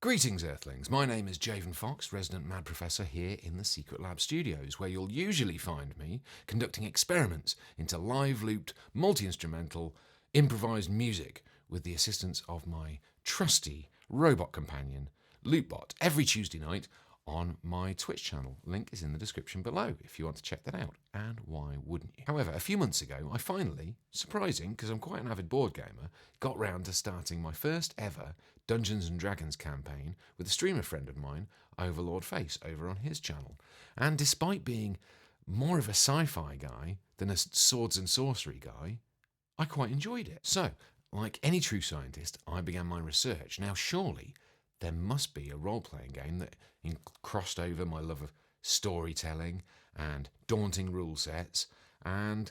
Greetings, Earthlings. My name is Jayven Foxx, resident mad professor here in the Secret Lab studios, where you'll usually find me conducting experiments into live-looped, multi-instrumental, improvised music with the assistance of my trusty robot companion, Loopbot, every Tuesday night on my Twitch channel. Link is in the description below if you want to check that out. And why wouldn't you? However, a few months ago, I finally, surprising because I'm quite an avid board gamer, got round to starting my first ever Dungeons & Dragons campaign with a streamer friend of mine, OverlordFace, over on his channel. And despite being more of a sci-fi guy than a swords and sorcery guy, I quite enjoyed it. So, like any true scientist, I began my research. Now, surely there must be a role-playing game that crossed over my love of storytelling and daunting rule sets and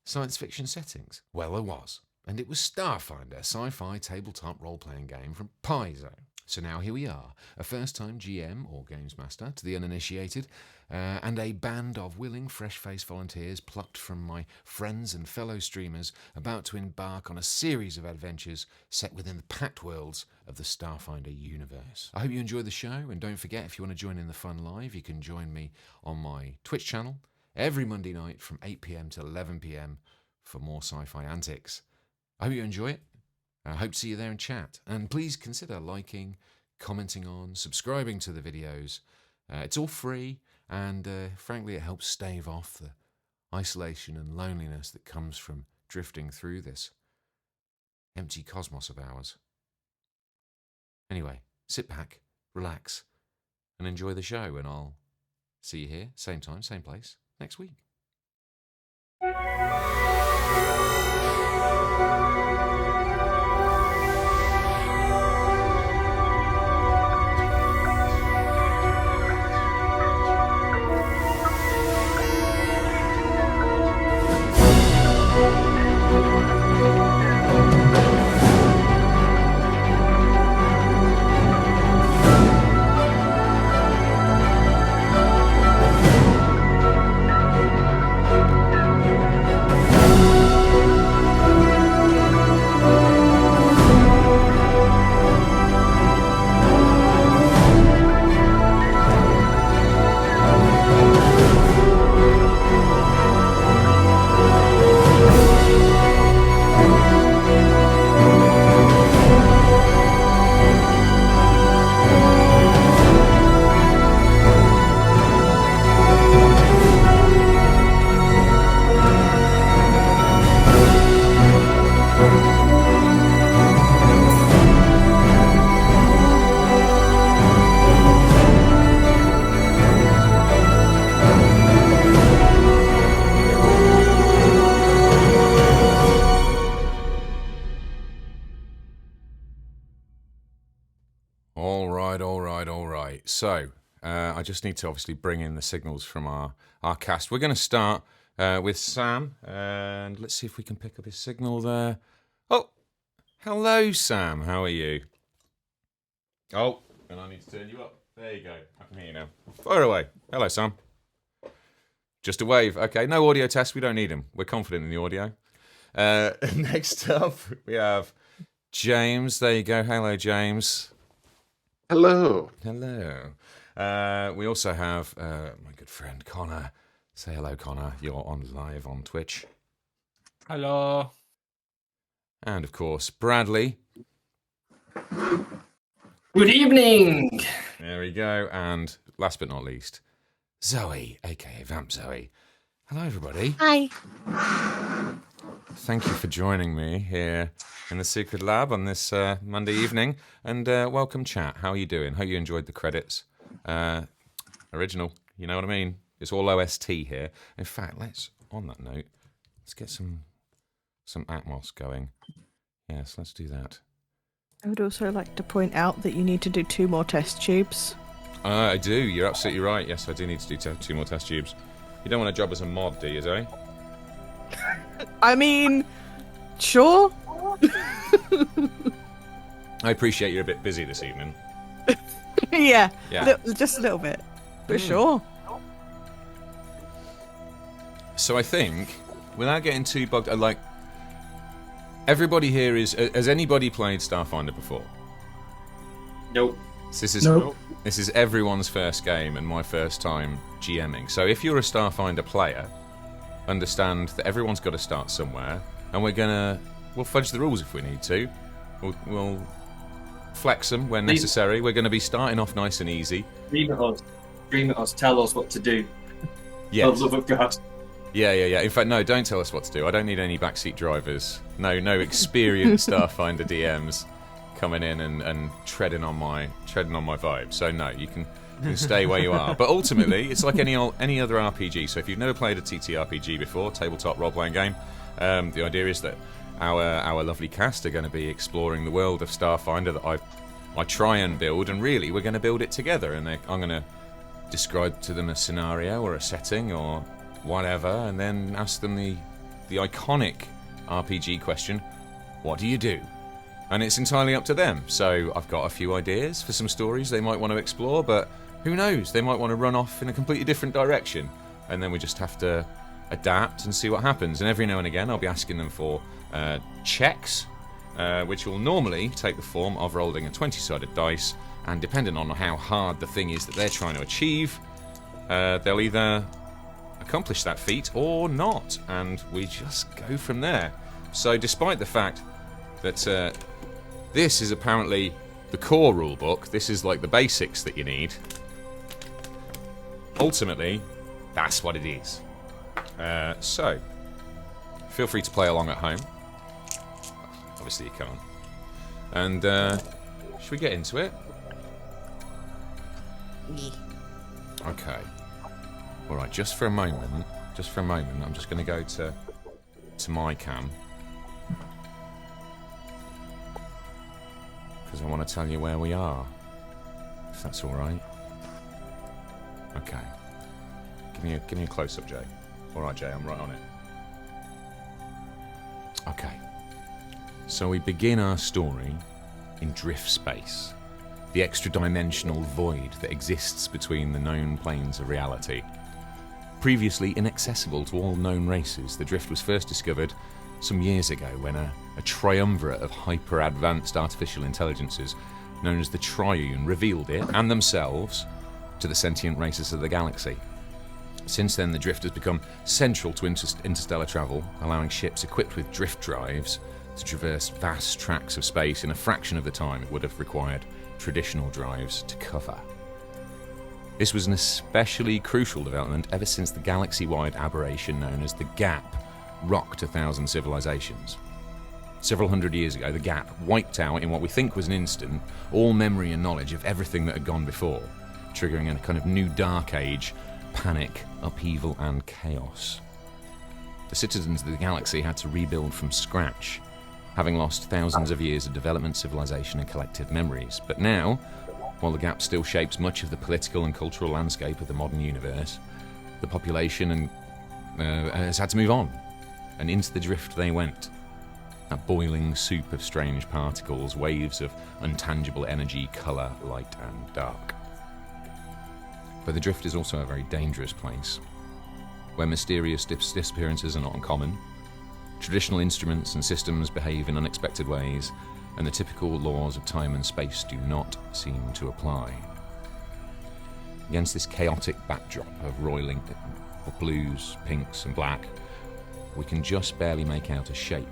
science fiction settings. Well, there was. And it was Starfinder, sci-fi tabletop role-playing game from VampZoe. So now here we are, a first-time GM or Games Master to the uninitiated, and a band of willing, fresh-faced volunteers plucked from my friends and fellow streamers about to embark on a series of adventures set within the Pact Worlds of the Starfinder universe. I hope you enjoy the show, and don't forget, if you want to join in the fun live, you can join me on my Twitch channel every Monday night from 8 PM to 11 PM for more sci-fi antics. I hope you enjoy it. I hope to see you there in chat. And please consider liking, commenting on, subscribing to the videos. It's all free, and frankly, it helps stave off the isolation and loneliness that comes from drifting through this empty cosmos of ours. Anyway, sit back, relax, and enjoy the show, and I'll see you here, same time, same place, next week. So, I just need to obviously bring in the signals from our cast. We're going to start with Sam, and let's see if we can pick up his signal there. Oh, hello, Sam. How are you? Oh, and I need to turn you up. There you go. I can hear you now. Fire away. Hello, Sam. Just a wave. Okay, no audio test. We don't need them. We're confident in the audio. Next up, we have James. There you go. Hello, James. Hello. Hello. We also have my good friend Connor. Say hello, Connor. You're on live on Twitch. Hello. And of course, Bradley. Good evening. There we go. And last but not least, Zoe, aka VampZoe. Hello, everybody. Hi. Thank you for joining me here in the Secret Lab on this Monday evening. And welcome, chat. How are you doing? Hope you enjoyed the credits. Original, you know what I mean? It's all OST here. In fact, on that note, let's get some Atmos going. Yes, let's do that. I would also like to point out that you need to do 2 more test tubes. I do. You're absolutely right. Yes, I do need to do 2 more test tubes. You don't want a job as a mod, do you, Zoe? I mean, sure. I appreciate you're a bit busy this evening. Yeah. Yeah. Just a little bit. But sure. So I think, without getting too bogged, like, everybody here has anybody played Starfinder before? Nope. So this is everyone's first game and my first time GMing. So if you're a Starfinder player, understand that everyone's got to start somewhere, and we'll fudge the rules if we need to. We'll flex them when necessary. We're going to be starting off nice and easy. Dream at us, tell us what to do. Yes. For the love of God. Yeah. In fact, no, don't tell us what to do. I don't need any backseat drivers. No experienced Starfinder DMs coming in and treading on my vibe. So no, you can stay where you are. But ultimately, it's like any other RPG. So if you've never played a TTRPG before, tabletop role-playing game, the idea is that our lovely cast are going to be exploring the world of Starfinder that I try and build, and really we're going to build it together. And I'm going to describe to them a scenario or a setting or whatever, and then ask them the iconic RPG question: what do you do? And it's entirely up to them. So I've got a few ideas for some stories they might want to explore, but who knows? They might want to run off in a completely different direction, and then we just have to adapt and see what happens. And every now and again I'll be asking them for checks, which will normally take the form of rolling a 20-sided dice, and depending on how hard the thing is that they're trying to achieve, they'll either accomplish that feat or not, and we just go from there. So despite the fact that this is apparently the core rulebook, this is like the basics that you need, ultimately that's what it is. So feel free to play along at home. Obviously you can't. And should we get into it? Okay. Alright, just for a moment, I'm just going to go to my cam, because I want to tell you where we are, if that's alright. Okay. Give me a close-up, Jay. Alright, Jay, I'm right on it. Okay. So we begin our story in drift space, the extra-dimensional void that exists between the known planes of reality. Previously inaccessible to all known races, the drift was first discovered some years ago when a triumvirate of hyper-advanced artificial intelligences known as the Triune revealed it, and themselves, to the sentient races of the galaxy. Since then, the drift has become central to interstellar travel, allowing ships equipped with drift drives to traverse vast tracts of space in a fraction of the time it would have required traditional drives to cover. This was an especially crucial development ever since the galaxy-wide aberration known as the Gap rocked 1,000 civilizations. Several hundred years ago, the Gap wiped out, in what we think was an instant, all memory and knowledge of everything that had gone before, triggering a kind of new dark age, panic, upheaval and chaos. The citizens of the galaxy had to rebuild from scratch, having lost thousands of years of development, civilization and collective memories. But now, while the Gap still shapes much of the political and cultural landscape of the modern universe, the population has had to move on, and into the drift they went. That boiling soup of strange particles, waves of untangible energy, colour, light and dark. But the drift is also a very dangerous place, where mysterious disappearances are not uncommon, traditional instruments and systems behave in unexpected ways, and the typical laws of time and space do not seem to apply. Against this chaotic backdrop of roiling of blues, pinks and black, we can just barely make out a shape,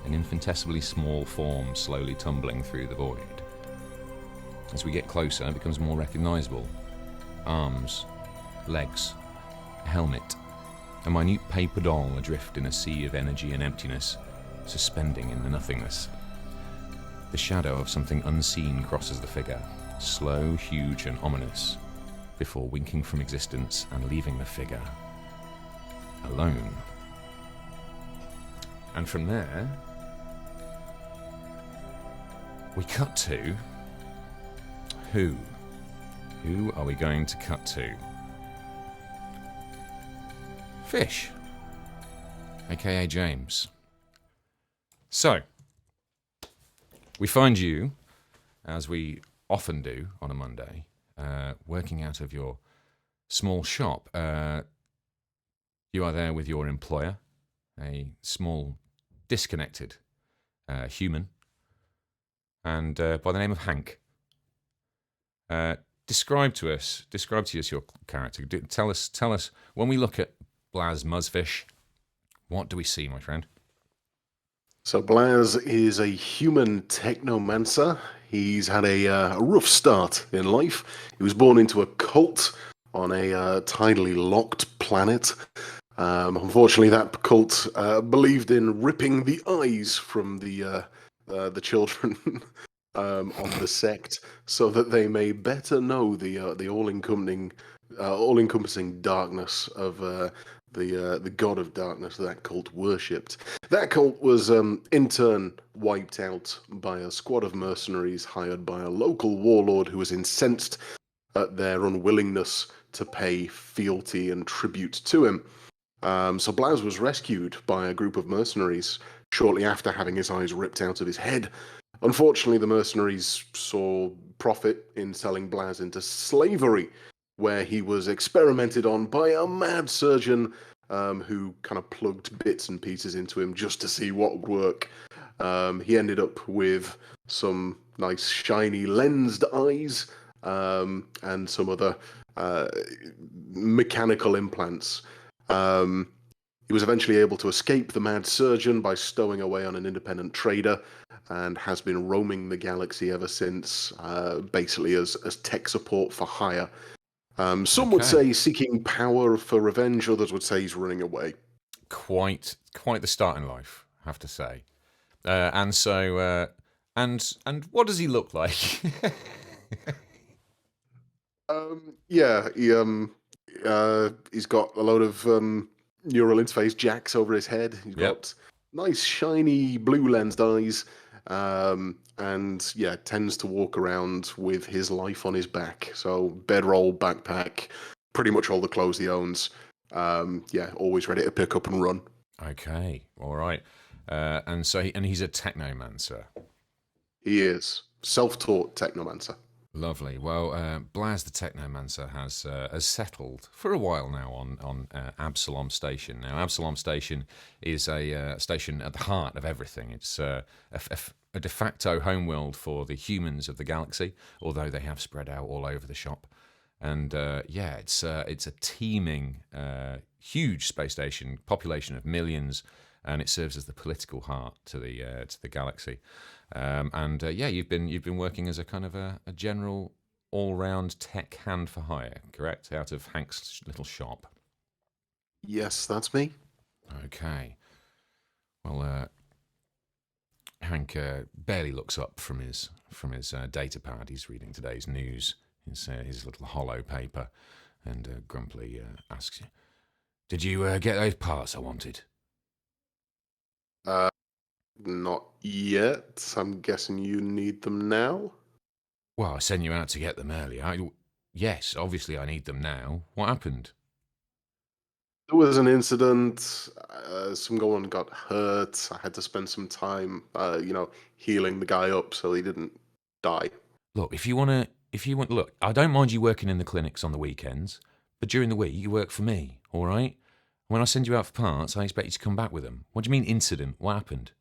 an infinitesimally small form slowly tumbling through the void. As we get closer, it becomes more recognisable. Arms, legs, a helmet, a minute paper doll adrift in a sea of energy and emptiness, suspending in the nothingness. The shadow of something unseen crosses the figure, slow, huge and ominous, before winking from existence and leaving the figure alone. And from there, we cut to... Who? Who are we going to cut to? Fish, aka James. So, we find you, as we often do on a Monday, working out of your small shop. You are there with your employer, a small, disconnected human, and by the name of Hank. Describe to us your character. Tell us. When we look at Blaz Muzphish, what do we see, my friend? So Blaz is a human technomancer. He's had a rough start in life. He was born into a cult on a tidally locked planet. Unfortunately, that cult believed in ripping the eyes from the children on the sect, so that they may better know the all-encompassing darkness of the god of darkness that cult worshipped. That cult was in turn wiped out by a squad of mercenaries hired by a local warlord who was incensed at their unwillingness to pay fealty and tribute to him. So Blaz was rescued by a group of mercenaries shortly after having his eyes ripped out of his head. Unfortunately, the mercenaries saw profit in selling Blaz into slavery, where he was experimented on by a mad surgeon who kind of plugged bits and pieces into him just to see what would work. He ended up with some nice shiny lensed eyes and some other mechanical implants. He was eventually able to escape the mad surgeon by stowing away on an independent trader, and has been roaming the galaxy ever since, basically as tech support for hire. Some would say seeking power for revenge, others would say he's running away. Quite the start in life, I have to say. And so, and what does he look like? He's got a load of neural interface jacks over his head. He's got nice shiny blue lensed eyes, and tends to walk around with his life on his back. So bedroll, backpack, pretty much all the clothes he owns. Always ready to pick up and run. Okay, all right. And he's a technomancer. He is self-taught technomancer. Lovely. Well, Blaz the Technomancer has settled for a while now on Absalom Station. Now, Absalom Station is a station at the heart of everything. It's a de facto homeworld for the humans of the galaxy, although they have spread out all over the shop. And it's a teeming, huge space station, population of millions, and it serves as the political heart to the galaxy. You've been working as a kind of a general all-round tech hand for hire, correct? Out of Hank's little shop. Yes, that's me. Okay. Well, Hank barely looks up from his data pad. He's reading today's news. His little hollow paper, and grumpily asks you, "Did you get those parts I wanted?" Not yet. I'm guessing you need them now? Well, I sent you out to get them earlier. Yes, obviously I need them now. What happened? There was an incident. Someone got hurt. I had to spend some time, healing the guy up so he didn't die. Look, look, I don't mind you working in the clinics on the weekends, but during the week you work for me, all right? When I send you out for parts, I expect you to come back with them. What do you mean incident? What happened?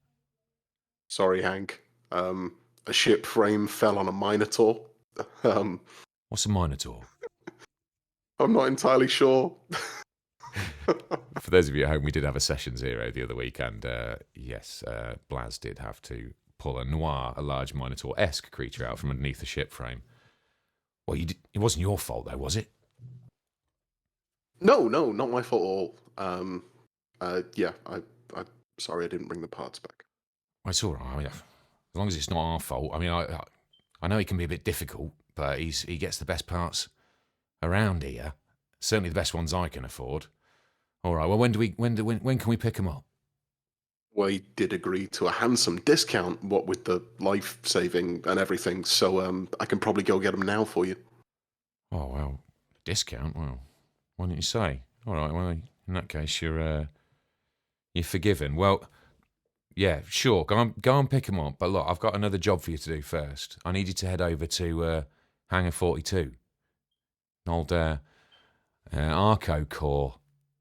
Sorry, Hank. A ship frame fell on a Minotaur. What's a Minotaur? I'm not entirely sure. For those of you at home, we did have a Session Zero the other week, and Blaz did have to pull a large Minotaur-esque creature out from underneath the ship frame. Well, it wasn't your fault, though, was it? No, not my fault at all. I'm sorry I didn't bring the parts back. Well, it's all right. I mean, as long as it's not our fault. I mean, I know he can be a bit difficult, but he gets the best parts around here. Certainly the best ones I can afford. All right. Well, when can we pick him up? We did agree to a handsome discount, what with the life saving and everything. So I can probably go get them now for you. Oh well, discount. Well, why didn't you say? All right. Well, in that case, you're forgiven. Well. Yeah, sure. Go and pick him up. But look, I've got another job for you to do first. I need you to head over to Hangar 42. An old Arco core.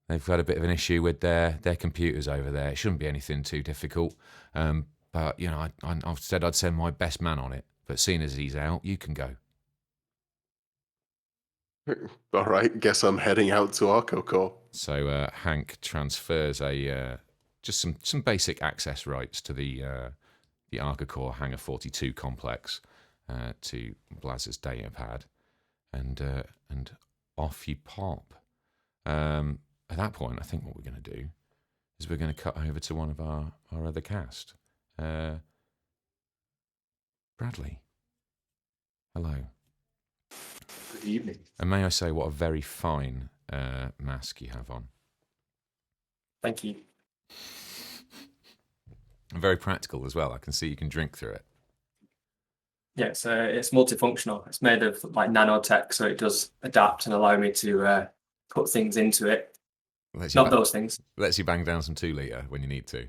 They've got a bit of an issue with their computers over there. It shouldn't be anything too difficult. But, I've said I'd send my best man on it. But seeing as he's out, you can go. All right, guess I'm heading out to Arco Core. So Hank transfers a just some basic access rights to the Arcacore Hangar 42 complex to Blaz's data pad, and off you pop. At that point, I think what we're going to do is we're going to cut over to one of our other cast. Bradley, hello. Good evening. And may I say, what a very fine mask you have on. Thank you. And very practical as well. I can see you can drink through it. Yeah, it's multifunctional. It's made of like nanotech, so it does adapt and allow me to put things into it. Not those things. Lets you bang down some 2 litre when you need to.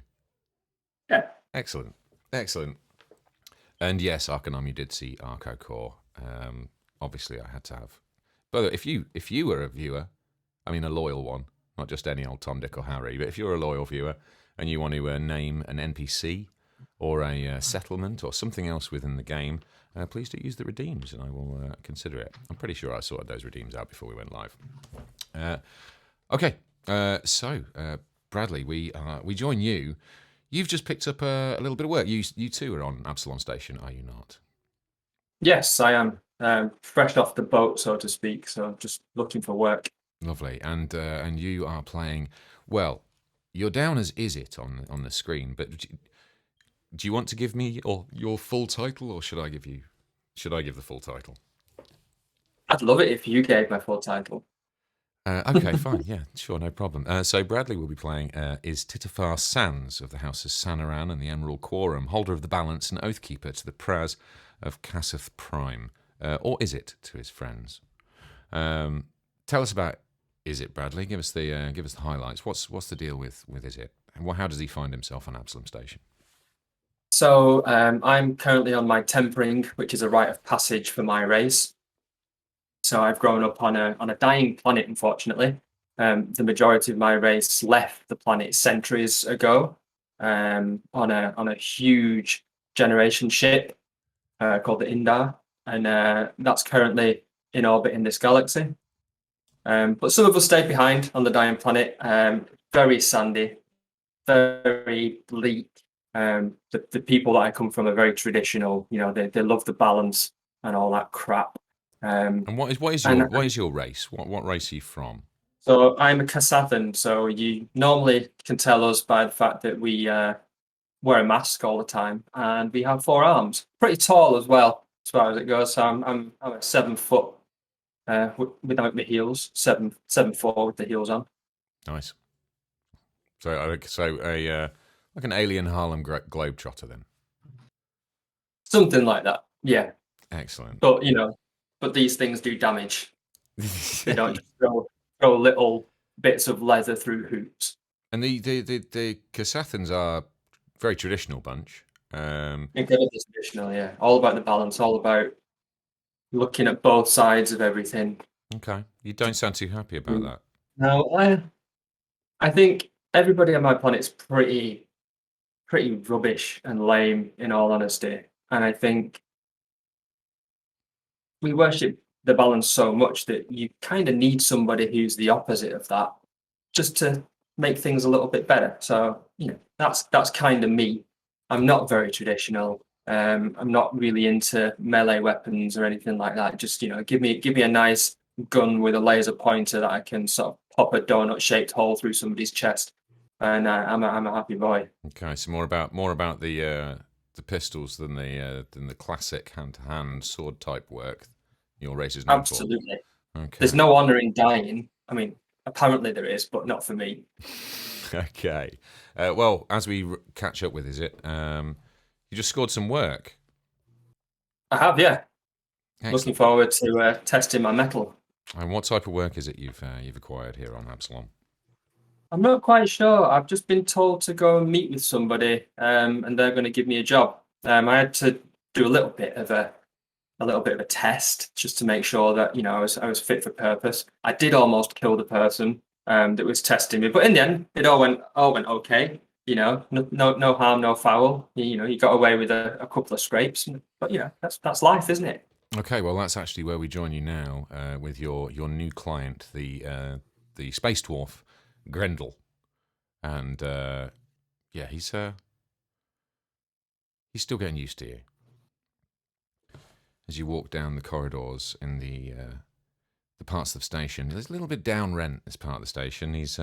Yeah. Excellent. And yes, Arcanum, you did see Arco Core. Obviously, I had to have. But if you were a viewer, I mean a loyal one, not just any old Tom, Dick, or Harry, but if you're a loyal viewer and you want to name an NPC or a settlement or something else within the game, please do use the redeems, and I will consider it. I'm pretty sure I sorted those redeems out before we went live. Okay, so Bradley, we join you. You've just picked up a little bit of work. You too are on Absalom Station, are you not? Yes, I am. Fresh off the boat, so to speak. So I'm just looking for work. Lovely, and you are playing. Well, you're down as Izit on the screen, but do you want to give me your full title, or should I give the full title? I'd love it if you gave my full title. Okay, fine. Yeah, sure, no problem. So Bradley will be playing Istitafar Sands of the House of Sanaran and the Emerald Quorum, holder of the balance and oathkeeper to the Praz of Kassath Prime, or Izit to his friends. Tell us about Izit, Bradley. Give us the highlights. What's the deal with Izit? How does he find himself on Absalom Station? So I'm currently on my tempering, which is a rite of passage for my race. So I've grown up on a dying planet, unfortunately. The majority of my race left the planet centuries ago on a huge generation ship called the Indar, and that's currently in orbit in this galaxy. But some of us stayed behind on the dying planet. Very sandy, very bleak. The people that I come from are very traditional. You know, they love the balance and all that crap. And what is your race? What race are you from? So I'm a Kasathan. So you normally can tell us by the fact that we wear a mask all the time, and we have 4 arms. Pretty tall as well, as far as it goes. So I'm a 7 foot without the heels. 7'4" with the heels on. Nice. So a like an alien Harlem Globetrotter then. Something like that. Yeah. Excellent. But these things do damage. They don't just throw little bits of leather through hoops. And the Kasathans are a very traditional bunch. Incredibly traditional, yeah. All about the balance, all about looking at both sides of everything. Okay. You don't sound too happy about that. No, I think everybody on my planet's pretty rubbish and lame, in all honesty. And I think we worship the balance so much that you kind of need somebody who's the opposite of that, just to make things a little bit better. So that's kind of me. I'm not very traditional. I'm not really into melee weapons or anything like that. Just give me a nice gun with a laser pointer that I can sort of pop a donut-shaped hole through somebody's chest, and I'm a happy boy. Okay, so more about the pistols than the classic hand-to-hand sword type work your race is known for. Absolutely. Okay. There's no honor in dying. I mean, apparently there is, but not for me. Okay. Well, as we catch up with Izit, you just scored some work. I have, yeah. Excellent. Looking forward to testing my mettle. And what type of work is it you've acquired here on Absalom? I'm not quite sure. I've just been told to go and meet with somebody, and they're going to give me a job. I had to do a little bit of a test just to make sure that I was fit for purpose. I did almost kill the person that was testing me, but in the end, it all went okay. No harm, no foul. You got away with a couple of scrapes, but that's life, isn't it? Okay, well, that's actually where we join you now with your new client, the space dwarf, Grendel, and yeah, he's still getting used to you. As you walk down the corridors in the parts of the station, there's a little bit down rent. This part of the station, he's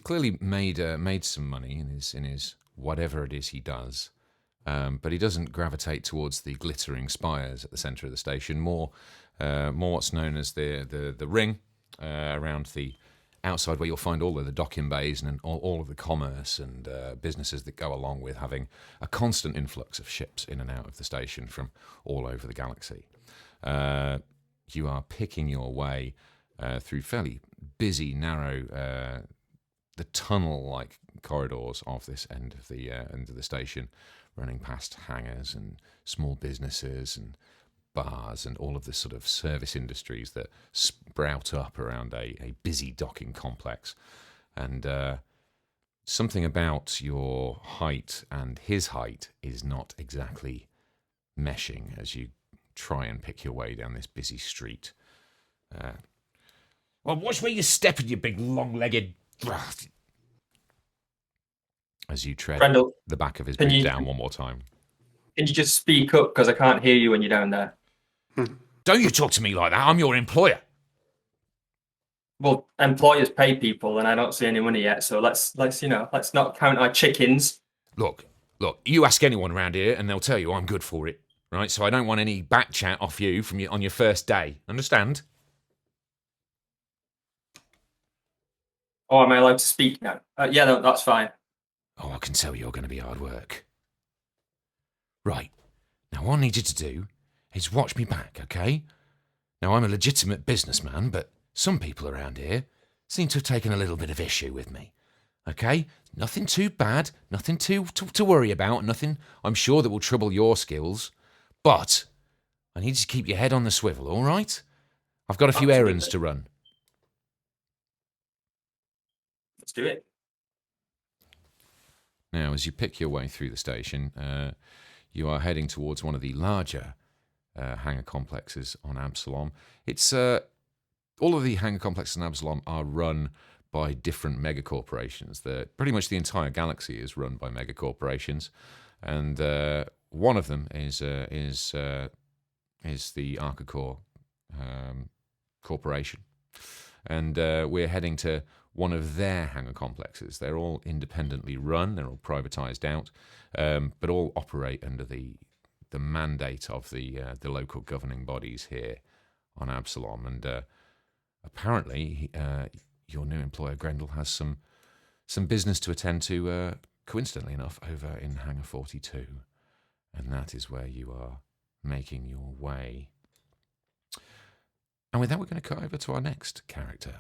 clearly made some money in his whatever it is he does. But he doesn't gravitate towards the glittering spires at the centre of the station. More what's known as the ring around the outside, where you'll find all of the docking bays and all of the commerce and businesses that go along with having a constant influx of ships in and out of the station from all over the galaxy. You are picking your way through fairly busy, narrow, the tunnel-like corridors of this end of the station, running past hangars and small businesses and bars and all of the sort of service industries that sprout up around a busy docking complex. And something about your height and his height is not exactly meshing as you try and pick your way down this busy street. Well, watch where you're stepping, you big long-legged... As you tread Grendel, the back of his boot down one more time. Can you just speak up, because I can't hear you when you're down there? Don't you talk to me like that. I'm your employer. Well, employers pay people, and I don't see any money yet. So let's not count our chickens. Look. You ask anyone around here, and they'll tell you I'm good for it, right? So I don't want any back chat off you on your first day. Understand? Oh, am I allowed to speak now? Yeah, no, that's fine. Oh, I can tell you're going to be hard work. Right. Now, what I need you to do is watch me back, okay? Now, I'm a legitimate businessman, but some people around here seem to have taken a little bit of issue with me, okay? Nothing too bad, nothing to worry about, nothing I'm sure that will trouble your skills, but I need you to keep your head on the swivel, all right? I've got a few errands to run. Let's do it. Now, as you pick your way through the station, you are heading towards one of the larger hangar complexes on Absalom. It's all of the hangar complexes on Absalom are run by different megacorporations. Pretty much the entire galaxy is run by megacorporations, and one of them is the Arcacore Corporation, and we're heading to one of their hangar complexes. They're all independently run, they're all privatized out, but all operate under the mandate of the local governing bodies here on Absalom. And apparently, your new employer, Grendel, has some business to attend to, coincidentally enough, over in Hangar 42. And that is where you are making your way. And with that, we're going to cut over to our next character,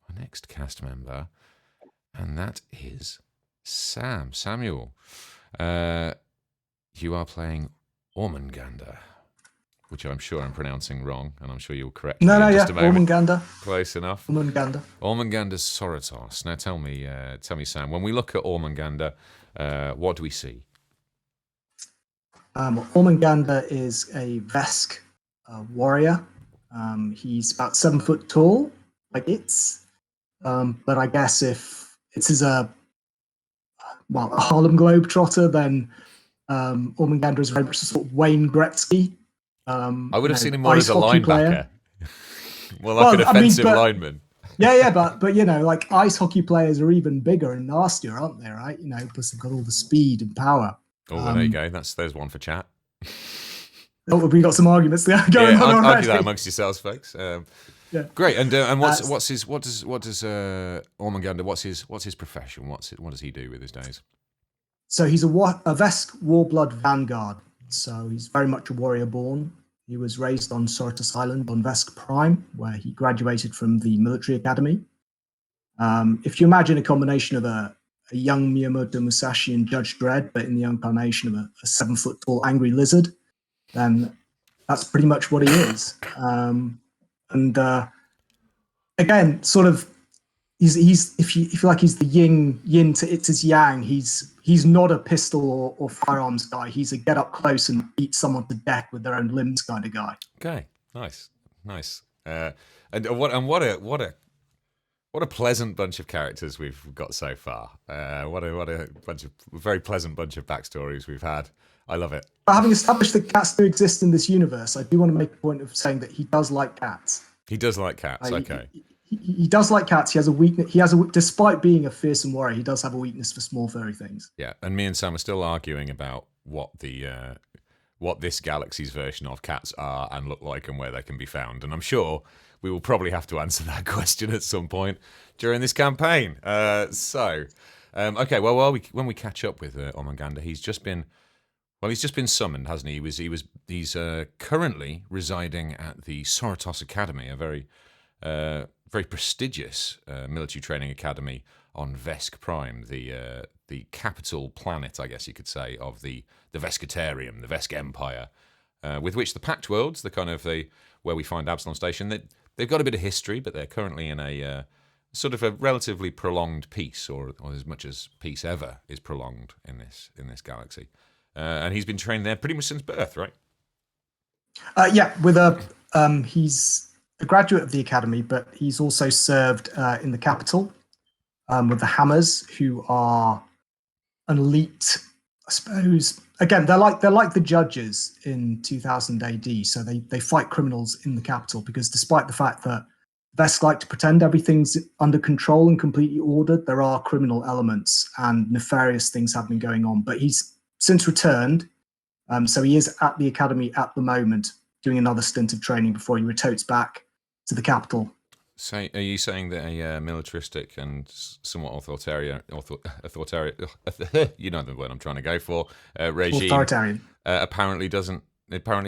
our next cast member, and that is Samuel. You are playing Ormungandr, which I'm sure I'm pronouncing wrong, and I'm sure you'll correct me in just a moment. Ormungandr. Close enough. Ormungandr. Ormungandr's Sorotos. Now tell me, Sam, when we look at Ormungandr, what do we see? Ormungandr is a Vesk warrior. He's about 7 foot tall, but I guess if it's a Harlem Globetrotter, then Ormungandr is very much a sort of Wayne Gretzky. I would have seen him more as a linebacker. An offensive lineman. Yeah, but you know, like ice hockey players are even bigger and nastier, aren't they? Right? You know, plus they've got all the speed and power. Oh, well, there you go. There's one for chat. Oh, we got some arguments there going on already. Argue that amongst yourselves, folks. Yeah. Great. And what does Ormungandr? What's his profession? What does he do with his days? So he's a Vesk Warblood Vanguard. So he's very much a warrior born. He was raised on Sorotos Island on Vesk Prime, where he graduated from the military academy. If you imagine a combination of a young Miyamoto Musashi and Judge Dredd, but in the incarnation of a 7 foot tall angry lizard, then that's pretty much what he is. Again, sort of he's if you feel like he's the yin to its yang. He's not a pistol or firearms guy. He's a get up close and beat someone to death with their own limbs kind of guy. Okay, nice. And what a pleasant bunch of characters we've got so far. What a very pleasant bunch of backstories we've had. I love it. But having established that cats do exist in this universe, I do want to make a point of saying that he does like cats. He does like cats. Okay. He does like cats. He has a weakness. Despite being a fearsome warrior, he does have a weakness for small furry things. Yeah, and me and Sam are still arguing about what this galaxy's version of cats are and look like and where they can be found. And I'm sure we will probably have to answer that question at some point during this campaign. Okay. Well, when we catch up with Ormungandr, he's just been summoned, hasn't he? He's currently residing at the Sorotos Academy, a very prestigious military training academy on Vesk Prime, the capital planet, I guess you could say, of the Veskatarium, the Vesk Empire, with which the Pact Worlds, where we find Absalom Station, they've got a bit of history, but they're currently in a sort of a relatively prolonged peace, or as much as peace ever is prolonged in this galaxy. And he's been trained there pretty much since birth, right? Yeah, he's a graduate of the academy, but he's also served in the capital with the Hammers, who are an elite, I suppose. Again, they're like the judges in 2000 AD, so they fight criminals in the capital, because despite the fact that Vesk like to pretend everything's under control and completely ordered, there are criminal elements and nefarious things have been going on. But he's since returned, so he is at the academy at the moment, doing another stint of training before he rotates back to the capital. So, are you saying that a militaristic and somewhat authoritarian, you know the word I'm trying to go for, regime Authoritarian. apparently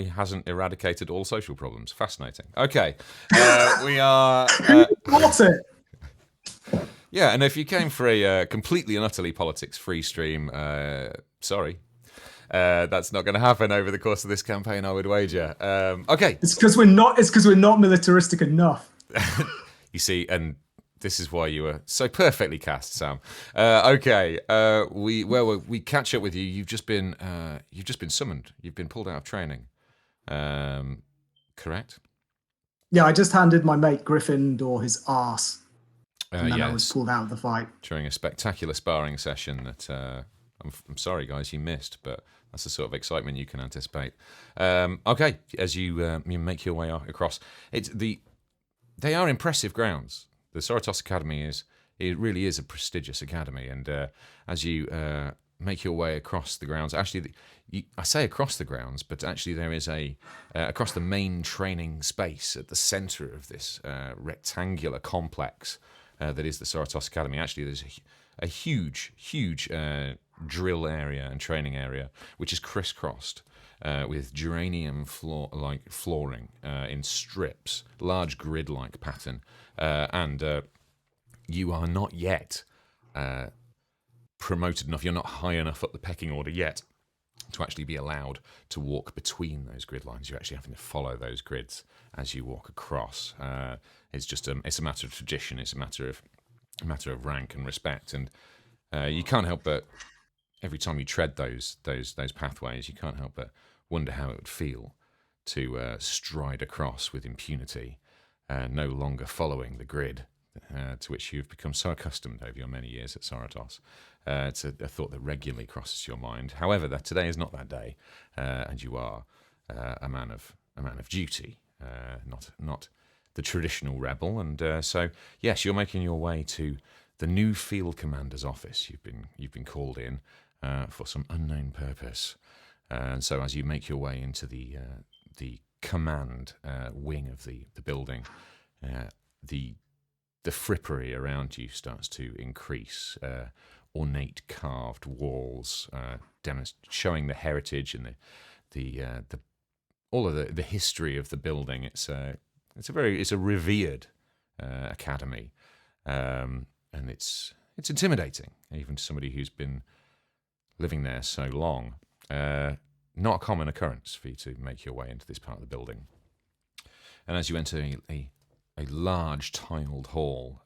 hasn't eradicated all social problems? Fascinating. Okay, we are. What's it? Yeah, and if you came for a completely and utterly politics-free stream, sorry. That's not going to happen over the course of this campaign, I would wager. Okay. It's because we're not militaristic enough. You see, and this is why you were so perfectly cast, Sam. Okay. We catch up with you. You've just been summoned. You've been pulled out of training. Correct? Yeah, I just handed my mate Gryffindor his arse. And then yes. I was pulled out of the fight. During a spectacular sparring session that I'm sorry, guys, you missed, but that's the sort of excitement you can anticipate. Okay, as you make your way across, they are impressive grounds. The Sorotos Academy it really is a prestigious academy, and as you make your way across the grounds, actually, I say across the grounds, but actually there is across the main training space at the centre of this rectangular complex that is the Sorotos Academy. Actually, there's a huge drill area and training area, which is crisscrossed with geranium flooring in strips, large grid-like pattern, and you are not yet promoted enough. You're not high enough up the pecking order yet to actually be allowed to walk between those grid lines. You're actually having to follow those grids as you walk across. It's just it's a matter of tradition. It's a matter of rank and respect, and you can't help but every time you tread those pathways, you can't help but wonder how it would feel to stride across with impunity, no longer following the grid to which you've become so accustomed over your many years at Sorotos. It's a thought that regularly crosses your mind. However, that today is not that day, and you are a man of duty, not the traditional rebel. And so, yes, you're making your way to the new field commander's office. You've been called in for some unknown purpose, and so as you make your way into the command wing of the building, the frippery around you starts to increase. Ornate carved walls, showing the heritage and all of the history of the building. It's a revered academy, and it's intimidating even to somebody who's been living there so long. Not a common occurrence for you to make your way into this part of the building. And as you enter a a large tiled hall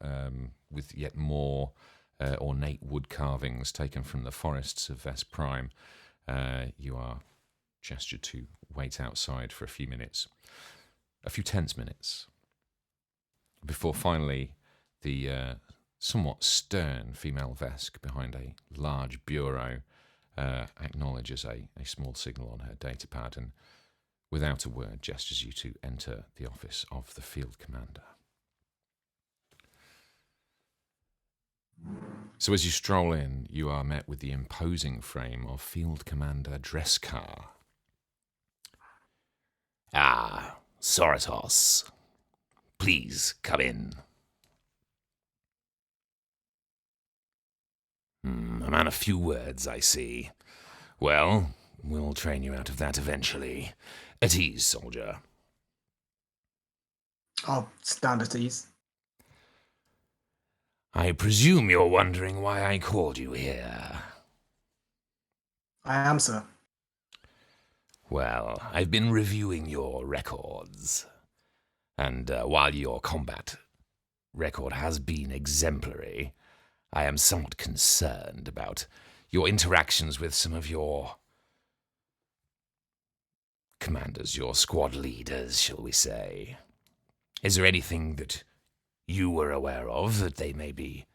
with yet more ornate wood carvings taken from the forests of Vest Prime. You are gestured to wait outside for a few minutes, a few tense minutes, before finally the somewhat stern female Vesk behind a large bureau acknowledges a small signal on her datapad and, without a word, gestures you to enter the office of the field commander. So as you stroll in, you are met with the imposing frame of Field Commander Dreskar. Ah, Sorotos. Please come in. A man of few words, I see. Well, we'll train you out of that eventually. At ease, soldier. I'll stand at ease. I presume you're wondering why I called you here. I am, sir. Well, I've been reviewing your records. And while your combat record has been exemplary, I am somewhat concerned about your interactions with some of your commanders, your squad leaders, shall we say. Is there anything that you were aware of that they may be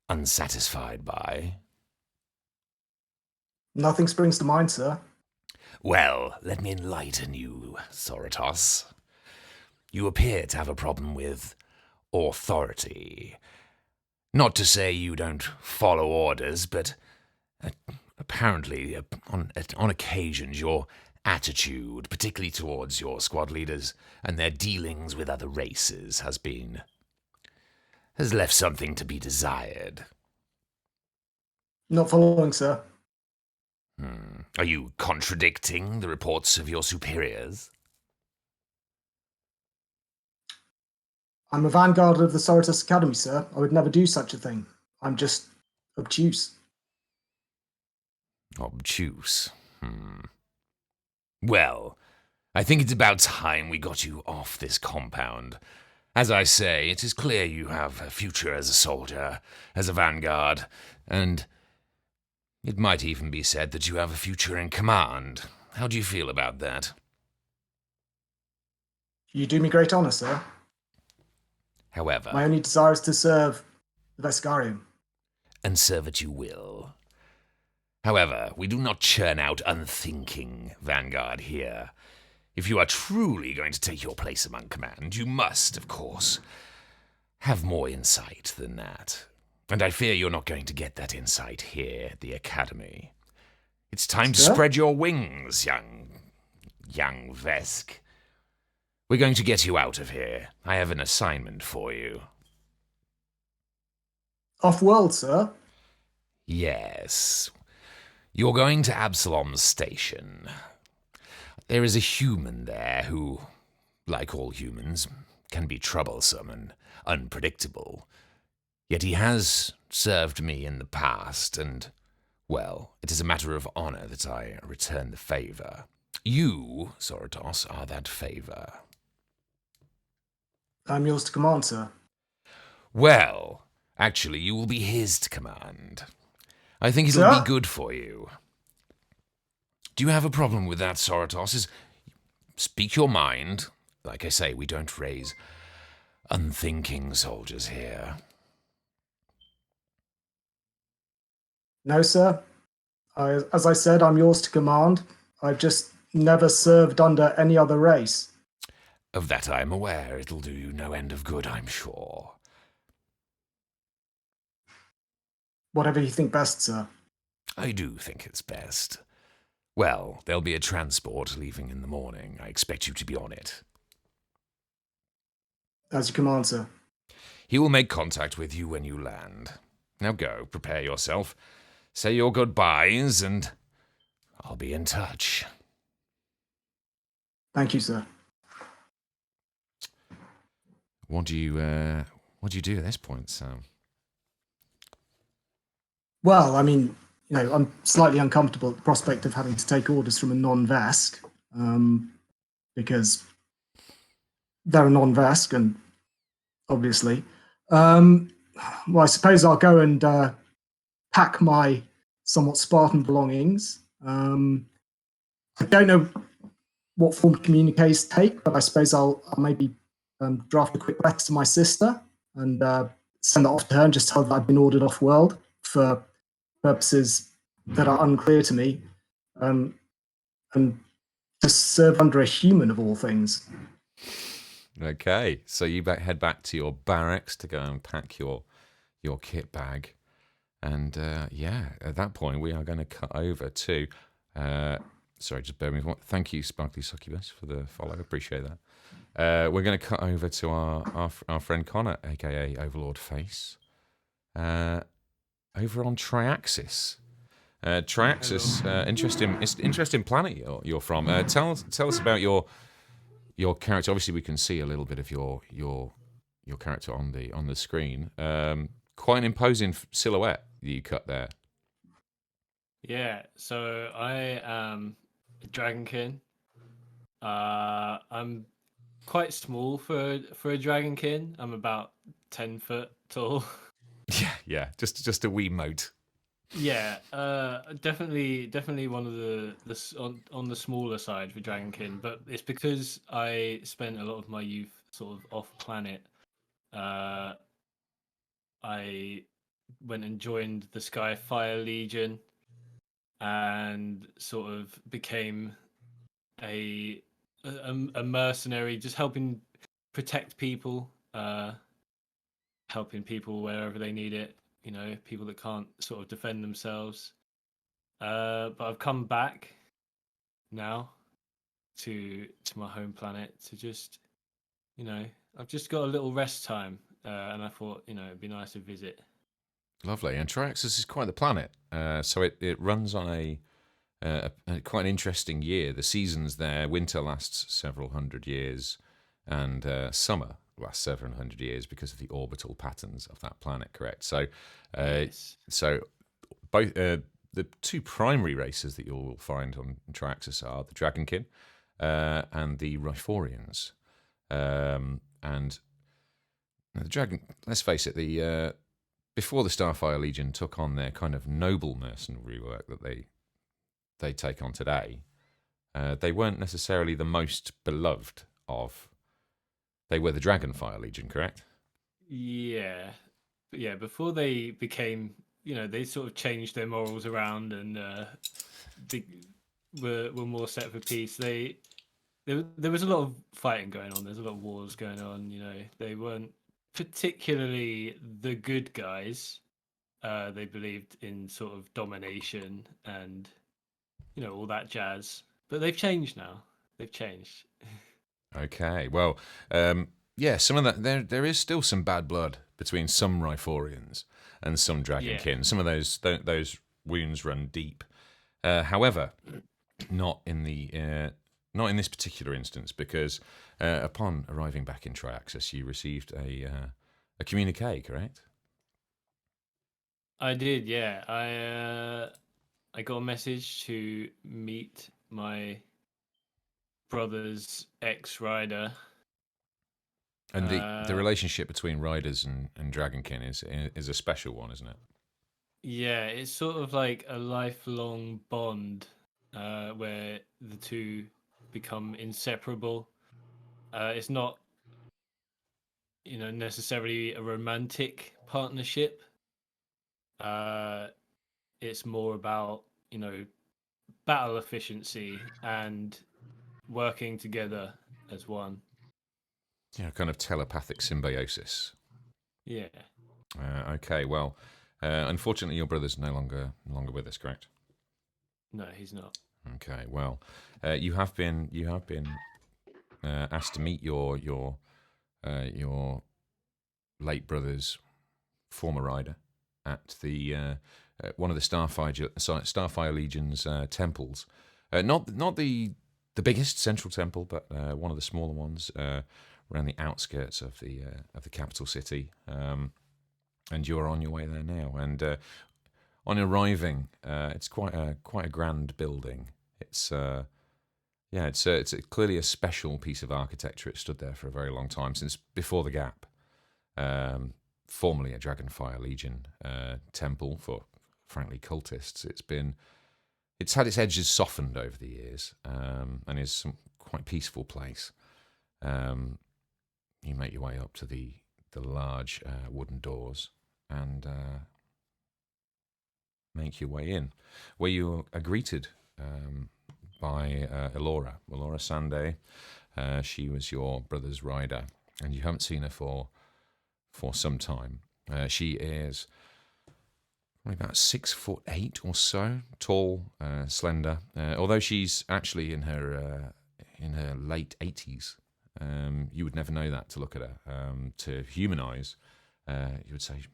unsatisfied by? Nothing springs to mind, sir. Well, let me enlighten you, Sorotos. You appear to have a problem with authority. Not to say you don't follow orders, but apparently, on occasions, your attitude, particularly towards your squad leaders and their dealings with other races, has left something to be desired. Not following, sir. Are you contradicting the reports of your superiors? I'm a vanguard of the Sorotos Academy, sir. I would never do such a thing. I'm just obtuse. Obtuse. Well, I think it's about time we got you off this compound. As I say, it is clear you have a future as a soldier, as a vanguard, and it might even be said that you have a future in command. How do you feel about that? You do me great honor, sir. However, My only desire is to serve the Veskarium. and serve it you will. However, we do not churn out unthinking vanguard here. If you are truly going to take your place among command, you must, of course, have more insight than that. And I fear you're not going to get that insight here at the Academy. It's time to spread your wings, young Vesk. We're going to get you out of here. I have an assignment for you. Off-world, sir? Yes. You're going to Absalom Station. There is a human there who, like all humans, can be troublesome and unpredictable. Yet he has served me in the past, and, well, it is a matter of honor that I return the favor. You, Sorotos, are that favor. I'm yours to command, sir. Well, actually, you will be his to command. I think it'll Sir? be good for you. Do you have a problem with that, Sorotos? Speak your mind. Like I say, we don't raise unthinking soldiers here. No, sir. As I said, I'm yours to command. I've just never served under any other race. Of that I am aware. It'll do you no end of good, I'm sure. Whatever you think best, sir. I do think it's best. Well, there'll be a transport leaving in the morning. I expect you to be on it. As you command, sir. He will make contact with you when you land. Now go, prepare yourself. Say your goodbyes, and I'll be in touch. Thank you, sir. What do you do at this point, Sam? Well, I mean, I'm slightly uncomfortable at the prospect of having to take orders from a non-Vesk, because they're a non-Vesk, and obviously. Well, I suppose I'll go and pack my somewhat Spartan belongings. I don't know what form communiques take, but I suppose I'll maybe draft a quick letter to my sister and send that off to her and just tell her that I've been ordered off world for purposes that are unclear to me, and to serve under a human of all things. Okay, so you head back to your barracks to go and pack your kit bag, and at that point we are going to cut over to. Sorry, just bear with me. Thank you, Sparkly Succubus, for the follow. Appreciate that. We're going to cut over to our friend Connor, aka OverlordFace, over on Triaxis. Triaxis, interesting planet you're from. Tell us about your character. Obviously, we can see a little bit of your character on the screen. Quite an imposing silhouette that you cut there. Yeah, so I am a Dragonkin. I'm quite small for a Dragonkin. I'm about 10 foot tall. Yeah, just a wee mote. Yeah, definitely one of the on the smaller side for Dragonkin, but it's because I spent a lot of my youth sort of off planet. I went and joined the Skyfire Legion and sort of became a mercenary, just helping protect people, helping people wherever they need it. You know, people that can't sort of defend themselves. But I've come back now to my home planet to just, you know, I've just got a little rest time, and I thought, you know, it'd be nice to visit. Lovely. And Triaxis is quite the planet. So it runs on a quite an interesting year. The seasons there, winter lasts several hundred years, and summer lasts several hundred years because of the orbital patterns of that planet. Correct. So, Yes. so both the two primary races that you'll find on Triaxis are the Dragonkin and the Riforians. And the Dragon. Let's face it. The before the Starfire Legion took on their kind of noble mercenary work that they take on today, they weren't necessarily the most beloved of. They were the Dragonfire Legion, correct? Yeah, but yeah. Before they became, you know, they sort of changed their morals around and were more set for peace. There was a lot of fighting going on. There's a lot of wars going on. You know, they weren't particularly the good guys. They believed in sort of domination and, you know, all that jazz. But they've changed now. They've changed. Okay, well, some of that there is still some bad blood between some Riforians and some Dragonkin. Yeah. Some of those wounds run deep. However, not in this particular instance, because upon arriving back in Triaxis, you received a communique, correct? I did, yeah. I got a message to meet my brother's ex-rider. And the relationship between riders and Dragonkin is a special one, isn't it? Yeah, it's sort of like a lifelong bond where the two become inseparable. It's not, you know, necessarily a romantic partnership. It's more about, you know, battle efficiency and working together as one. Yeah, kind of telepathic symbiosis. Yeah. Okay, well, unfortunately, your brother's no longer with us, correct? No, he's not. Okay, well, you have been asked to meet your late brother's former rider at the one of the Starfire Legion's temples. Not the biggest central temple, but one of the smaller ones around the outskirts of the capital city. And you're on your way there now. And on arriving, it's quite a grand building. It's clearly a special piece of architecture. It stood there for a very long time, since before the Gap. Formerly a Dragonfire Legion temple for, frankly, cultists. It's had its edges softened over the years, and is some quite peaceful place. You make your way up to the large wooden doors and make your way in, where you are greeted by Elora Sande. She was your brother's rider, and you haven't seen her for some time. She is probably about 6'8" or so, tall, slender. Although she's actually in her late 80s. You would never know that to look at her. To human eyes, you would say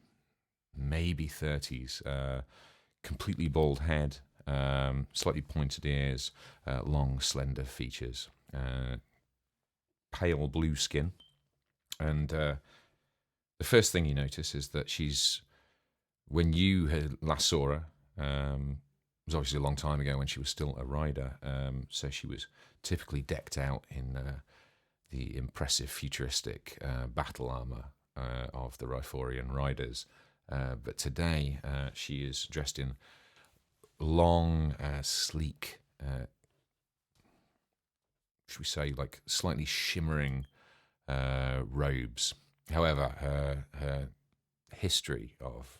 maybe 30s. Completely bald head, slightly pointed ears, long, slender features, pale blue skin. And the first thing you notice is that when you had last saw her, it was obviously a long time ago when she was still a rider, so she was typically decked out in the impressive futuristic battle armor of the Riforian riders. But today she is dressed in long, sleek, should we say, like slightly shimmering robes. However, her history of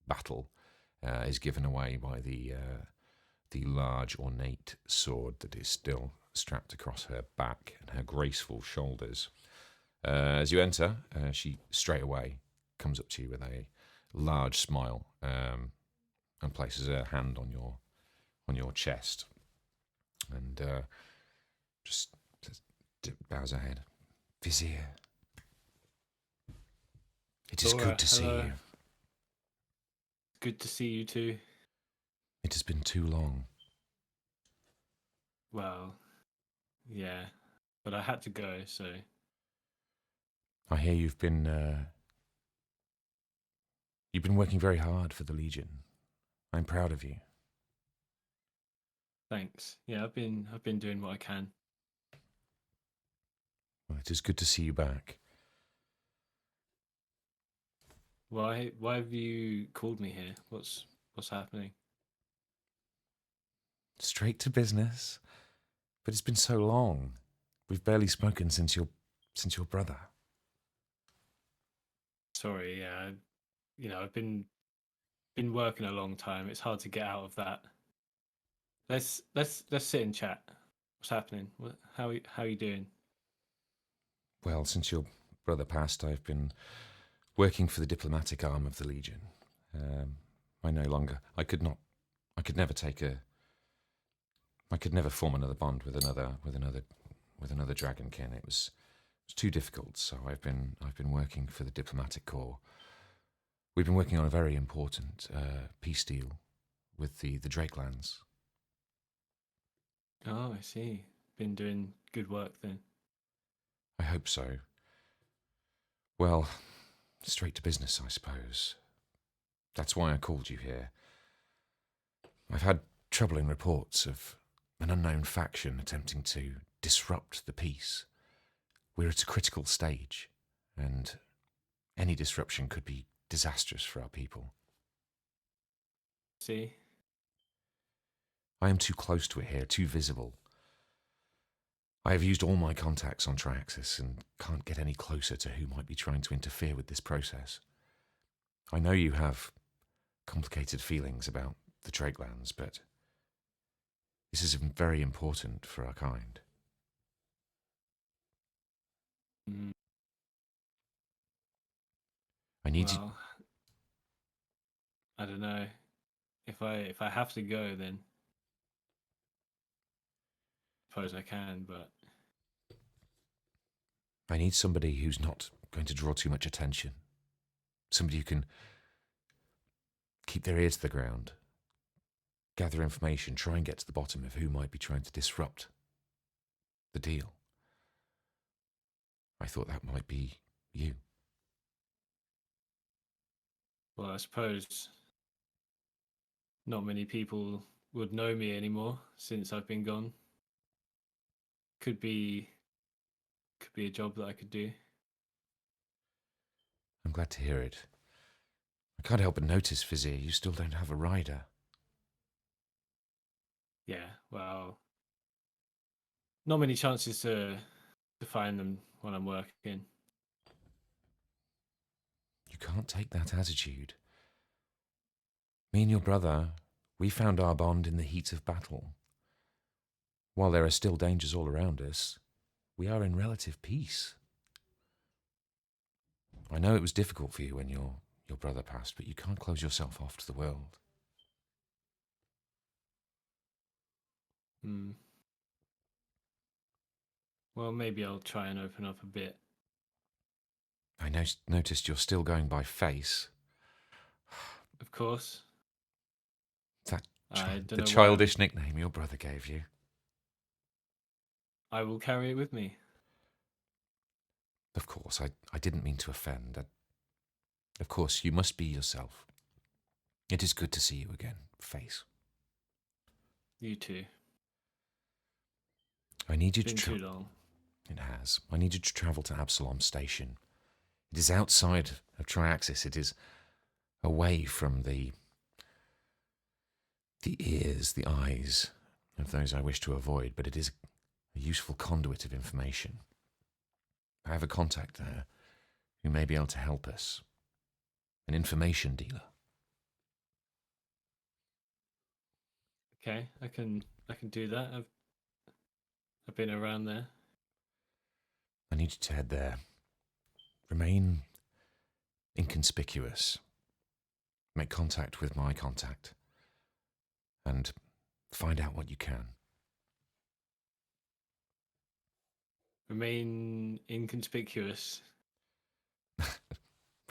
battle is given away by the large, ornate sword that is still strapped across her back and her graceful shoulders. As you enter, she straight away comes up to you with a large smile and places her hand on your chest and just bows her head. Vizier, it is Laura, good to see hello. you. Good to see you too. It has been too long. Well, yeah, but I had to go, so I hear you've been working very hard for the Legion. I'm proud of you. thanks. Yeah, I've been doing what I can. Well, it is good to see you back. Why have you called me here? What's happening? Straight to business. But it's been so long. We've barely spoken since your brother. Sorry, yeah, I've been working a long time. It's hard to get out of that. Let's sit and chat. What's happening? How are you doing? Well, since your brother passed, I've been working for the diplomatic arm of the Legion. I could never form another bond with another dragonkin. It was too difficult. So I've been working for the diplomatic corps. We've been working on a very important peace deal with the Drakelands. Oh, I see. Been doing good work then. I hope so. Well, straight to business, I suppose. That's why I called you here. I've had troubling reports of an unknown faction attempting to disrupt the peace. We're at a critical stage, and any disruption could be disastrous for our people. See? I am too close to it here, too visible. I have used all my contacts on Triaxis and can't get any closer to who might be trying to interfere with this process. I know you have complicated feelings about the Drakelands, but this is very important for our kind. Mm, I need you. well, I don't know. If I have to go, then suppose I can. But I need somebody who's not going to draw too much attention. Somebody who can keep their ear to the ground, gather information, try and get to the bottom of who might be trying to disrupt the deal. I thought that might be you. well, I suppose not many people would know me anymore since I've been gone. Could be a job that I could do. glad to hear it. I can't help but notice, Vizier, you still don't have a rider. Yeah, well, not many chances to find them when I'm working. You can't take that attitude. Me and your brother, we found our bond in the heat of battle. While there are still dangers all around us, we are in relative peace. I know it was difficult for you when your brother passed, but you can't close yourself off to the world. Hmm. Well, maybe I'll try and open up a bit. I noticed you're still going by Face. Of course. That I don't the know childish nickname your brother gave you. I will carry it with me. Of course, I didn't mean to offend. Of course, you must be yourself. It is good to see you again, Face. You too. I need you It's to been too long. It has. I need you to travel to Absalom Station. It is outside of Triaxis. It is away from the ears, the eyes of those I wish to avoid, but it is a useful conduit of information. I have a contact there who may be able to help us. An information dealer. Okay, I can do that. I've been around there. I need you to head there. Remain inconspicuous. Make contact with my contact. And find out what you can. Remain inconspicuous.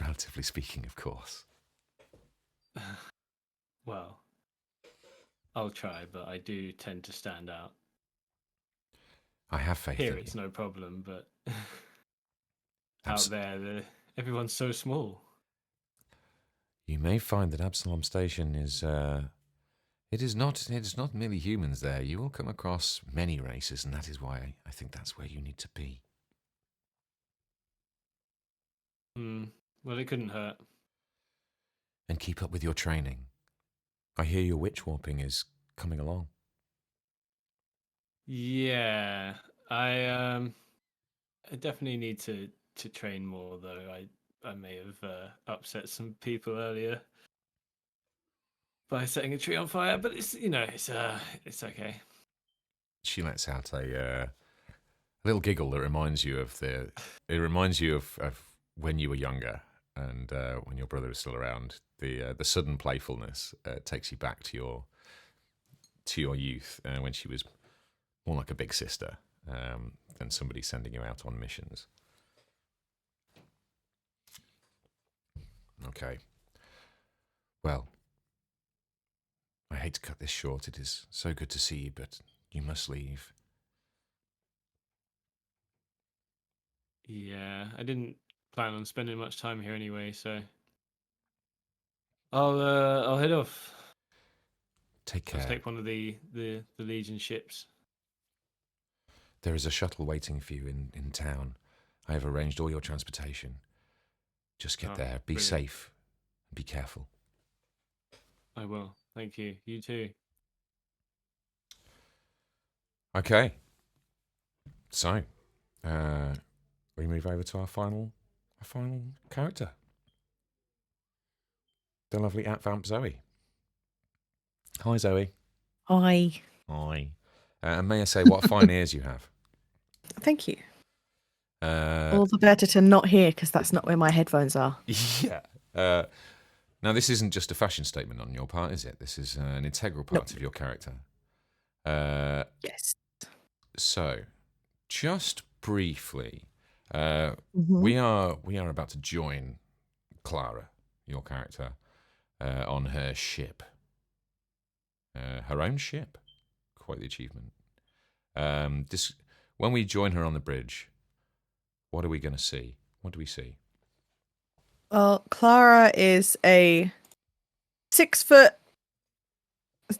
Relatively speaking, of course. Well, I'll try, but I do tend to stand out. I have faith Here in it's you. no problem, but out there, everyone's so small. You may find that Absalom Station is it is not merely humans there. You will come across many races, and that is why I think that's where you need to be. Well, it couldn't hurt. And keep up with your training. I hear your witch warping is coming along. Yeah, I definitely need to train more though. I may have upset some people earlier by setting a tree on fire, but it's it's okay. She lets out a little giggle that reminds you of of when you were younger and when your brother was still around. The sudden playfulness takes you back to your youth when she was more like a big sister than somebody sending you out on missions. Okay. Well, I hate to cut this short. It is so good to see you, but you must leave. Yeah, I didn't plan on spending much time here anyway, so I'll head off. Take care. I'll take one of the Legion ships. There is a shuttle waiting for you in town. I have arranged all your transportation. Just get there. Be brilliant. safe. Be careful. I will. Thank you. You too. Okay. So, we move over to our final character. The lovely @VampZoe. Hi, Zoe. Hi. Hi. And may I say what fine ears you have? Thank you. Uh, All the better to not hear because that's not where my headphones are. Yeah. Now, this isn't just a fashion statement on your part, is it? This is an integral part of your character. Yes. So, just briefly, Mhm. we are about to join Clara, your character, on her ship. Her own ship. Quite the achievement. When we join her on the bridge, what are we going to see? What do we see? Well, Clara is a 6 foot.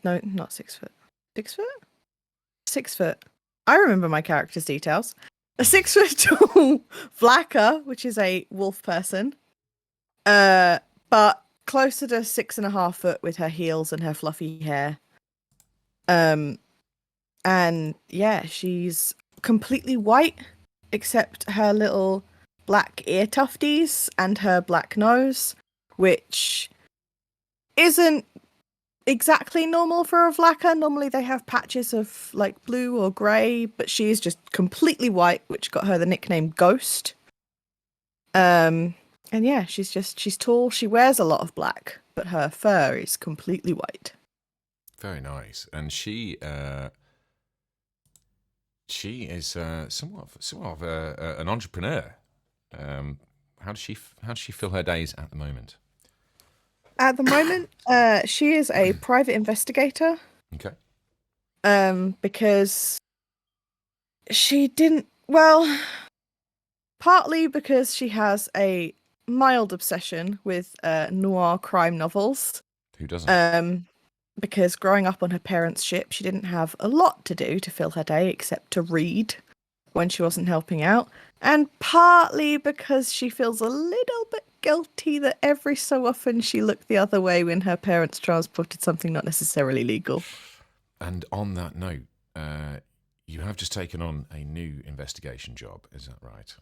No, not 6 foot. 6 foot? 6 foot. I remember my character's details. A 6 foot tall Vlacker, which is a wolf person. But closer to 6.5 foot with her heels and her fluffy hair. And yeah, she's completely white, except her little black ear tufties and her black nose, which isn't exactly normal for a Vlaka. Normally they have patches of like blue or grey, but she is just completely white, which got her the nickname Ghost. And yeah, she's tall. She wears a lot of black, but her fur is completely white. Very nice. And she is somewhat of an entrepreneur. How does she fill her days at the moment? At the moment, she is a private investigator. Okay. Because she didn't. Well, partly because she has a mild obsession with noir crime novels. Who doesn't? Because growing up on her parents' ship, she didn't have a lot to do to fill her day except to read when she wasn't helping out. And partly because she feels a little bit guilty that every so often she looked the other way when her parents transported something not necessarily legal. And on that note, you have just taken on a new investigation job, is that right?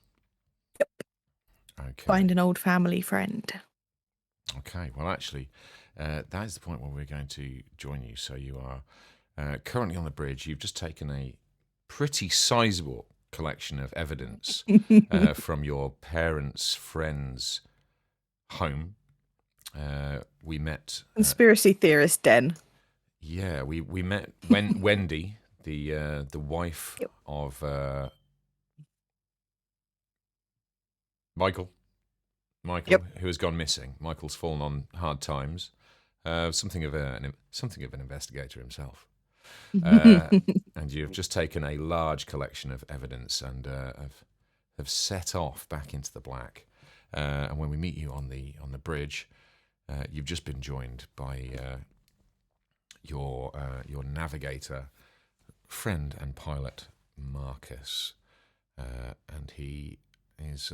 Yep. Okay. Find an old family friend. Okay, well, actually, that is the point where we're going to join you. So you are currently on the bridge. You've just taken a pretty sizable collection of evidence from your parents' friends' home. We met... Conspiracy theorist den. Yeah, we met Wendy, the wife of Michael, who has gone missing. Michael's fallen on hard times. Something of an investigator himself. And you've just taken a large collection of evidence and have set off back into the black. And when we meet you on the bridge, you've just been joined by your navigator friend and pilot Marcus, and he is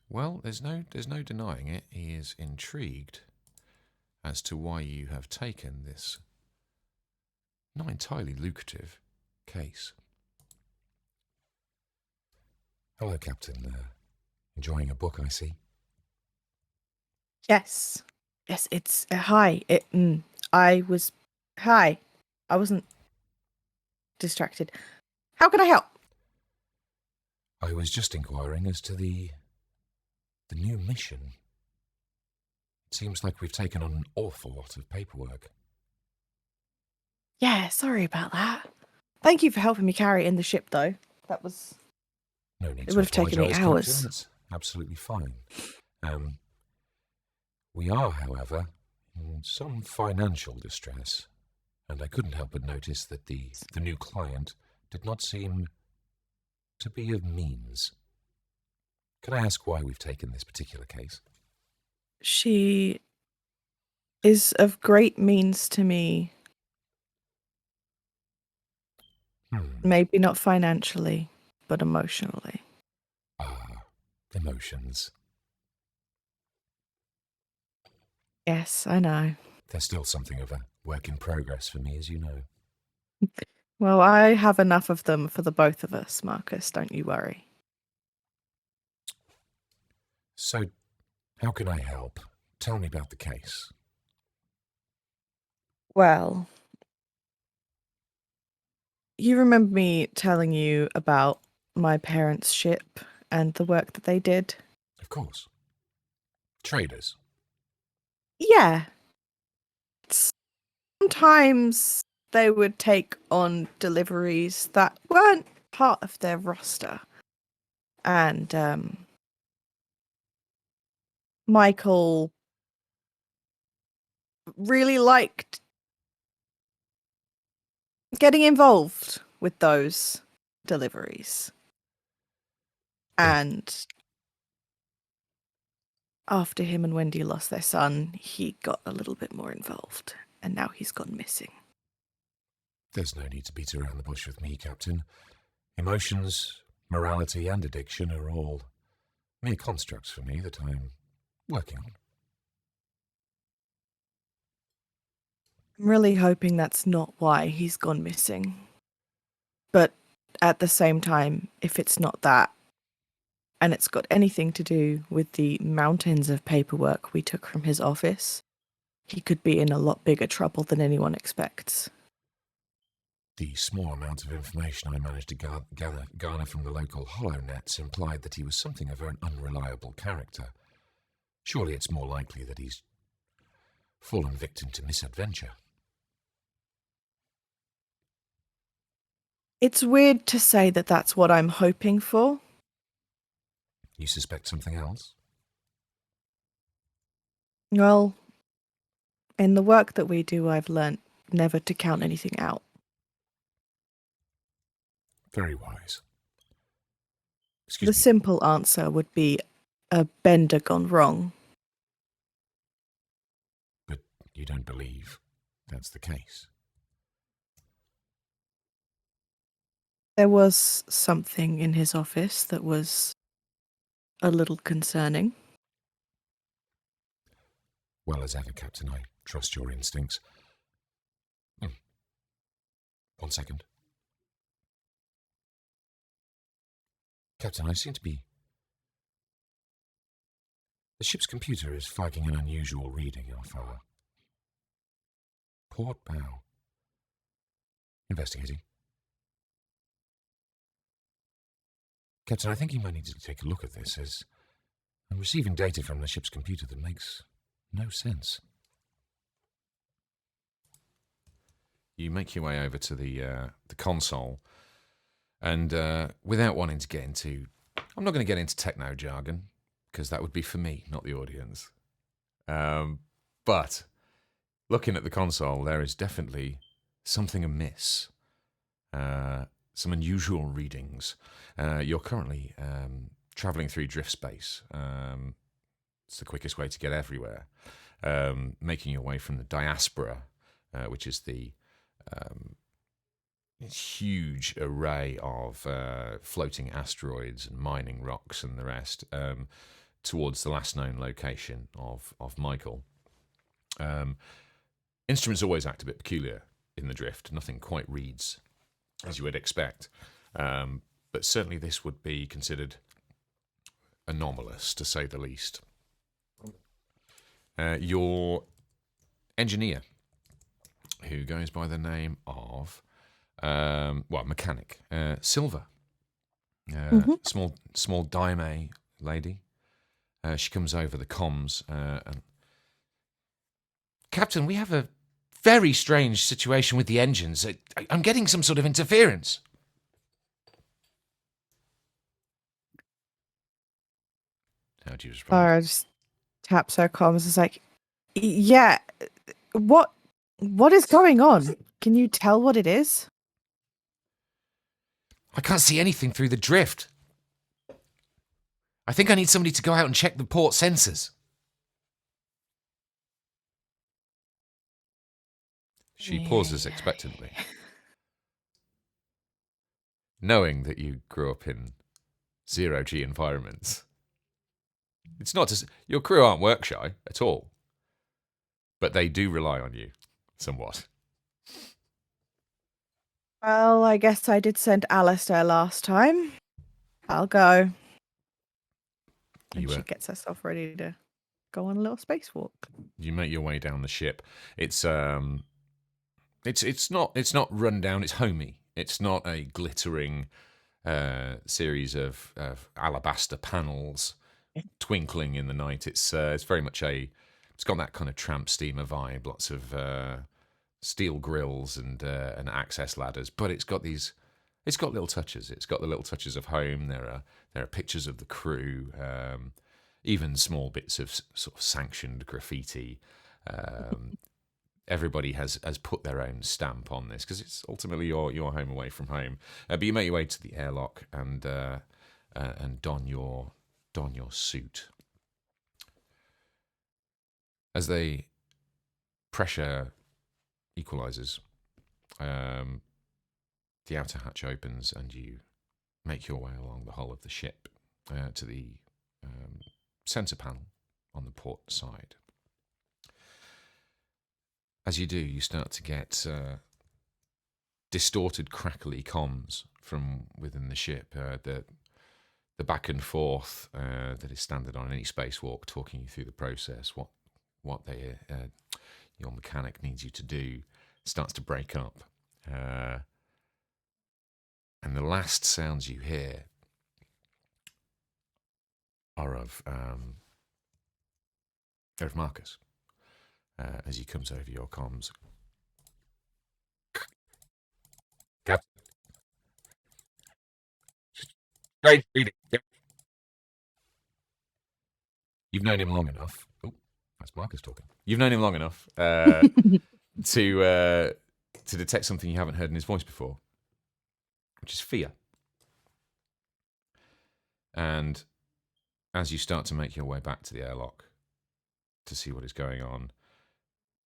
well. There's no denying it. He is intrigued as to why you have taken this not entirely lucrative case. Hello, Captain. Enjoying a book, I see. Yes, it's hi. I wasn't distracted. How can I help? I was just inquiring as to the new mission. It seems like we've taken on an awful lot of paperwork. Yeah, sorry about that. Thank you for helping me carry it in the ship, though. That was... No need It to would have taken me apologise, hours. Captain. That's absolutely fine. We are, however, in some financial distress, and I couldn't help but notice that the new client did not seem to be of means. Can I ask why we've taken this particular case? She is of great means to me. Maybe not financially, but emotionally. Ah, emotions. Yes, I know. They're still something of a work in progress for me, as you know. Well, I have enough of them for the both of us, Marcus. Don't you worry. So, how can I help? Tell me about the case. Well, you remember me telling you about my parents' ship and the work that they did? Of course. Traders. Yeah. Sometimes they would take on deliveries that weren't part of their roster. And Michael really liked getting involved with those deliveries. And after him and Wendy lost their son, he got a little bit more involved. And now he's gone missing. There's no need to beat around the bush with me, Captain. Emotions, morality, and addiction are all mere constructs for me that I'm working on. I'm really hoping that's not why he's gone missing. But at the same time, if it's not that, and it's got anything to do with the mountains of paperwork we took from his office, he could be in a lot bigger trouble than anyone expects. The small amount of information I managed to garner from the local HoloNets implied that he was something of an unreliable character. Surely it's more likely that he's fallen victim to misadventure. It's weird to say that that's what I'm hoping for. You suspect something else? Well, in the work that we do, I've learnt never to count anything out. Very wise. Excuse The me. simple answer would be a bender gone wrong. But you don't believe that's the case? There was something in his office that was a little concerning. Well as ever, Captain, I trust your instincts. 1 second. Captain, I seem to be... The ship's computer is flagging an unusual reading off our port bow. Investigating. Captain, I think you might need to take a look at this, as I'm receiving data from the ship's computer that makes no sense. You make your way over to the console, and without wanting to get into... I'm not going to get into techno jargon, because that would be for me, not the audience. But looking at the console, there is definitely something amiss. Some unusual readings. You're currently travelling through drift space. It's the quickest way to get everywhere. Making your way from the diaspora, which is the huge array of floating asteroids and mining rocks and the rest, towards the last known location of Michael. Instruments always act a bit peculiar in the drift. Nothing quite reads as you would expect. But certainly this would be considered anomalous, to say the least. Your engineer, who goes by the name of, mechanic, Silver, small daime lady. She comes over the comms and... Captain, we have a very strange situation with the engines. I'm getting some sort of interference. How do you respond? Clara just taps her comms. It's like, yeah, what is going on? Can you tell what it is? I can't see anything through the drift. I think I need somebody to go out and check the port sensors. She pauses expectantly, knowing that you grew up in zero-G environments. It's not just... Your crew aren't work-shy at all, but they do rely on you, somewhat. Well, I guess I did send Alistair last time. I'll go. And she gets herself ready to go on a little spacewalk. You make your way down the ship. It's not run down. It's homey. It's not a glittering series of alabaster panels twinkling in the night. It's very much it's got that kind of tramp steamer vibe. Lots of steel grills and access ladders, but it's got little touches. It's got the little touches of home. There are pictures of the crew, even small bits of sort of sanctioned graffiti. Everybody has put their own stamp on this because it's ultimately your home away from home. But you make your way to the airlock and don your suit. As the pressure equalizes, the outer hatch opens and you make your way along the hull of the ship to the sensor panel on the port side. As you do, you start to get distorted, crackly comms from within the ship. The back and forth that is standard on any spacewalk, talking you through the process, what your mechanic needs you to do, starts to break up. And the last sounds you hear are of Marcus as he comes over your comms. Great reading. Yep. You've known him long enough. Oh, that's Marcus talking. You've known him long enough to detect something you haven't heard in his voice before, which is fear. And as you start to make your way back to the airlock to see what is going on,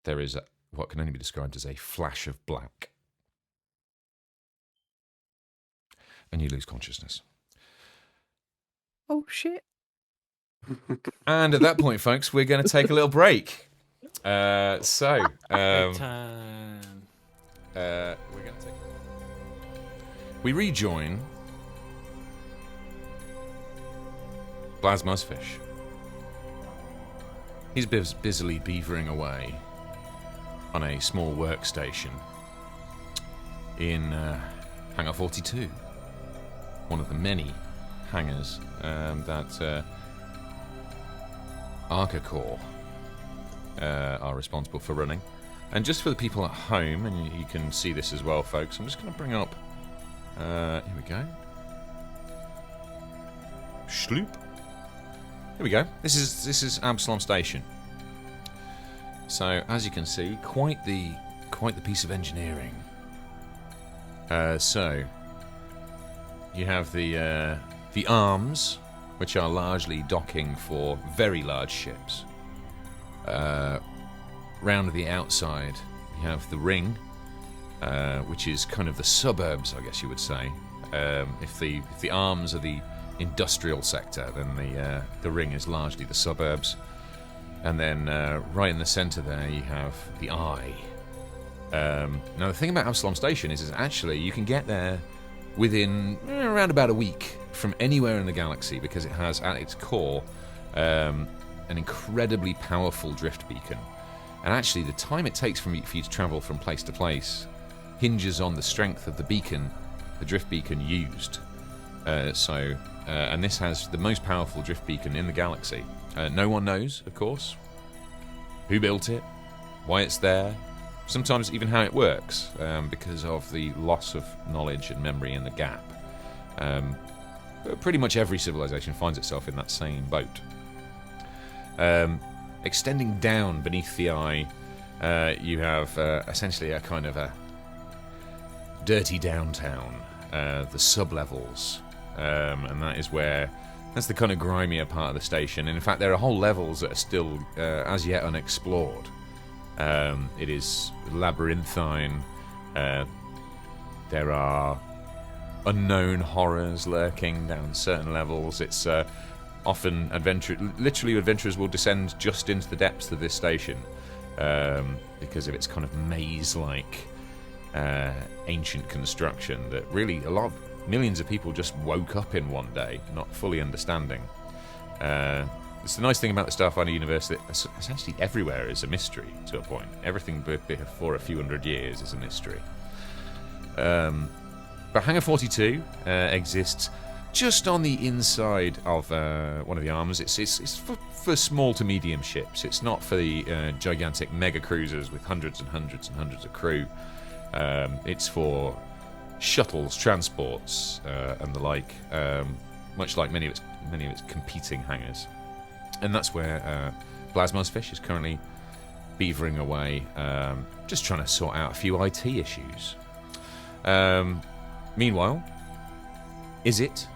there is what can only be described as a flash of black. And you lose consciousness. Oh, shit. And at that point, folks, we're going to take a little break. We're going to take. We rejoin Muzphish. He's busily beavering away on a small workstation in Hangar 42, one of the many hangars that Arca Corps are responsible for running. And just for the people at home, and you can see this as well, folks, I'm just going to bring up... here we go. Schloop. Here we go. This is Absalom Station. So, as you can see, quite the piece of engineering. So, you have the arms, which are largely docking for very large ships. Round the outside, you have the ring, which is kind of the suburbs, I guess you would say. If the arms are the industrial sector, then the ring is largely the suburbs. And then right in the centre there, you have the eye. Now, the thing about Absalom Station is actually you can get there within around about a week from anywhere in the galaxy, because it has at its core an incredibly powerful drift beacon. And actually, the time it takes for you to travel from place to place hinges on the strength of the beacon, the drift beacon used. And this has the most powerful drift beacon in the galaxy. No one knows, of course, who built it, why it's there, sometimes even how it works, because of the loss of knowledge and memory in the gap. But pretty much every civilization finds itself in that same boat. Extending down beneath the eye, you have essentially a kind of a dirty downtown, the sub-levels, and that's the kind of grimier part of the station. And in fact, there are whole levels that are still as yet unexplored. It is labyrinthine. There are unknown horrors lurking down certain levels. It's often adventurers will descend just into the depths of this station because of its kind of maze-like ancient construction that really millions of people just woke up in one day, not fully understanding. It's the nice thing about the Starfinder universe that essentially everywhere is a mystery to a point. Everything before a few hundred years is a mystery. But Hangar 42 exists just on the inside of one of the arms. It's for small to medium ships. It's not for the gigantic mega cruisers with hundreds and hundreds and hundreds of crew. It's for shuttles, transports, and the like, much like many of its competing hangars. And that's where Muzphish is currently beavering away, just trying to sort out a few IT issues. Meanwhile, Izit,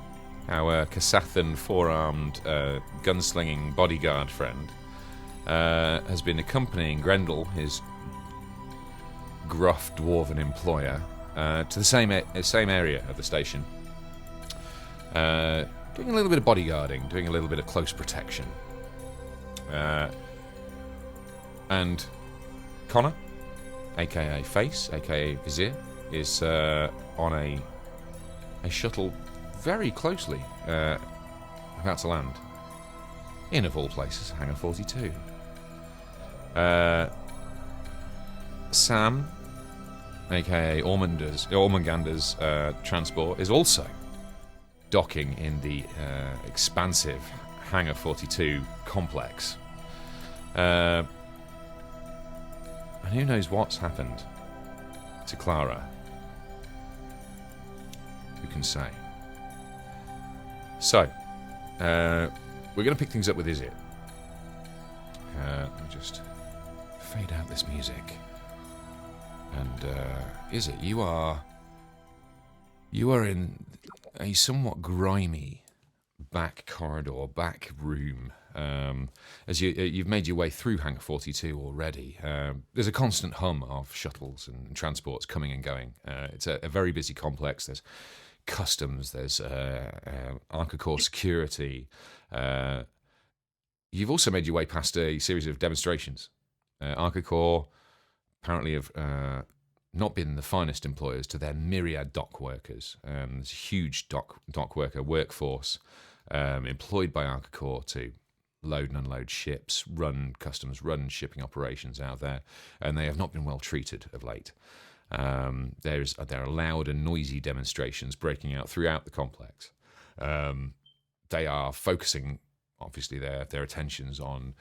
our Kasathan four-armed gunslinging bodyguard friend, has been accompanying Grendel, his gruff dwarven employer, to the same area of the station, doing a little bit of bodyguarding, doing a little bit of close protection. And Connor, aka Face, aka Vizier, is on a shuttle very closely about to land in, of all places, Hangar 42. Sam, aka Ormungandr's transport, is also docking in the expansive Hangar 42 complex. And who knows what's happened to Clara? Who can say? So, we're going to pick things up with Izit. Let me just fade out this music. And Izit, you are in a somewhat grimy back corridor, back room. As you've made your way through Hangar 42 already, there's a constant hum of shuttles and transports coming and going. It's a very busy complex. There's customs, there's Arcacore security. You've also made your way past a series of demonstrations. Arcacore apparently have not been the finest employers to their myriad dock workers. There's a huge dock worker workforce employed by Arcacore to load and unload ships, run customs, run shipping operations out there, and they have not been well treated of late. There are loud and noisy demonstrations breaking out throughout the complex. They are focusing, obviously, their attentions on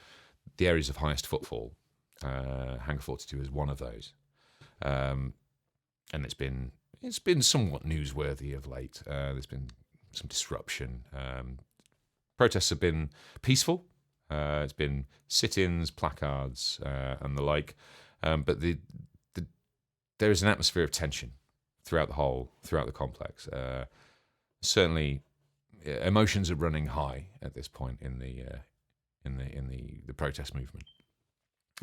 the areas of highest footfall. Hangar 42 is one of those, and it's been somewhat newsworthy of late. There's been some disruption. Protests have been peaceful. It's been sit-ins, placards, and the like. But there is an atmosphere of tension throughout the complex. Certainly, emotions are running high at this point in the protest movement.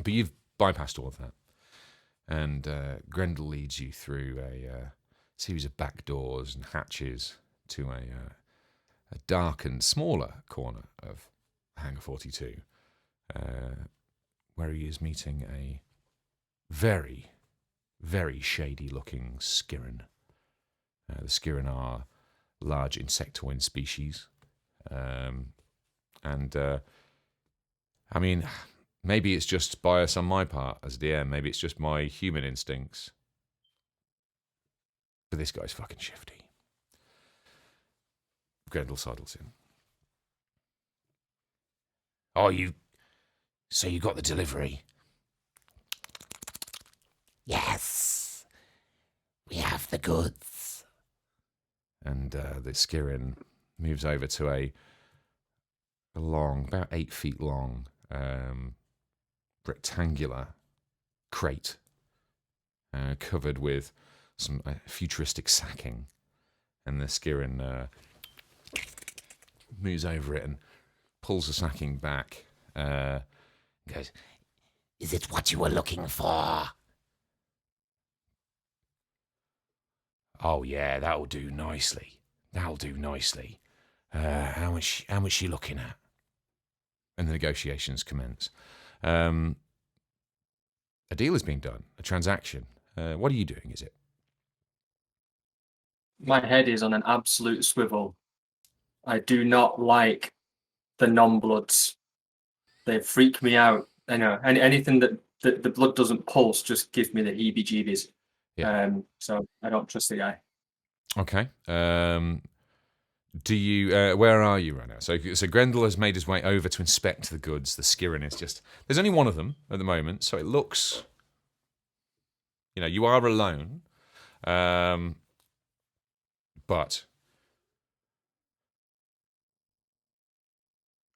But you've bypassed all of that, and Grendel leads you through a series of back doors and hatches to a dark and smaller corner of Hangar 42, where he is meeting a very, very shady-looking Skiren. The Skiren are large insectoid species, and I mean, maybe it's just bias on my part as DM. Maybe it's just my human instincts. But this guy's fucking shifty. Grendel sidles in. Oh, so you got the delivery? Yes, we have the goods. And the Skiren moves over to a long, about 8 feet long, rectangular crate covered with some futuristic sacking. And the Skiren moves over it and pulls the sacking back. Goes, is it what you were looking for? Oh yeah, that'll do nicely. How much you looking at? And the negotiations commence. A deal is being done, a transaction. What are you doing, is it? My head is on an absolute swivel. I do not like the non-bloods. They freak me out. I know, anything that the blood doesn't pulse just gives me the heebie-jeebies. Yeah. So I don't trust the guy. Okay. Do you? Where are you right now? So Grendel has made his way over to inspect the goods. The Skiren is just. There's only one of them at the moment, so it looks. You are alone, but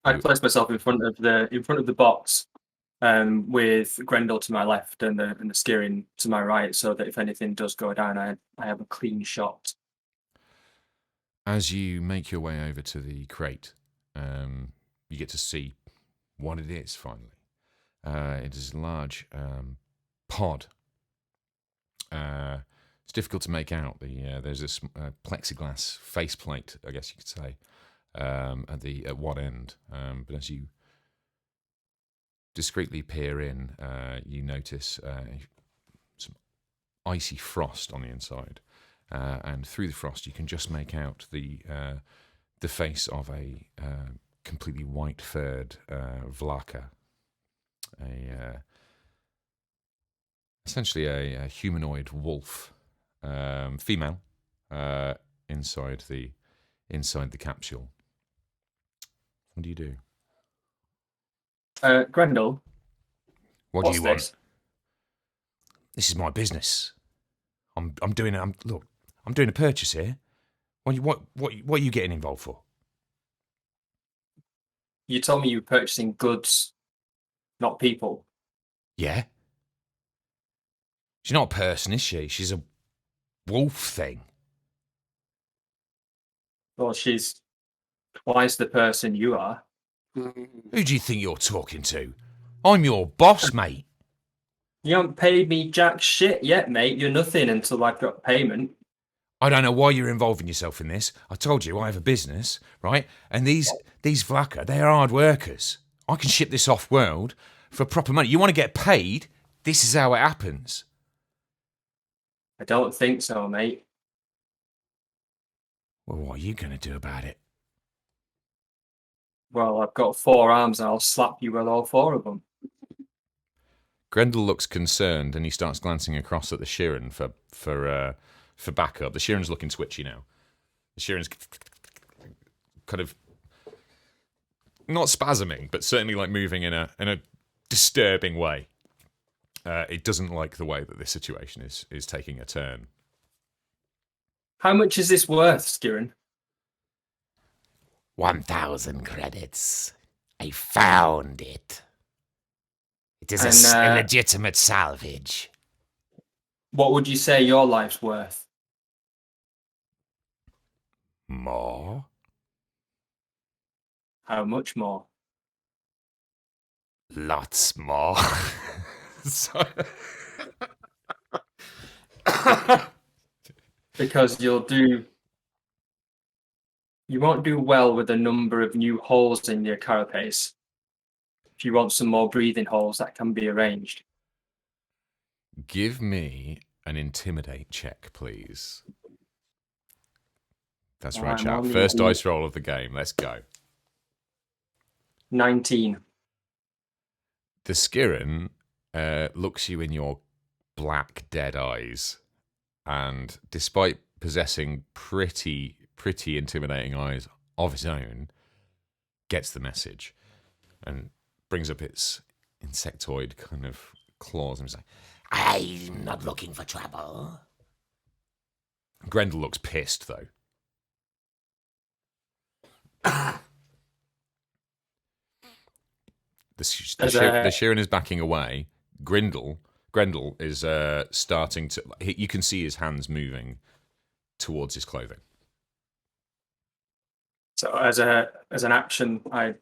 I place myself in front of the box, with Grendel to my left and the Skiren to my right, so that if anything does go down, I have a clean shot. As you make your way over to the crate, you get to see what it is, finally. It is a large pod. It's difficult to make out. There's this plexiglass faceplate, I guess you could say, at one end. But as you discreetly peer in, you notice some icy frost on the inside, and through the frost you can just make out the face of a completely white-furred Vlaka, essentially a humanoid wolf, female, inside the capsule. What do you do? Grendel, What do what's you want? this? This is my business. I'm doing a purchase here. What are you getting involved for? You told me you were purchasing goods, not people. Yeah. She's not a person, is she? She's a wolf thing. Well, she's twice the person you are. Who do you think you're talking to? I'm your boss, mate. You haven't paid me jack shit yet, mate. You're nothing until I've got payment. I don't know why you're involving yourself in this. I told you I have a business, right? And these Vlaka, they are hard workers. I can ship this off-world for proper money. You want to get paid? This is how it happens. I don't think so, mate. Well, what are you going to do about it? Well, I've got 4 arms and I'll slap you with all 4 of them. Grendel looks concerned, and he starts glancing across at the Sheeran for backup. The Sheeran's looking twitchy now. The Sheeran's kind of not spasming, but certainly like moving in a disturbing way. It doesn't like the way that this situation is taking a turn. How much is this worth, Skirin? 1,000 credits. I found it. It is And, a legitimate salvage. What would you say your life's worth? More? How much more? Lots more. So, Because you won't do well with a number of new holes in your carapace. If you want some more breathing holes, that can be arranged. give me an intimidate check, please. That's right, I'm chap. only First looking- dice roll of the game. Let's go. 19. The Skirin looks you in your black, dead eyes, and despite possessing pretty intimidating eyes of its own, gets the message and brings up its insectoid kind of claws and is like, I'm not looking for trouble. Grendel looks pissed, though. The Sheeran is backing away. Grendel is starting to... You can see his hands moving towards his clothing. So as an action, I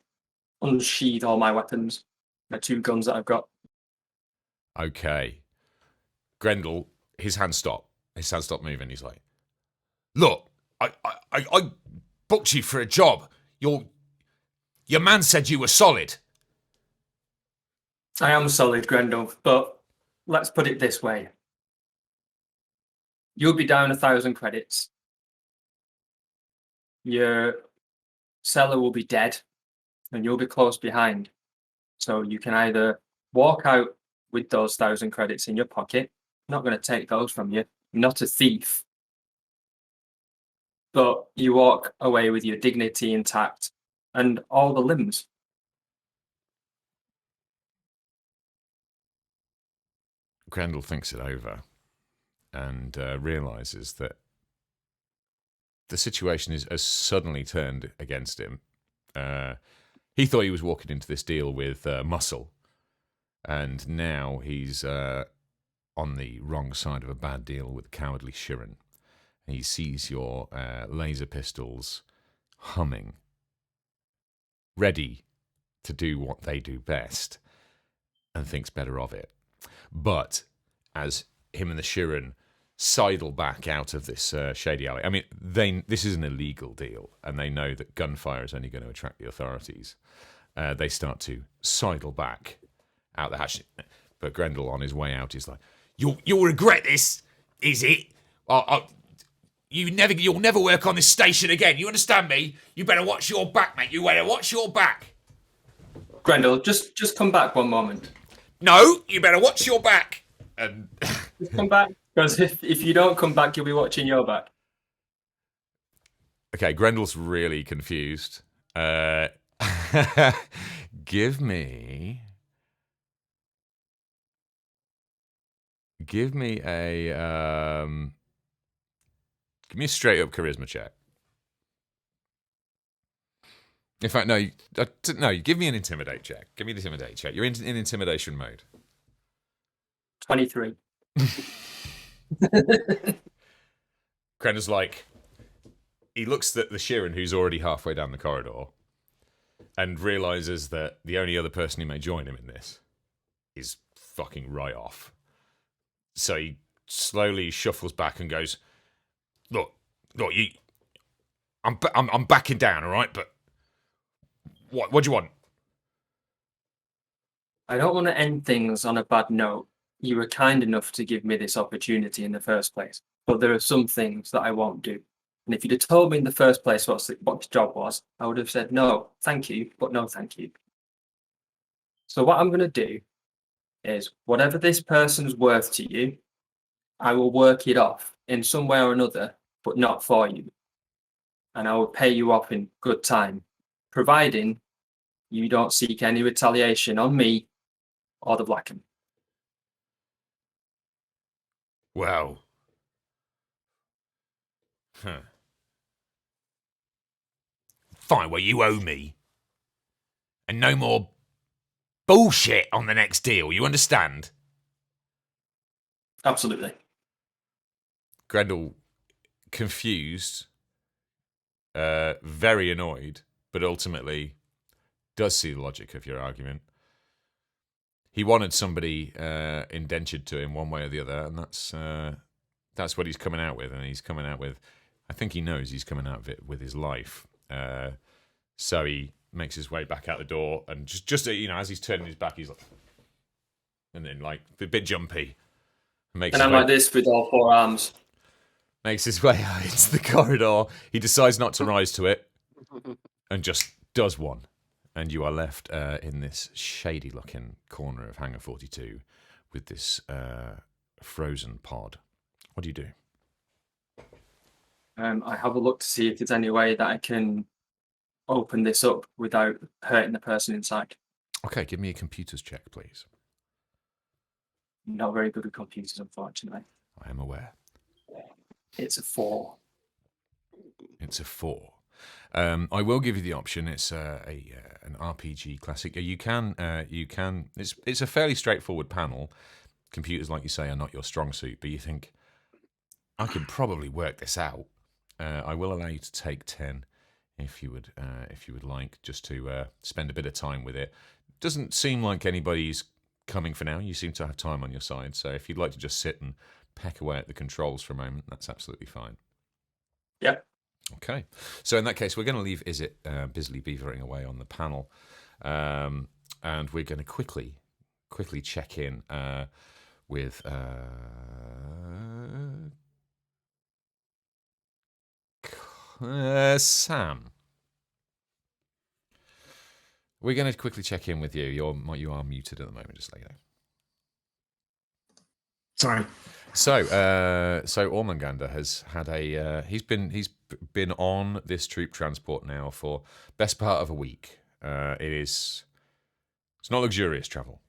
unsheathe all my weapons. The 2 guns that I've got. Okay. Grendel, his hands stop. His hands stop moving. He's like, look, I booked you for a job. Your man said you were solid. I am solid, Grendel, but let's put it this way. You'll be down 1,000 credits. Your seller will be dead, and you'll be close behind. So you can either walk out with those 1,000 credits in your pocket. I'm not going to take those from you. I'm not a thief. But you walk away with your dignity intact and all the limbs. Grendel thinks it over and realizes that the situation has suddenly turned against him. He thought he was walking into this deal with muscle, and now he's on the wrong side of a bad deal with cowardly Sheeran. He sees your laser pistols humming, ready to do what they do best, and thinks better of it. But as him and the Sheeran sidle back out of this shady alley, I mean, this is an illegal deal, and they know that gunfire is only going to attract the authorities. They start to sidle back out the hatch. But Grendel, on his way out, is like, "You'll regret this, is it? You'll never work on this station again. You understand me? You better watch your back, mate. You better watch your back." Grendel, just come back one moment. No, you better watch your back. And Just come back, because if you don't come back, you'll be watching your back. okay, Grendel's really confused. Give me a straight up charisma check. In fact, no, give me an intimidate check. Give me an intimidate check. You're in intimidation mode. 23. Grendel's like, he looks at the Sheeran who's already halfway down the corridor and realizes that the only other person who may join him in this is fucking right off. So he slowly shuffles back and goes, Look, I'm backing down, all right? But what do you want? I don't want to end things on a bad note. You were kind enough to give me this opportunity in the first place, but there are some things that I won't do. And if you'd have told me in the first place what the job was, I would have said, no, thank you, but no, thank you. So what I'm going to do is whatever this person's worth to you, I will work it off in some way or another, but not for you. And I will pay you off in good time, providing you don't seek any retaliation on me or the Blacken. Well, fine, well, you owe me. And no more bullshit on the next deal, you understand? Absolutely. Grendel, confused, very annoyed, but ultimately does see the logic of your argument. He wanted somebody indentured to him one way or the other, and that's what he's coming out with. And he's coming out with, I think he knows he's coming out of it with his life. So he makes his way back out the door, and just as he's turning his back, he's like, and then like a bit jumpy. And I'm like this with all four arms. Makes his way out into the corridor. He decides not to rise to it, and just does one. And you are left in this shady-looking corner of Hangar 42 with this frozen pod. What do you do? I have a look to see if there's any way that I can open this up without hurting the person inside. Okay, give me a computers check, please. Not very good with computers, unfortunately. I am aware. It's a 4. It's a 4. I will give you the option. It's an RPG classic. You can. It's a fairly straightforward panel. Computers, like you say, are not your strong suit, but you think I can probably work this out. I will allow you to take 10 if you would like, just to spend a bit of time with it. Doesn't seem like anybody's coming for now. You seem to have time on your side, so if you'd like to just sit and peck away at the controls for a moment, that's absolutely fine. Yep. Okay, so in that case, we're going to leave Izit busily beavering away on the panel, and we're going to quickly check in with Sam. We're going to quickly check in with you. You are muted at the moment, just like you know. Sorry. So Ormungandr has had he's been on this troop transport now for best part of a week. It's not luxurious travel.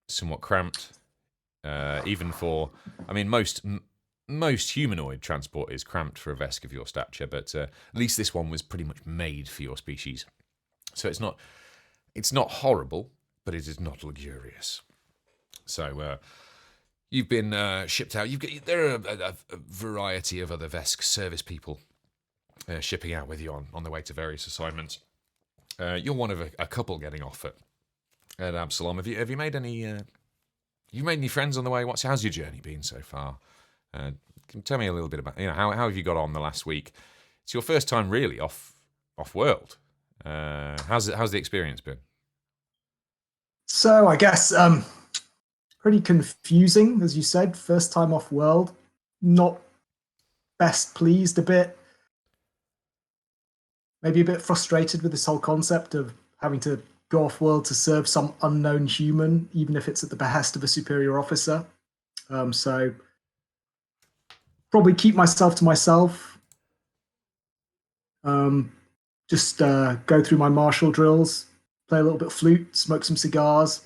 Somewhat cramped. Even for, I mean, most humanoid transport is cramped for a Vesk of your stature, but at least this one was pretty much made for your species. So it's not horrible, but it is not luxurious. So you've been shipped out. There are a variety of other Vesk service people shipping out with you on the way to various assignments. You're one of a couple getting off at Absalom. Have you made any? You made any friends on the way? How's your journey been so far? Can you tell me a little bit about how have you got on the last week? It's your first time really off world. How's the experience been? So I guess pretty confusing, as you said. First time off world, not best pleased. A bit, maybe a bit frustrated with this whole concept of having to go off world to serve some unknown human, even if it's at the behest of a superior officer. So probably keep myself to myself. Just go through my martial drills, play a little bit of flute, smoke some cigars,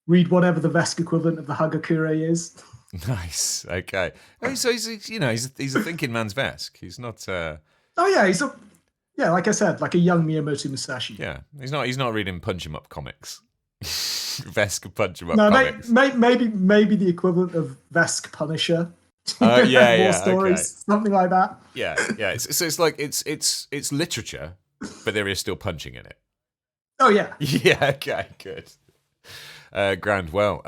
read whatever the Vesk equivalent of the Hagakure is. Nice. Okay. Oh, so he's a thinking man's Vesk. He's not. Oh yeah, like I said, like a young Miyamoto Musashi. Yeah, he's not reading punch 'em up comics. Vesk punch 'em up No, comics. maybe the equivalent of Vesk Punisher. Yeah, More yeah, stories, okay. something like that. Yeah. It's like it's literature, but there is still punching in it. Oh yeah. Yeah. Okay. Good. Grand. Well,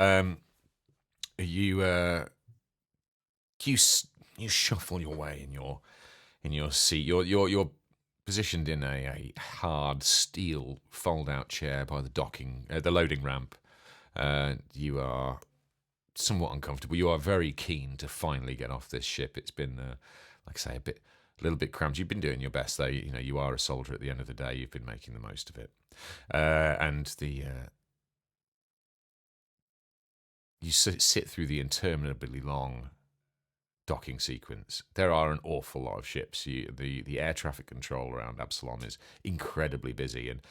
you shuffle your way in your seat. You're positioned in a hard steel fold-out chair by the loading ramp. You are somewhat uncomfortable. You are very keen to finally get off this ship. It's been, like I say, a little bit cramped. You've been doing your best, though. You know, you are a soldier at the end of the day. You've been making the most of it, and you sit through the interminably long docking sequence. There are an awful lot of ships. The air traffic control around Absalom is incredibly busy, and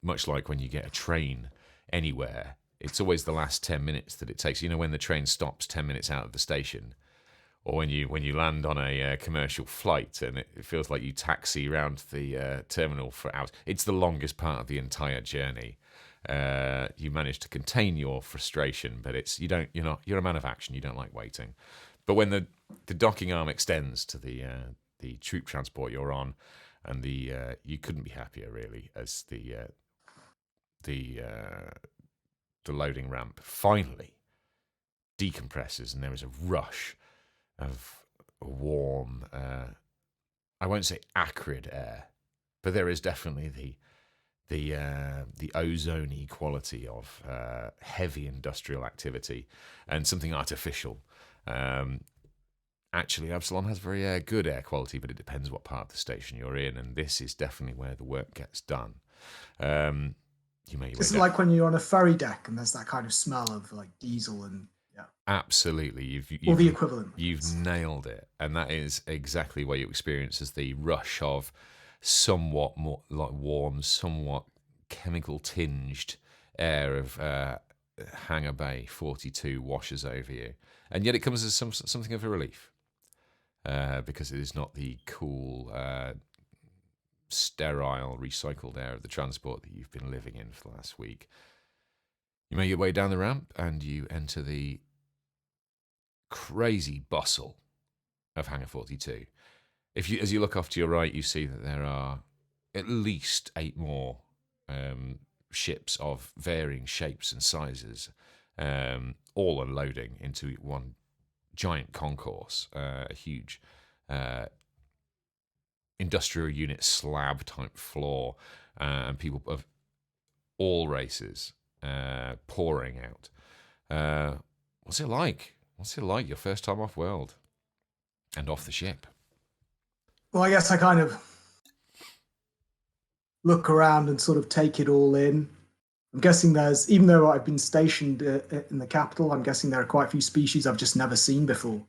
much like when you get a train anywhere, it's always the last 10 minutes that it takes. You know, when the train stops 10 minutes out of the station, or when you land on a commercial flight and it feels like you taxi around the terminal for hours. It's the longest part of the entire journey. You manage to contain your frustration, but you're a man of action. You don't like waiting. But when the docking arm extends to the troop transport you're on, and you couldn't be happier really as the loading ramp finally decompresses, and there is a rush of warm, I won't say acrid air, but there is definitely the ozone-y quality of heavy industrial activity and something artificial. Actually, Absalom has very good air quality, but it depends what part of the station you're in, and this is definitely where the work gets done. This is like when you're on a ferry deck and there's that kind of smell of like diesel and absolutely. Or the equivalent. You've nailed it, and that is exactly what you experience as the rush of somewhat more like warm, somewhat chemical tinged air of Hangar Bay 42 washes over you, and yet it comes as something of a relief because it is not the cool, sterile, recycled air of the transport that you've been living in for the last week. You make your way down the ramp and you enter the crazy bustle of Hangar 42. As you look off to your right, you see that there are at least 8 more ships of varying shapes and sizes, all unloading into one giant concourse, a huge industrial unit slab type floor, and people of all races pouring out. What's it like? What's it like your first time off world and off the ship? Well, I guess I kind of look around and sort of take it all in. I'm guessing even though I've been stationed in the capital, I'm guessing there are quite a few species I've just never seen before.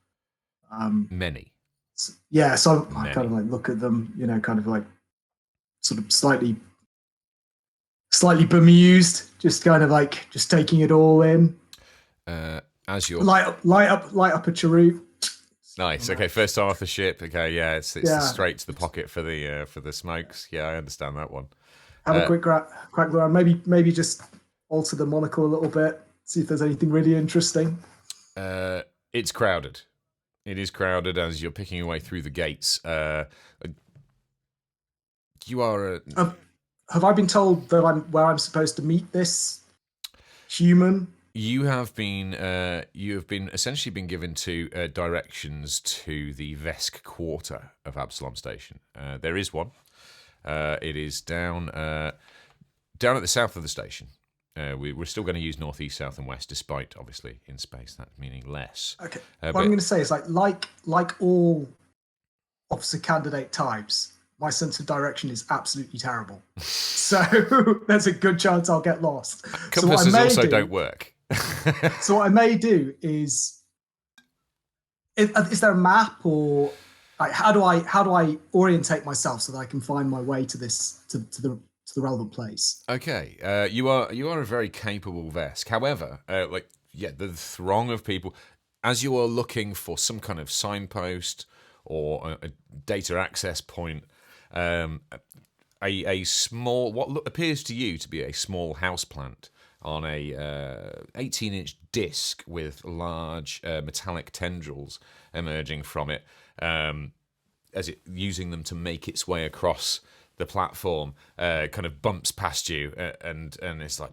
Many. Yeah, so I kind of like look at them, kind of like sort of slightly bemused, just kind of like just taking it all in. As you're light up a cheroot. Nice. Okay, first time off the ship. Okay, yeah, it's straight to the pocket for the smokes. Yeah, I understand that one. Have a quick crack around. Maybe just alter the monocle a little bit. See if there's anything really interesting. It's crowded. It is crowded as you're picking your way through the gates. You are. Have I been told that where I'm supposed to meet this human? You have been essentially been given to directions to the Vesk quarter of Absalom Station. There is one. It is down at the south of the station. We're still going to use north, east, south, and west, despite obviously in space that meaning less. Okay. But What I'm going to say is like all officer candidate types, my sense of direction is absolutely terrible. So there's a good chance I'll get lost. compasses also don't work. So what I may do is there a map, or like, how do I orientate myself so that I can find my way to this to the relevant place? Okay, you are a very capable Vesk. However, the throng of people, as you are looking for some kind of signpost or a data access point, a small, what appears to you to be a small houseplant on a 18-inch disc with large metallic tendrils emerging from it, as it using them to make its way across the platform, kind of bumps past you, and it's like,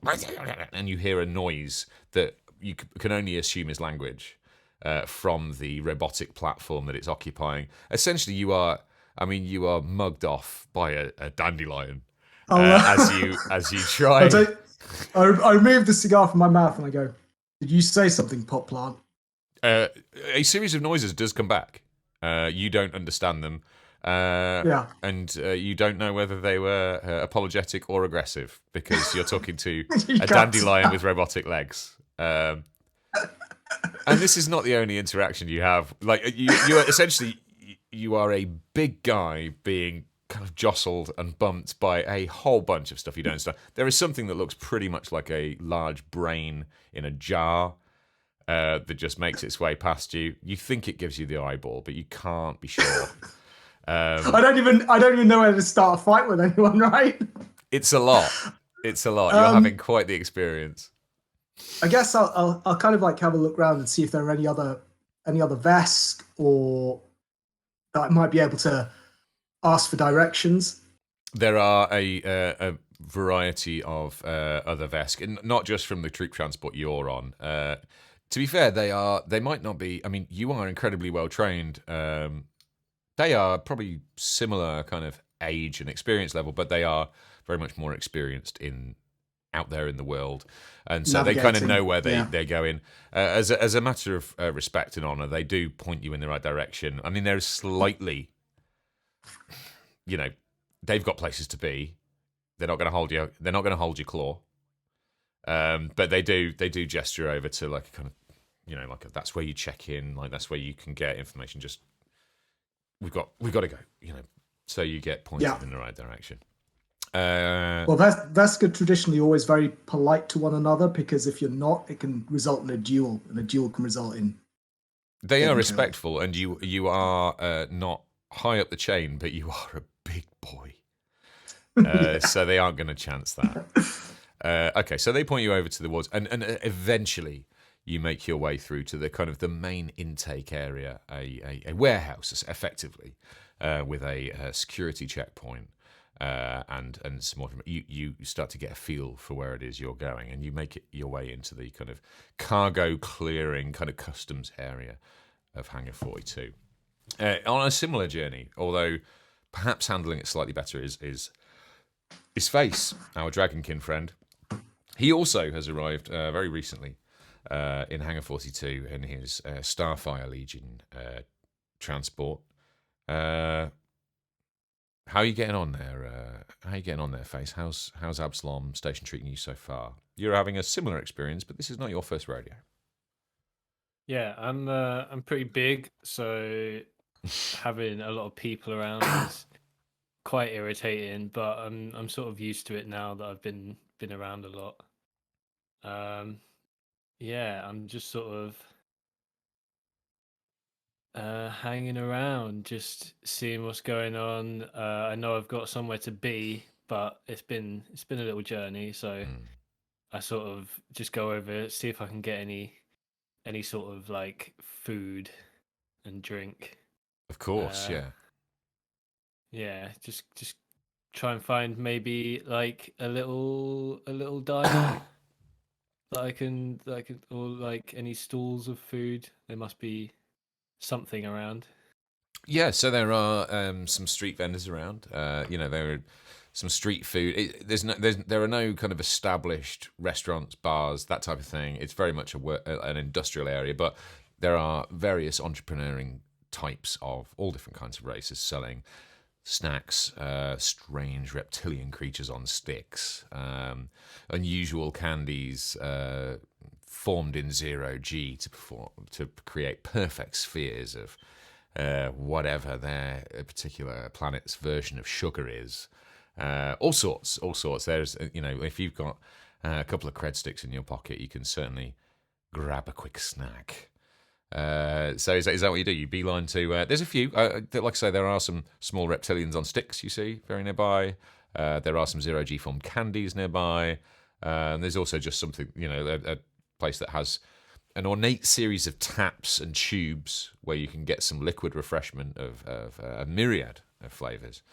and you hear a noise that you can only assume is language from the robotic platform that it's occupying. Essentially, you are mugged off by a dandelion as you try. I remove the cigar from my mouth and I go, "Did you say something, pot plant?" A series of noises does come back. You don't understand them. And you don't know whether they were apologetic or aggressive, because you're talking to a dandelion with robotic legs. And this is not the only interaction you have. Like you are essentially, you are a big guy being kind of jostled and bumped by a whole bunch of stuff you don't understand. There is something that looks pretty much like a large brain in a jar that just makes its way past you. You think it gives you the eyeball, but you can't be sure. I don't even know where to start a fight with anyone, right? It's a lot. You're having quite the experience. I guess I'll kind of like have a look around and see if there are any other Vesk, or that I might be able to ask for directions. There are a variety of other Vesk, and not just from the troop transport you're on. To be fair, they might not be. I mean, you are incredibly well trained. They are probably similar kind of age and experience level, but they are very much more experienced out there in the world, and so they kind of know where they're going. As a matter of respect and honor, they do point you in the right direction. I mean, there's slightly, they've got places to be. They're not going to hold you. They're not going to hold your claw. But they do gesture over to like a kind of, like that's where you check in. Like that's where you can get information. Just we've got to go. So you get pointed in the right direction. Well, Vesk are traditionally always very polite to one another, because if you're not, it can result in a duel, and a duel can result in. They are respectful, and you are not high up the chain, but you are a big boy. So they aren't going to chance that. Okay, so they point you over to the wards, and eventually you make your way through to the kind of the main intake area, a warehouse, effectively, with a security checkpoint. And some more. You start to get a feel for where it is you're going, and you make your way into the kind of cargo clearing, kind of customs area of Hangar 42. On a similar journey, although perhaps handling it slightly better, is Face, our Dragonkin friend. He also has arrived very recently in Hangar 42 in his Starfire Legion transport. How are you getting on there? Face? How's Absalom Station treating you so far? You're having a similar experience, but this is not your first rodeo. Yeah, I'm pretty big, so having a lot of people around is quite irritating. But I'm sort of used to it now that I've been around a lot. Yeah, I'm just sort of hanging around, just seeing what's going on. I know I've got somewhere to be, but it's been a little journey, so I sort of just go over, see if I can get any sort of like food and drink. Of course, yeah. Yeah, just try and find maybe like a little diner that I can, or like any stalls of food. There must be something around. Yeah, so there are some street vendors around. There are some street food. There are no kind of established restaurants, bars, that type of thing. It's very much an industrial area, but there are various entrepreneuring types of all different kinds of races selling snacks, strange reptilian creatures on sticks, unusual candies formed in 0G to create perfect spheres of whatever their particular planet's version of sugar is. All sorts. There's, if you've got a couple of cred sticks in your pocket, you can certainly grab a quick snack. So is that what you do? You beeline to... there's a few. Like I say, there are some small reptilians on sticks, you see, very nearby. There are some 0G formed candies nearby. And there's also just something, a place that has an ornate series of taps and tubes where you can get some liquid refreshment of a myriad of flavours.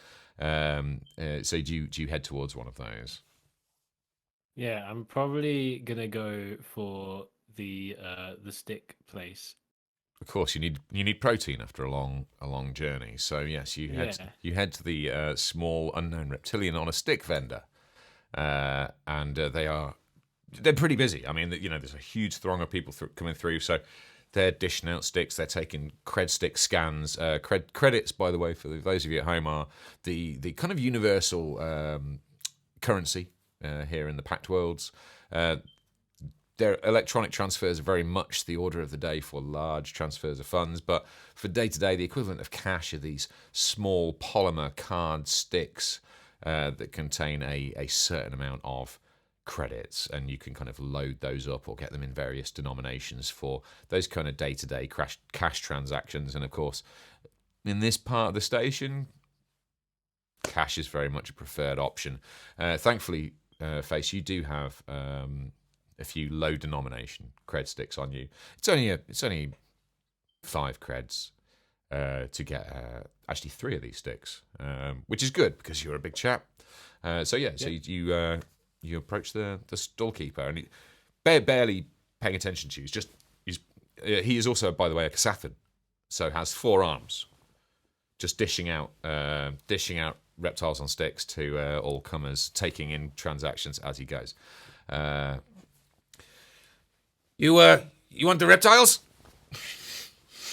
So do you head towards one of those? Yeah, I'm probably gonna go for the stick place. Of course, you need protein after a long journey. So yes, you head to the small unknown reptilian on a stick vendor, and they're pretty busy. I mean, there's a huge throng of people coming through. So they're dishing out sticks. They're taking cred stick scans. Credits, by the way, for those of you at home, are the kind of universal currency here in the Pact Worlds. Their electronic transfers are very much the order of the day for large transfers of funds, but for day-to-day, the equivalent of cash are these small polymer card sticks that contain a certain amount of credits, and you can kind of load those up or get them in various denominations for those kind of day-to-day cash transactions. And of course, in this part of the station, cash is very much a preferred option. Thankfully, Face, you do have... a few low denomination cred sticks on you. It's only 5 creds to get actually 3 of these sticks, which is good because you're a big chap. So you approach the stallkeeper, and he barely paying attention to you. He is also, by the way, a Kasathan, so has 4 arms, just dishing out reptiles on sticks to all comers, taking in transactions as he goes. You want the reptiles?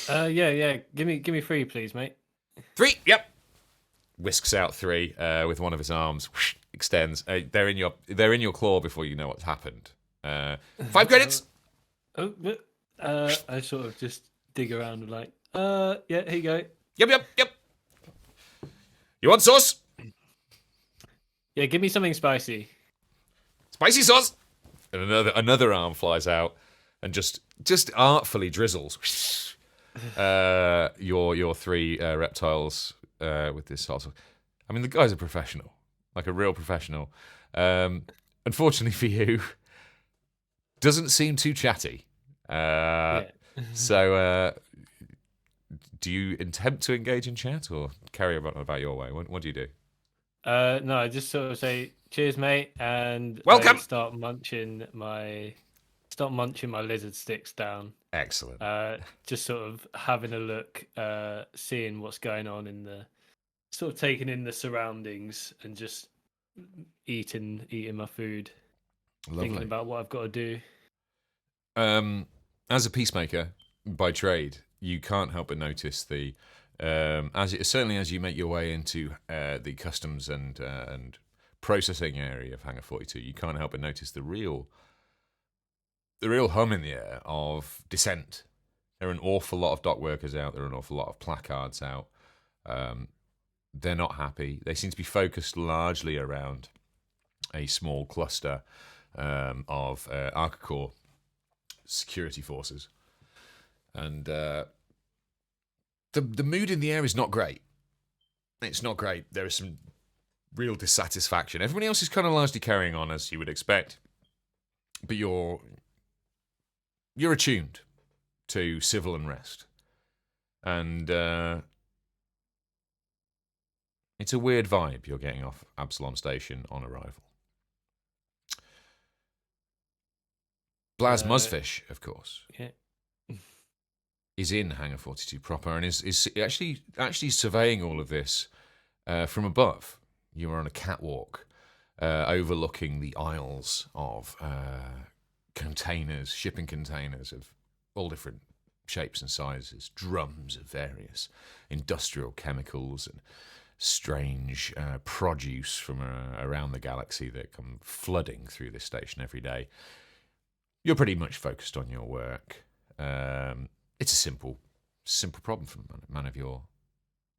Yeah. Give me 3, please, mate. 3, yep. Whisks out 3 with one of his arms, extends. They're in your claw before you know what's happened. 5 credits. I sort of just dig around and like, yeah, here you go. Yep. You want sauce? Yeah, give me something spicy. Spicy sauce. And another arm flies out and just artfully drizzles your 3 reptiles with this sauce. I mean, the guy's a professional, like a real professional. Unfortunately for you, doesn't seem too chatty. So, do you attempt to engage in chat or carry on about your way? What do you do? No, I just sort of say, cheers, mate, and welcome. I start munching my lizard sticks down. Excellent. Just sort of having a look, seeing what's going on sort of taking in the surroundings and just eating my food. Lovely. Thinking about what I've got to do. As a peacemaker by trade, you can't help but notice certainly as you make your way into the customs and processing area of Hangar 42, you can't help but notice the real hum in the air of dissent. There are an awful lot of dock workers out. There are an awful lot of placards out. They're not happy. They seem to be focused largely around a small cluster of Arcacore security forces. And the mood in the air is not great. It's not great. There is some real dissatisfaction. Everybody else is kind of largely carrying on as you would expect. But you're attuned to civil unrest. And it's a weird vibe you're getting off Absalom Station on arrival. Muzphish, of course, is in Hangar 42 proper and is actually surveying all of this from above. You are on a catwalk overlooking the aisles of containers, shipping containers of all different shapes and sizes, drums of various industrial chemicals and strange produce from around the galaxy that come flooding through this station every day. You're pretty much focused on your work. It's a simple problem for a man of your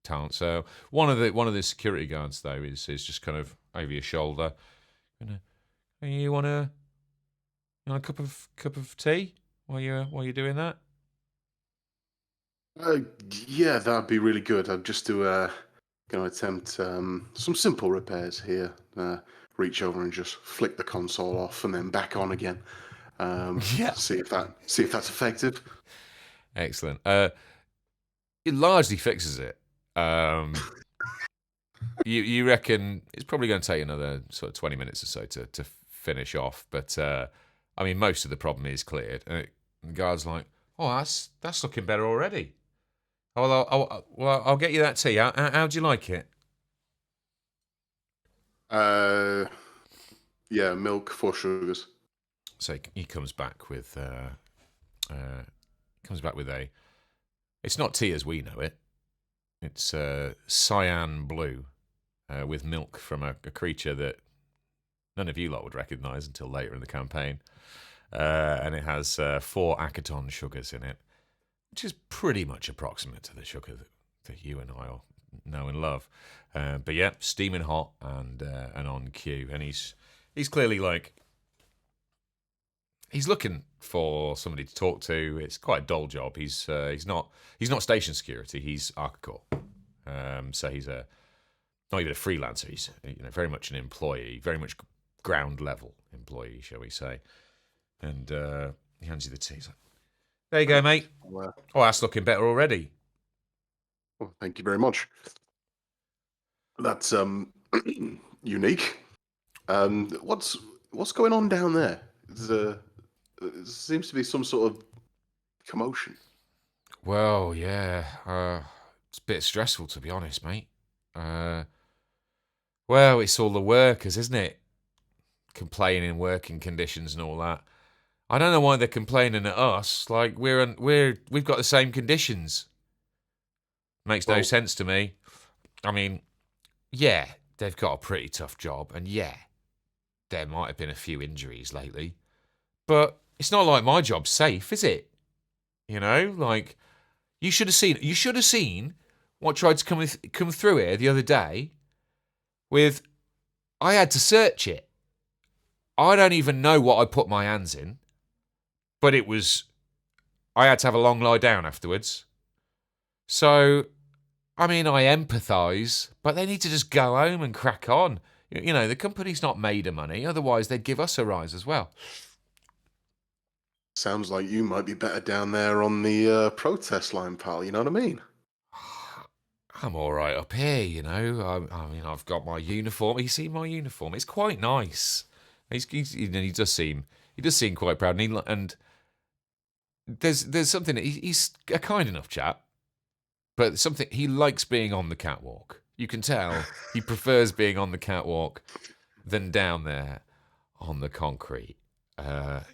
talent. So one of the security guards though is just kind of over your shoulder. You want a cup of tea while you're doing that? Yeah, that'd be really good. I'd just do going to attempt some simple repairs here. Reach over and just flick the console off and then back on again. Yeah. See if that's effective. Excellent. It largely fixes it. You reckon it's probably going to take another sort of 20 minutes or so to finish off, but I mean most of the problem is cleared. And the guard's like, "Oh, that's looking better already." Oh, well, I'll get you that tea. How'd you like it? Yeah, milk, 4 sugars. So he comes back with it's not tea as we know it. It's cyan blue with milk from a creature that none of you lot would recognise until later in the campaign. And it has 4 Akaton sugars in it, which is pretty much approximate to the sugar that you and I all know and love. But yeah, steaming hot and on cue. And he's clearly like, he's looking for somebody to talk to. It's quite a dull job. He's not station security. He's Archicor. So he's not even a freelancer. He's very much an employee, very much ground level employee, shall we say? And he hands you the tea. He's like, "There you go, mate. Well, Oh, that's looking better already." well, thank you very much. That's unique. What's going on down there? There seems to be some sort of commotion. Well, yeah. It's a bit stressful, to be honest, mate. Well, it's all the workers, isn't it? Complaining working conditions and all that. I don't know why they're complaining at us. Like we've got the same conditions. Makes no sense to me. I mean, yeah, they've got a pretty tough job, and yeah, there might have been a few injuries lately, but it's not like my job's safe, is it? Like you should have seen what tried to come through here the other day. I had to search it. I don't even know what I put my hands in, but I had to have a long lie down afterwards. So, I mean, I empathise, but they need to just go home and crack on. The company's not made of money, otherwise they'd give us a rise as well. Sounds like you might be better down there on the protest line, pal. You know what I mean? I'm all right up here, I mean, I've got my uniform. You see my uniform? It's quite nice. He does seem quite proud, and there's something. He's a kind enough chap, but something he likes being on the catwalk. You can tell he prefers being on the catwalk than down there on the concrete.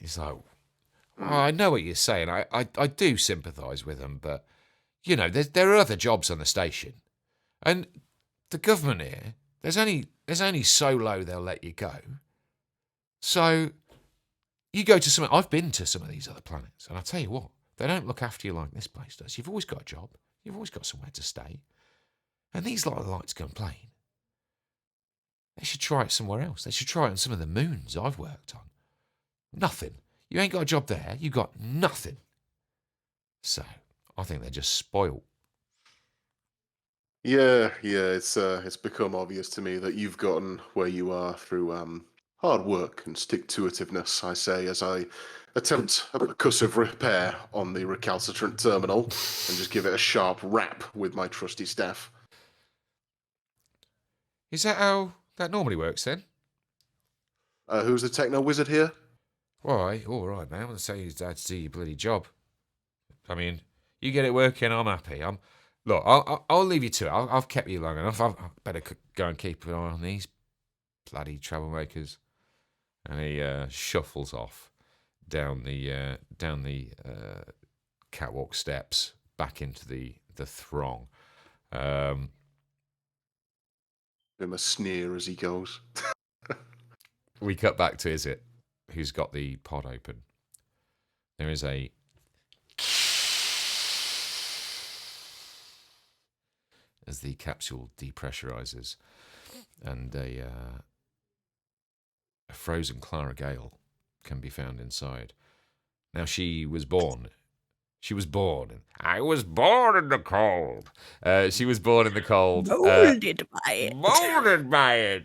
He's like, I know what you're saying. I do sympathise with him, but there are other jobs on the station, and the government here. There's only so low they'll let you go. So you go to some. I've been to some of these other planets, and I tell you what, they don't look after you like this place does. You've always got a job. You've always got somewhere to stay. And these lot like to complain. They should try it somewhere else. They should try it on some of the moons I've worked on. Nothing. You ain't got a job there. You got nothing. So I think they're just spoiled. Yeah. It's become obvious to me that you've gotten where you are through hard work and stick-to-itiveness. I say as I attempt a percussive repair on the recalcitrant terminal and just give it a sharp rap with my trusty staff. Is that how that normally works then? Who's the techno wizard here? All right, man. I'm saying you had to do your bloody job. I mean, you get it working, I'm happy. Look, I'll leave you to it. I've kept you long enough. I better go and keep an eye on these bloody troublemakers. And he shuffles off down the catwalk steps back into the throng. Give him a sneer as he goes. We cut back to Izit, who's got the pod open. There is a as the capsule depressurizes, and a frozen Clara Gayl can be found inside. Now, she was born. I was born in the cold. She was born in the cold. Molded by it. Molded by it.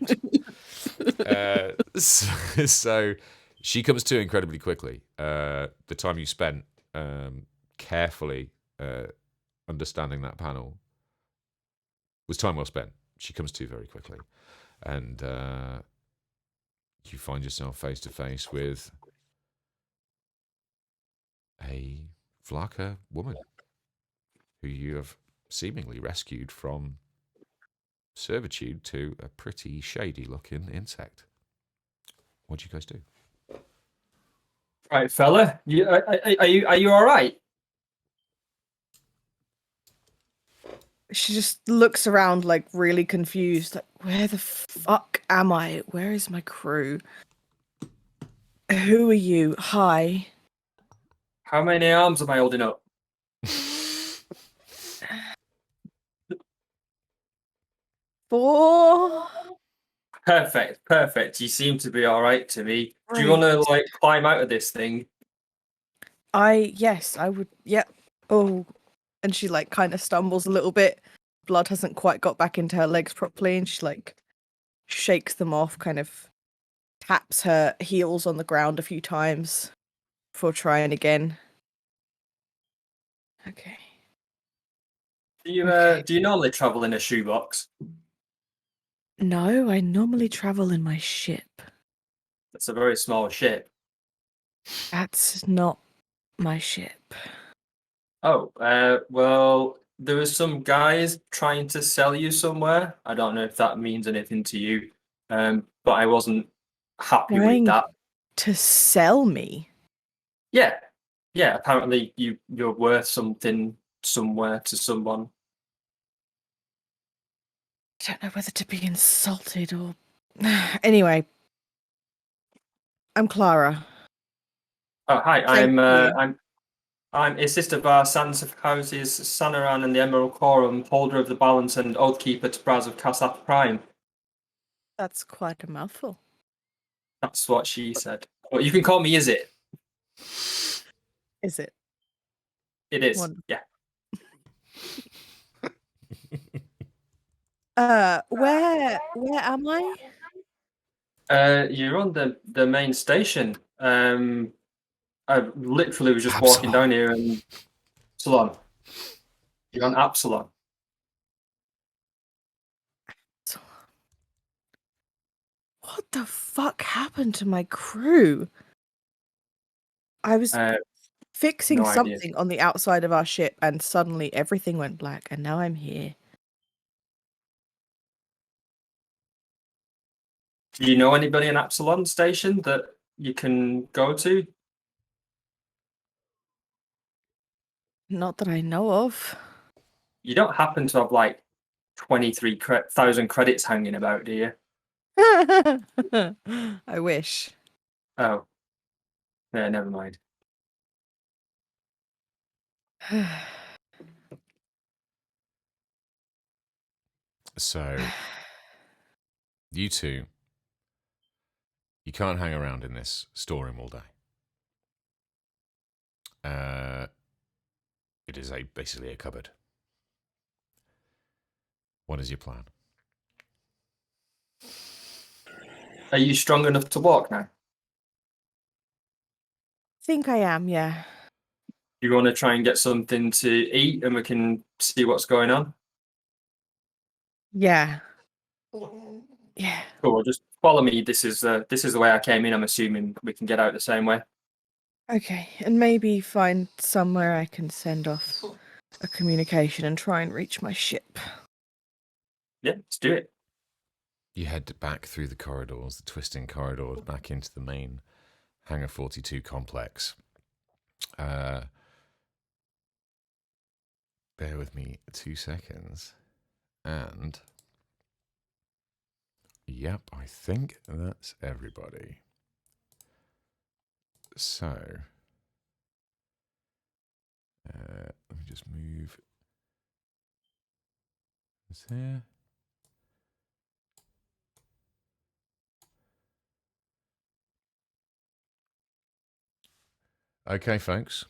So she comes to incredibly quickly. The time you spent carefully understanding that panel was time well spent. She comes to very quickly. And you find yourself face to face with a Vlaka woman who you have seemingly rescued from servitude to a pretty shady looking insect. What do you guys do? Right, fella. Are you all right? She just looks around like really confused. Like, where the fuck am I? Where is my crew? Who are you? Hi. How many arms am I holding up? Four. Perfect. You seem to be all right to me. Do you want to like climb out of this thing? Yes, I would. Yep. Oh, and she like kind of stumbles a little bit. Blood hasn't quite got back into her legs properly, and she like shakes them off, kind of taps her heels on the ground a few times before trying again. Okay. Do you normally travel in a shoebox? No, I normally travel in my ship. That's a very small ship. That's not my ship. Oh, well, there was some guys trying to sell you somewhere. I don't know if that means anything to you, but I wasn't happy with that. To sell me? Yeah. Apparently, you're worth something somewhere to someone. I don't know whether to be insulted or. Anyway, I'm Clara. Oh, hi. Thank you. I'm Istitafar, Sans of Houses, Sanaran and the Emerald Quorum, holder of the balance and oathkeeper to Braz of Kasath Prime. That's quite a mouthful. That's what she said. Well, you can call me Izit. Is it? It is. Wonderful. Yeah. Where am I? You're on the main station. I literally was just Absalom. walking down here and Absalom. You're on Absalom. What the fuck happened to my crew? I was fixing no idea. something on the outside of our ship, and suddenly everything went black, and now I'm here. Do you know anybody in Absalom Station that you can go to? Not that I know of. You don't happen to have like 23,000 credits hanging about, do you? I wish. Oh. Yeah, never mind. So, you two, you can't hang around in this storeroom all day. It is basically a cupboard. What is your plan? Are you strong enough to walk now? Think I am, yeah. You want to try and get something to eat and we can see what's going on? Yeah. Yeah. Cool, just follow me. This is the way I came in. I'm assuming we can get out the same way. Okay, and maybe find somewhere I can send off a communication and try and reach my ship. Yeah, let's do it. You head back through the corridors, the twisting corridors, back into the main Hangar 42 complex. Bear with me 2 seconds. And... Yep, I think that's everybody. So... let me just move this here. Okay, folks.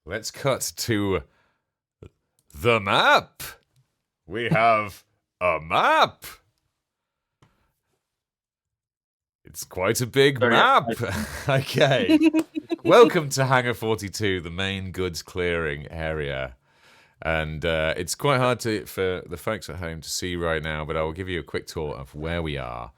Let's cut to the map. We have a map. It's quite a big Very map. Okay. Welcome to Hangar 42, the main goods clearing area. And it's quite hard for the folks at home to see right now, but I will give you a quick tour of where we are.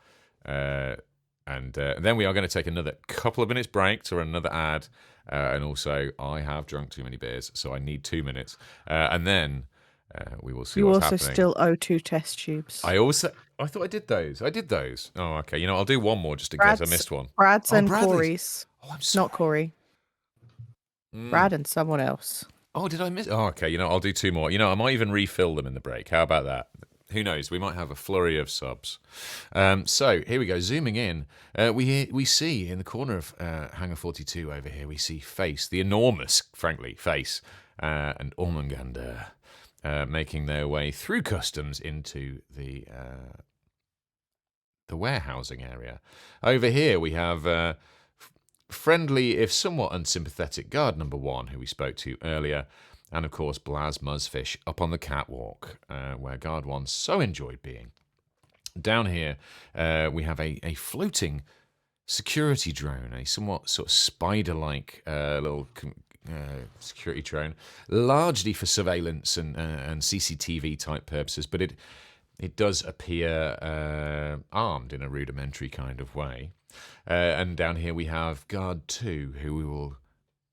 And then we are going to take another couple of minutes break to run another ad. And also, I have drunk too many beers, so I need 2 minutes. And then we will see You what's also happening. still owe 2 test tubes. I thought I did those. I did those. Oh, okay. You know, I'll do one more just in case I missed one. Brad's Oh, and Bradley's. Corey's. Oh, I'm sorry. Not Corey. Brad and someone else. Oh, did I miss? Oh, okay. You know, I'll do 2 more. You know, I might even refill them in the break. How about that? Who knows? We might have a flurry of subs. So here we go. Zooming in, we see in the corner of Hangar 42 over here, we see Face, the enormous, frankly, Face, and Ormungandr making their way through customs into the warehousing area. Over here we have friendly, if somewhat unsympathetic, guard number 1, who we spoke to earlier. And, of course, Muzphish up on the catwalk, where Guard 1 so enjoyed being. Down here, we have a floating security drone, a somewhat sort of spider-like little security drone, largely for surveillance and CCTV-type purposes, but it does appear armed in a rudimentary kind of way. And down here we have Guard 2, who we will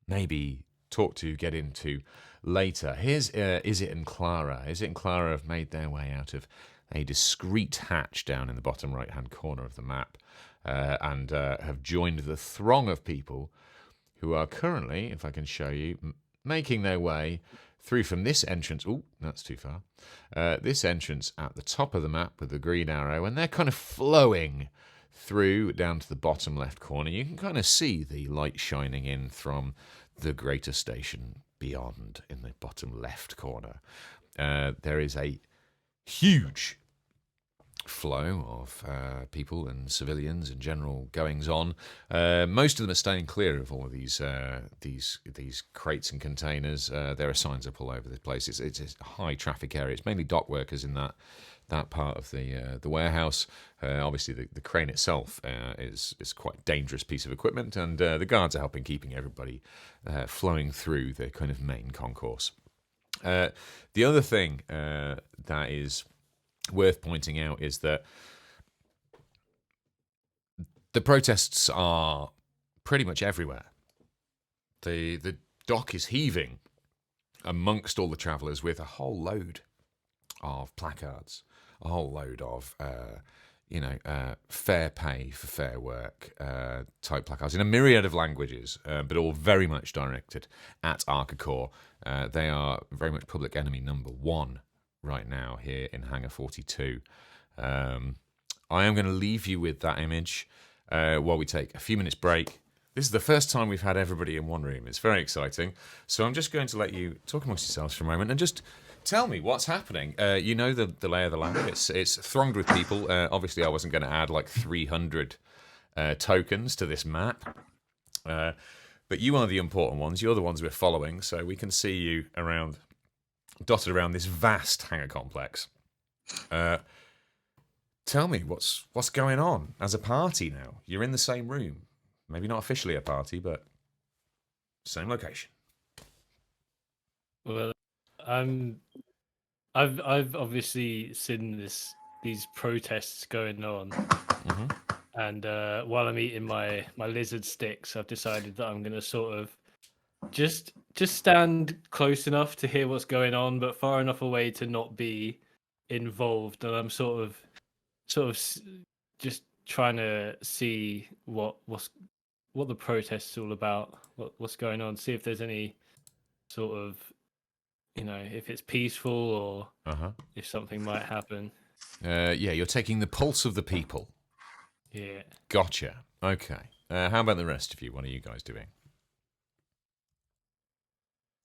maybe talk to, get into later. Here's Izit and Clara. Izit and Clara have made their way out of a discreet hatch down in the bottom right-hand corner of the map and have joined the throng of people who are currently, if I can show you, making their way through from this entrance. Oh, that's too far. This entrance at the top of the map with the green arrow, and they're kind of flowing through down to the bottom left corner. You can kind of see the light shining in from the greater station beyond in the bottom left corner. There is a huge flow of people and civilians and general goings on. Most of them are staying clear of all of these crates and containers. There are signs up all over the place. It's a high traffic area. It's mainly dock workers in that part of the warehouse. Obviously, the crane itself is quite a dangerous piece of equipment, and the guards are helping keeping everybody flowing through the kind of main concourse. The other thing that is worth pointing out is that the protests are pretty much everywhere. The dock is heaving amongst all the travellers with a whole load of placards, a whole load of fair pay for fair work type placards in a myriad of languages, but all very much directed at Arcacore. They are very much public enemy number 1 right now here in Hangar 42. I am going to leave you with that image while we take a few minutes break. This is the first time we've had everybody in one room. It's very exciting. So I'm just going to let you talk amongst yourselves for a moment and just tell me what's happening. You know the lay of the land. It's thronged with people. Obviously, I wasn't going to add like 300 tokens to this map. But you are the important ones. You're the ones we're following. So we can see you around, dotted around this vast hangar complex. Tell me what's going on as a party now. You're in the same room. Maybe not officially a party, but same location. Well, I've obviously seen these protests going on, and while I'm eating my lizard sticks, I've decided that I'm going to sort of just stand close enough to hear what's going on, but far enough away to not be involved, and I'm sort of just trying to see what the protest's all about, what's going on, see if there's any sort of, if it's peaceful or if something might happen. Yeah, you're taking the pulse of the people. Yeah. Gotcha. Okay. How about the rest of you? What are you guys doing?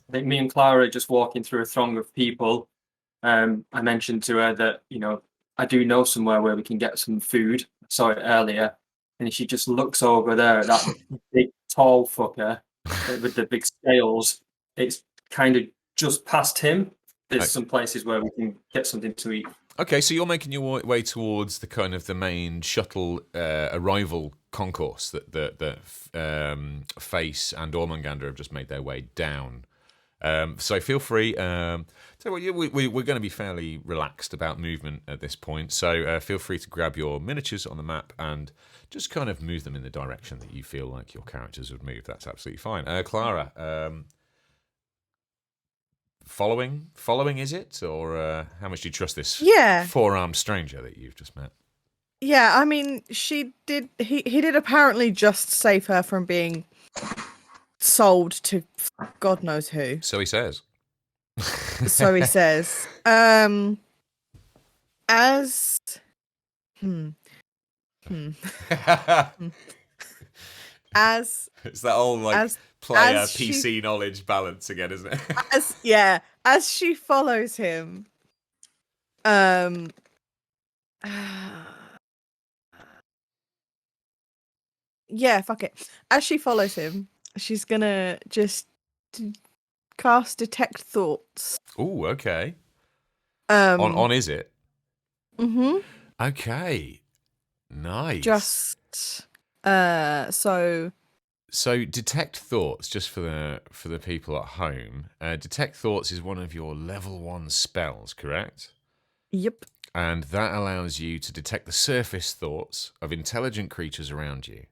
I think me and Clara are just walking through a throng of people. I mentioned to her that, I do know somewhere where we can get some food. I saw it earlier. And she just looks over there at that big, tall fucker with the big scales. It's kind of just past him. There's some places where we can get something to eat. Okay, so you're making your way towards the kind of the main shuttle arrival concourse that Face and Ormungandr have just made their way down. So feel free. We're going to be fairly relaxed about movement at this point. So feel free to grab your miniatures on the map and just kind of move them in the direction that you feel like your characters would move. That's absolutely fine. Clara, following is it, or how much do you trust this four-armed stranger that you've just met? Yeah, I mean, he did apparently just save her from being sold to God knows who. So he says. So he says. As it's that old player PC knowledge balance again, isn't it? As she follows him, fuck it. As she follows him, she's gonna just cast Detect Thoughts. Oh, okay. On Izit? Mm-hmm. Okay. Nice. Just So Detect Thoughts, just for the people at home, Detect Thoughts is one of your level 1 spells, correct? Yep. And that allows you to detect the surface thoughts of intelligent creatures around you.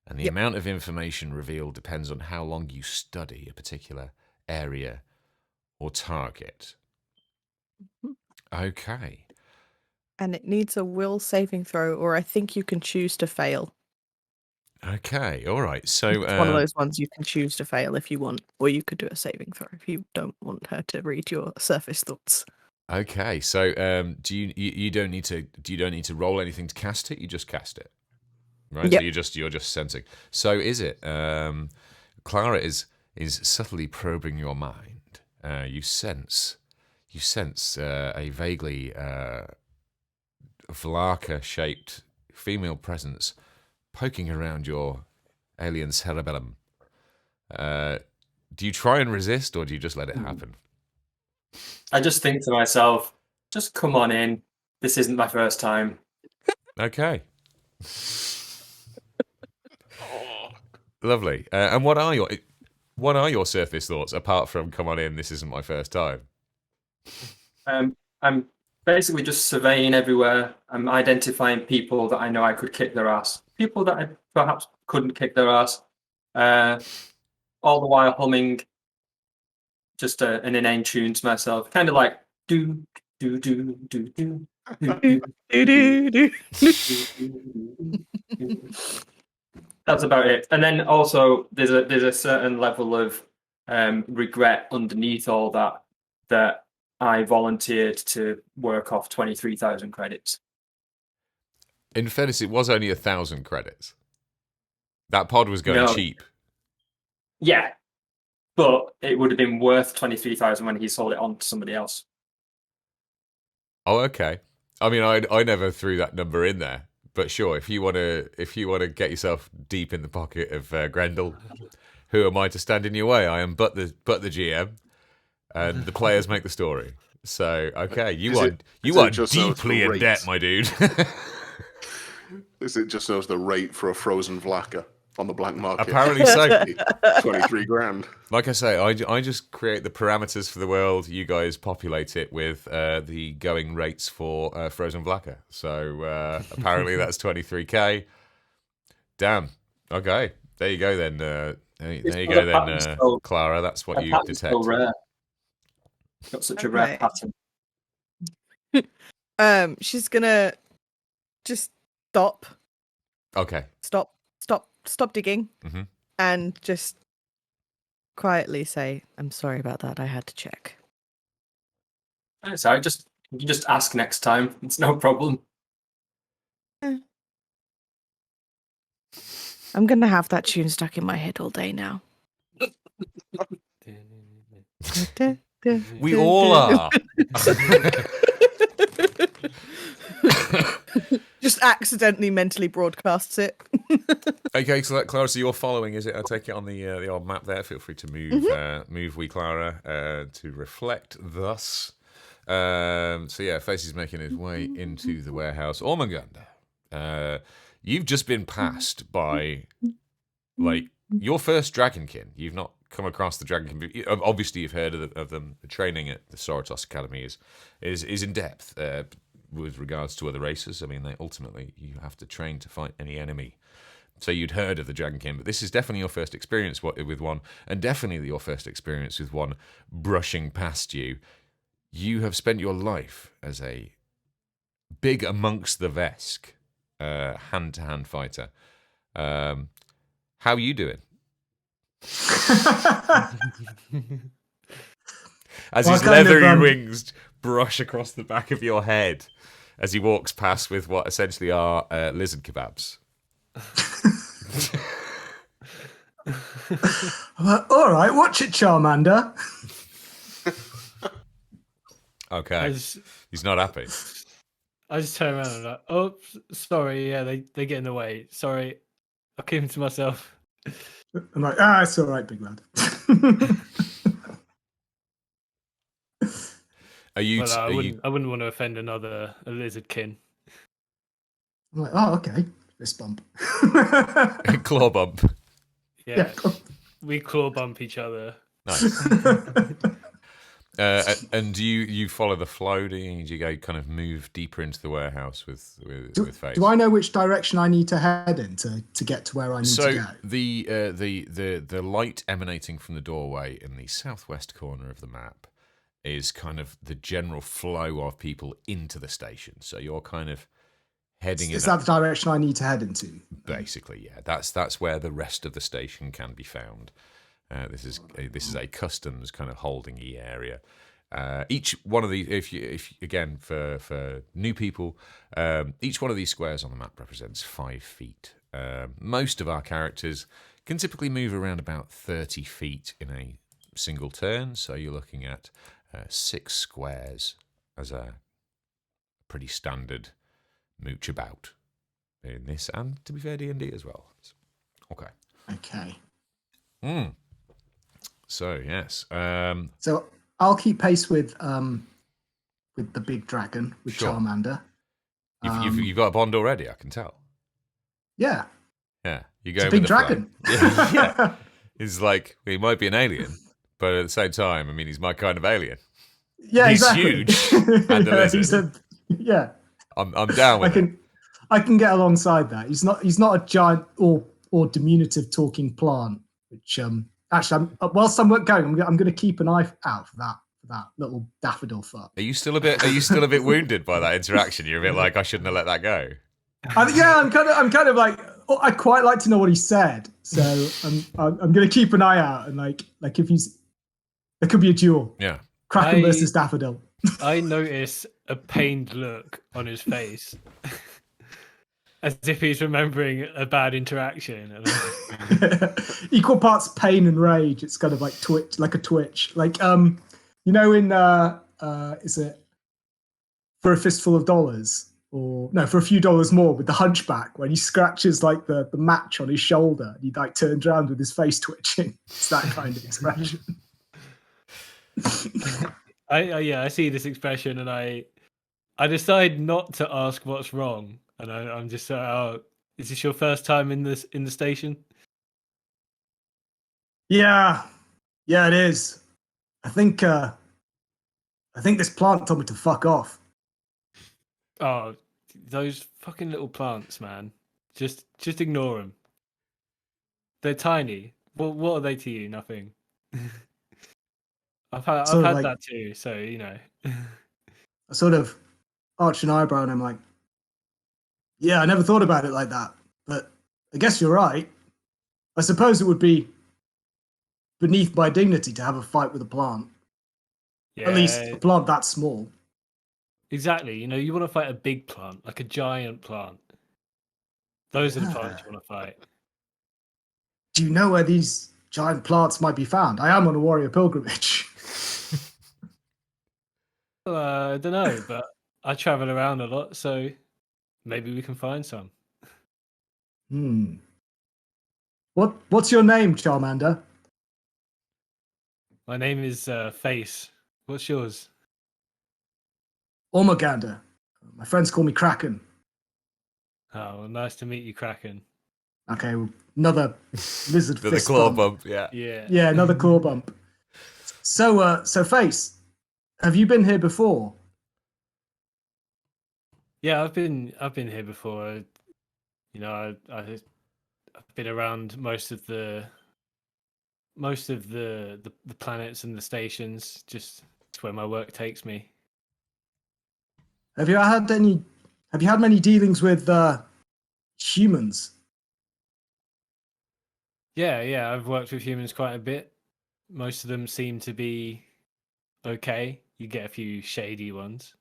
And the amount of information revealed depends on how long you study a particular area or target. Okay. And it needs a will saving throw, or I think you can choose to fail. Okay, all right. So it's one of those ones you can choose to fail if you want, or you could do a saving throw if you don't want her to read your surface thoughts. Okay, so do you don't need to roll anything to cast it? You just cast it, right? Yep. So you're just sensing. So is it? Clara is subtly probing your mind. You sense a vaguely Valaka-shaped female presence poking around your alien cerebellum. Do you try and resist, or do you just let it happen? I just think to myself, just come on in. This isn't my first time. Okay. Lovely. And what are your surface thoughts apart from "come on in"? This isn't my first time. I'm basically just surveying everywhere. I'm identifying people that I know I could kick their ass. People that I perhaps couldn't kick their ass. All the while humming just an inane tune to myself, kind of like do do do do do do do do. That's about it. And then also there's a certain level of regret underneath all that I volunteered to work off 23,000 credits. In fairness, it was only 1,000 credits. That pod was going cheap. Yeah, but it would have been worth 23,000 when he sold it on to somebody else. Oh, okay. I mean, I never threw that number in there, but sure. If you want to get yourself deep in the pocket of Grendel, who am I to stand in your way? I am but the GM, and the players make the story. So okay, you are deeply in debt, my dude. Is it just knows the rate for a frozen Vlaka on the black market? Apparently so. 23 grand. Like I say, I just create the parameters for the world. You guys populate it with the going rates for frozen Vlaka. So apparently that's 23k. Damn. Okay. There you go then. There you go then, Clara. That's what you detect. So rare. Got such a rare pattern. She's gonna just Okay. stop digging, Mhm. and just quietly say, "I'm sorry about that. I had to check." Sorry, you just ask next time. It's no problem. I'm gonna have that tune stuck in my head all day now. We all are. Just accidentally mentally broadcasts it. Okay, so Clara, so you're following, is it? I take it on the old map there. Feel free to move wee Clara to reflect thus. So yeah, Face is making his way into the warehouse. Ormungandr, you've just been passed by like your first dragonkin. You've not come across the dragonkin. Obviously, you've heard of them. The training at the Sorotos Academy is in depth with regards to other races. I mean, you have to train to fight any enemy. So you'd heard of the dragonkin, but this is definitely your first experience with one, and definitely your first experience with one brushing past you. You have spent your life as a big amongst the Vesk hand-to-hand fighter. How are you doing? As his leathery wings brush across the back of your head as he walks past with what essentially are lizard kebabs. All right, watch it, Charmander. Okay, he's not happy. I just turn around and like, oh, sorry, yeah, they get in the way. Sorry, I'll keep him to myself. I'm like, it's all right, big lad. I wouldn't want to offend a lizard kin. I'm like, oh, okay, fist bump. Claw bump. Yeah, we claw bump each other. Nice. And do you follow the flow? Do you go kind of move deeper into the warehouse with Face? Do I know which direction I need to head in to get to where I need to go? The light emanating from the doorway in the southwest corner of the map is kind of the general flow of people into the station. So you're kind of heading in. Is that the direction I need to head into? Basically, yeah. That's where the rest of the station can be found. This is a customs kind of holding-y area. Each one of these, if again for new people, each one of these squares on the map represents 5 feet. Most of our characters can typically move around about 30 feet in a single turn, so you're looking at 6 squares as a pretty standard mooch about in this, and to be fair, D&D as well. Okay. So yes. So I'll keep pace with the big dragon, with Sure. Charmander. You've got a bond already, I can tell. Yeah. Yeah, you It's go a big with the flow. dragon. Yeah. He's like, he might be an alien, but at the same time, I mean, he's my kind of alien. Yeah, He's exactly. huge. And a lizard. Yeah. I'm down with it. I can get alongside that. He's not a giant or diminutive talking plant. Which actually, whilst I'm going, I'm going to keep an eye out for that little daffodil fuck. Are you still a bit wounded by that interaction? You're a bit like, I shouldn't have let that go. I'm kind of like, I quite like to know what he said, so I'm going to keep an eye out and like if there could be a duel. Yeah. Kraken versus daffodil. I notice a pained look on his face, as if he's remembering a bad interaction. Equal parts pain and rage. It's kind of like a twitch. Like in is it For a Fistful of Dollars? Or no, For a Few Dollars More, with the hunchback, when he scratches like the match on his shoulder and he like turns around with his face twitching. It's that kind of expression. I see this expression and I decide not to ask what's wrong, and I'm just is this your first time in the station? Yeah, it is. I think this plant told me to fuck off. Oh, those fucking little plants, man. Just ignore them. They're tiny. What are they to you? Nothing. I've had Sort of that like- too, so you know. I sort of arch an eyebrow and I'm like, yeah, I never thought about it like that, but I guess you're right. I suppose it would be beneath my dignity to have a fight with a plant. Yeah, At least a plant that small. exactly. You know, you want to fight a big plant, like a giant plant. Those are the plants you want to fight. Do you know where these giant plants might be found? I am on a warrior pilgrimage. I don't know, but I travel around a lot, so maybe we can find some. What's your name, Charmander? My name is Face. What's yours? Ormungandr. My friends call me Kraken. Oh, well, nice to meet you, Kraken. Okay, well, another lizard The fist claw bump. bump, yeah. Yeah. Yeah, another claw bump. So, Face, have you been here before? Yeah, I've been here before. You know, I've been around most of the planets and the stations. Just it's where my work takes me. Have you had many dealings with humans? Yeah, I've worked with humans quite a bit. Most of them seem to be okay. You get a few shady ones,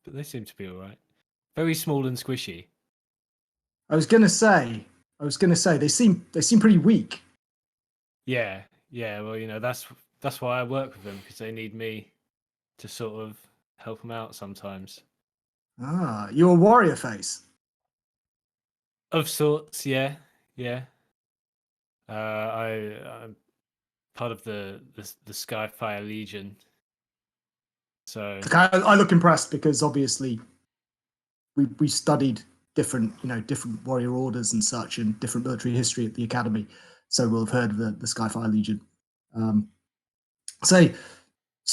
but they seem to be all right. Very small and squishy. I was gonna say they seem pretty weak. Yeah. Well, you know, that's why I work with them, because they need me to sort of help them out sometimes. Ah, you're a warrior, Face. Of sorts, yeah. I'm part of the Sky-Fire Legion. So I look impressed because obviously we studied different warrior orders and such, and different military history at the academy, so we'll have heard of the Skyfire Legion. So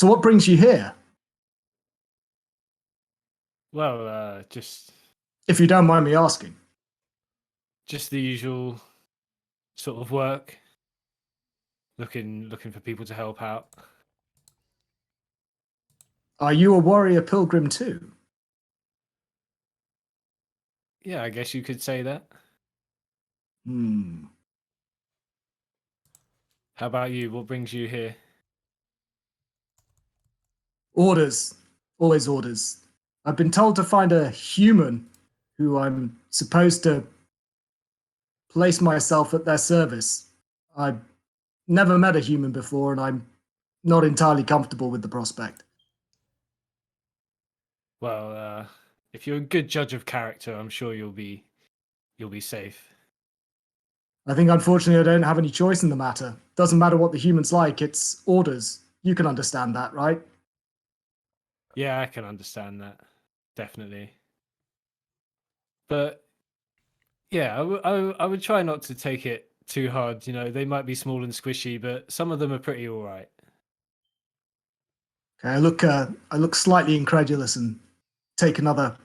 what brings you here? well, just If you don't mind me asking. the usual sort of work. Looking for people to help out. Are you a warrior pilgrim too? Yeah, I guess you could say that. How about you? What brings you here? Orders. Always orders. I've been told to find a human who I'm supposed to place myself at their service. I've never met a human before, and I'm not entirely comfortable with the prospect. Well, if you're a good judge of character, I'm sure you'll be safe. I think, unfortunately, I don't have any choice in the matter. Doesn't matter what the human's like, it's orders. You can understand that, right? Yeah, I can understand that. Definitely. But yeah, I would try not to take it too hard. You know, they might be small and squishy, but some of them are pretty all right. Okay, I look slightly incredulous and take another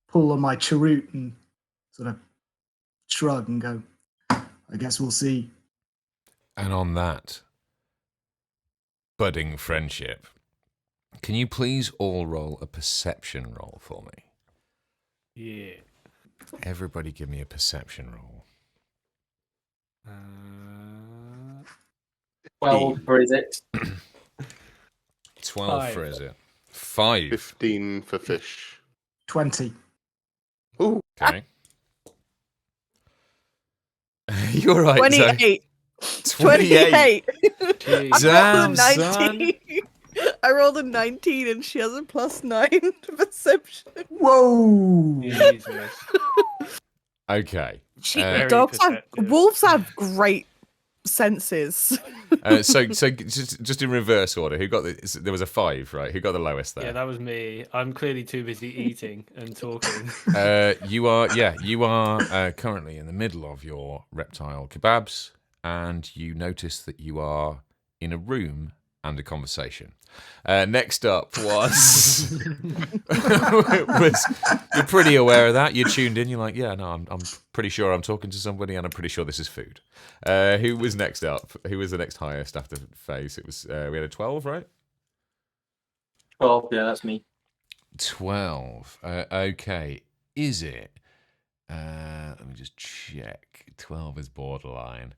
pull on my cheroot and sort of shrug and go, I guess we'll see. And on that budding friendship, can you please all roll a perception roll for me? Yeah. Everybody give me a perception roll. 12 for Izit. 12 5. for Izit. 5. 15 for fish. 20. Ooh, Okay. You're right. 28. 28. 28. Jeez. I rolled a Damn, 19. I rolled a 19 and she has a +9 to perception. Whoa! Jesus. Okay. Very Dogs have, perceptive. wolves have great senses. So just in reverse order, who got the? There was a 5, right? Who got the lowest there? Yeah, that was me. I'm clearly too busy eating and talking. You are currently in the middle of your reptile kebabs, and you notice that you are in a room and a conversation. Next up was you're pretty aware of that. You're tuned in. You're like, yeah, no, I'm pretty sure I'm talking to somebody, and I'm pretty sure this is food. Who was next up? Who was the next highest after Phase? It was we had a 12, right? 12, yeah, that's me. 12. Okay. Is it? Let me just check. 12 is borderline.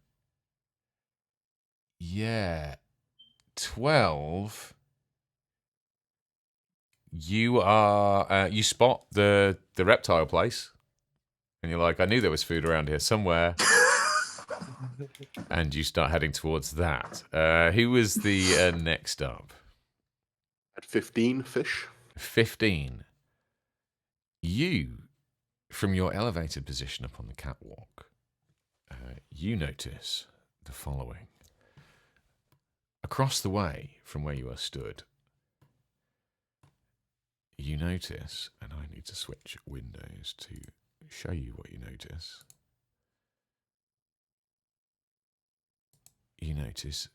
Yeah. 12. You are. You spot the reptile place, and you're like, I knew there was food around here somewhere. And you start heading towards that. Who was the next up? At 15 fish. 15. You, from your elevated position up on the catwalk, you notice the following. Across the way from where you are stood, you notice, and I need to switch windows to show you what you notice. You notice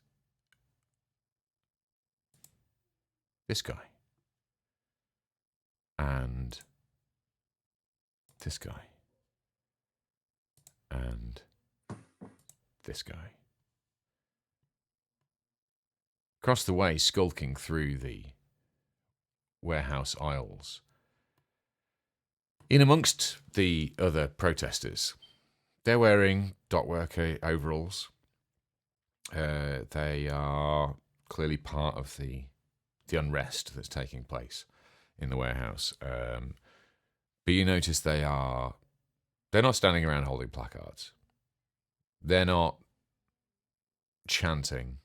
this guy. And this guy. And this guy. Across the way, skulking through the warehouse aisles, in amongst the other protesters, they're wearing dock worker overalls. They are clearly part of the unrest that's taking place in the warehouse. But you notice they're not standing around holding placards. They're not chanting.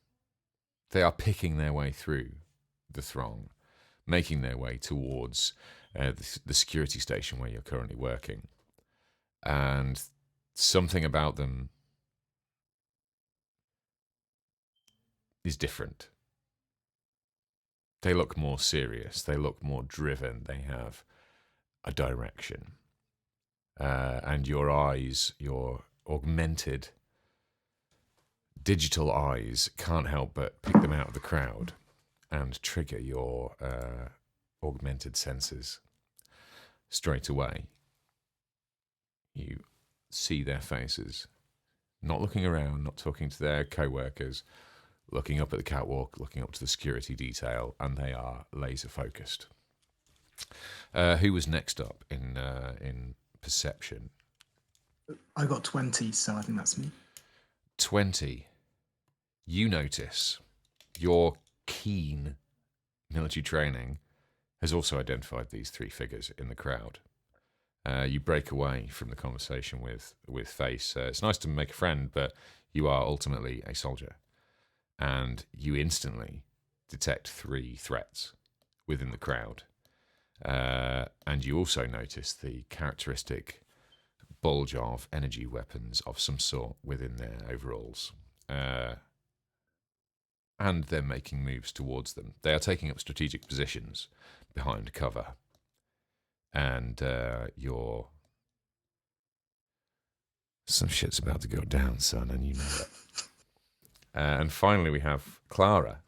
They are picking their way through the throng, making their way towards the security station where you're currently working. And something about them is different. They look more serious. They look more driven. They have a direction. And your eyes, your augmented digital eyes, can't help but pick them out of the crowd and trigger your augmented senses straight away. You see their faces, not looking around, not talking to their co-workers, looking up at the catwalk, looking up to the security detail, and they are laser focused. Who was next up in perception? I got 20, so I think that's me. 20. You notice your keen military training has also identified these three figures in the crowd. You break away from the conversation with Face. It's nice to make a friend, but you are ultimately a soldier. And you instantly detect three threats within the crowd. And you also notice the characteristic bulge of energy weapons of some sort within their overalls. And they're making moves towards them. They are taking up strategic positions behind cover. And some shit's about to go down, son, and you know it. And finally, we have Clara,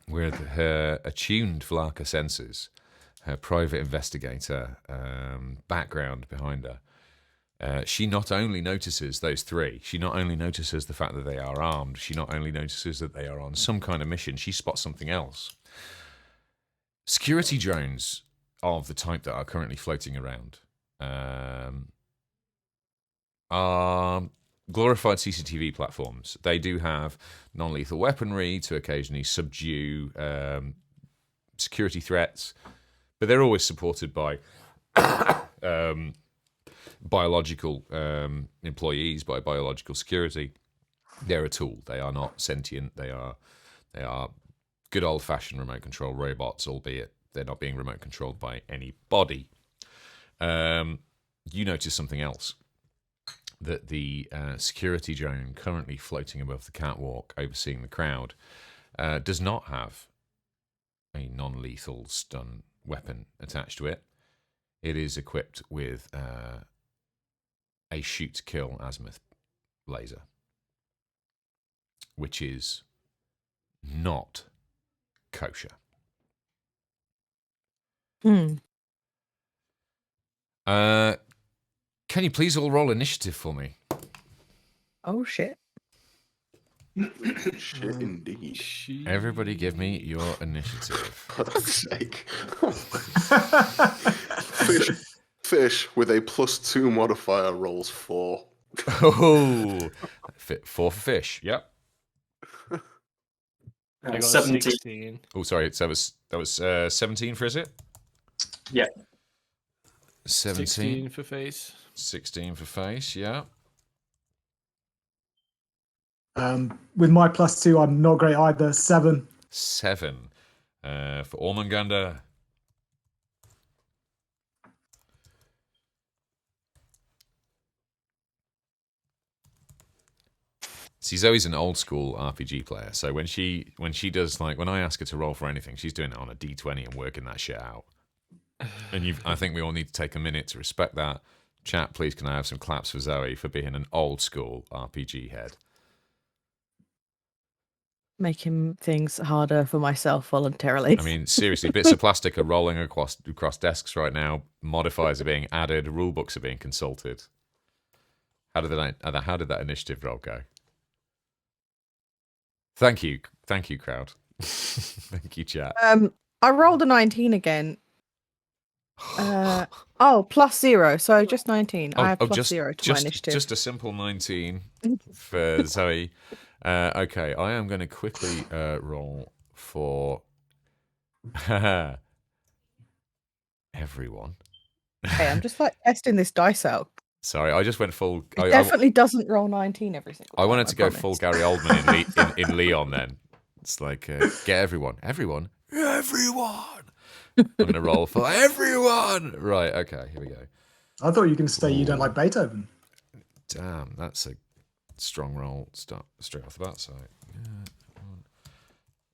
with her attuned Vlaka sensors, her private investigator background behind her. She not only notices those three, she not only notices the fact that they are armed, she not only notices that they are on some kind of mission, she spots something else. Security drones of the type that are currently floating around are glorified CCTV platforms. They do have non-lethal weaponry to occasionally subdue security threats, but they're always supported by biological employees, by biological security. They're a tool. They are not sentient. They are good old-fashioned remote control robots, albeit they're not being remote controlled by anybody. You notice something else. That the security drone currently floating above the catwalk, overseeing the crowd, does not have a non-lethal stun weapon attached to it. It is equipped with a shoot-to-kill azimuth laser, which is not kosher. Can you please all roll initiative for me? Oh shit. Shit, indeed. Everybody give me your initiative. For fuck's sake. Fish with a +2 modifier rolls 4. Oh, 4 for fish. Yep. I got 17. 16. Oh, sorry. So that was 17 for Izit? Yeah. 17. 16 for face. 16 for face. Yeah. With my +2, I'm not great either. 7. 7 for Ormungandr. See, Zoe's an old school RPG player, so when she does, like, when I ask her to roll for anything, she's doing it on a D20 and working that shit out. And I think we all need to take a minute to respect that. Chat, please, can I have some claps for Zoe for being an old school RPG head? Making things harder for myself voluntarily. I mean, seriously, bits of plastic are rolling across desks right now. Modifiers are being added. Rule books are being consulted. How did that initiative roll go? Thank you, crowd. Thank you, chat. I rolled a 19 again. Oh, +0, so just 19. I have +0 to my initiative. Just a simple 19 for Zoe. Okay, I am going to quickly roll for everyone. Hey, I'm just like testing this dice out. Sorry, I just went full. It definitely doesn't roll 19 every single time. I wanted to go full Gary Oldman in Leon then. It's like, get everyone. I'm going to roll for everyone. Right, okay, here we go. I thought you were going to say you don't like Beethoven. Damn, that's a strong roll. Start straight off the bat. So,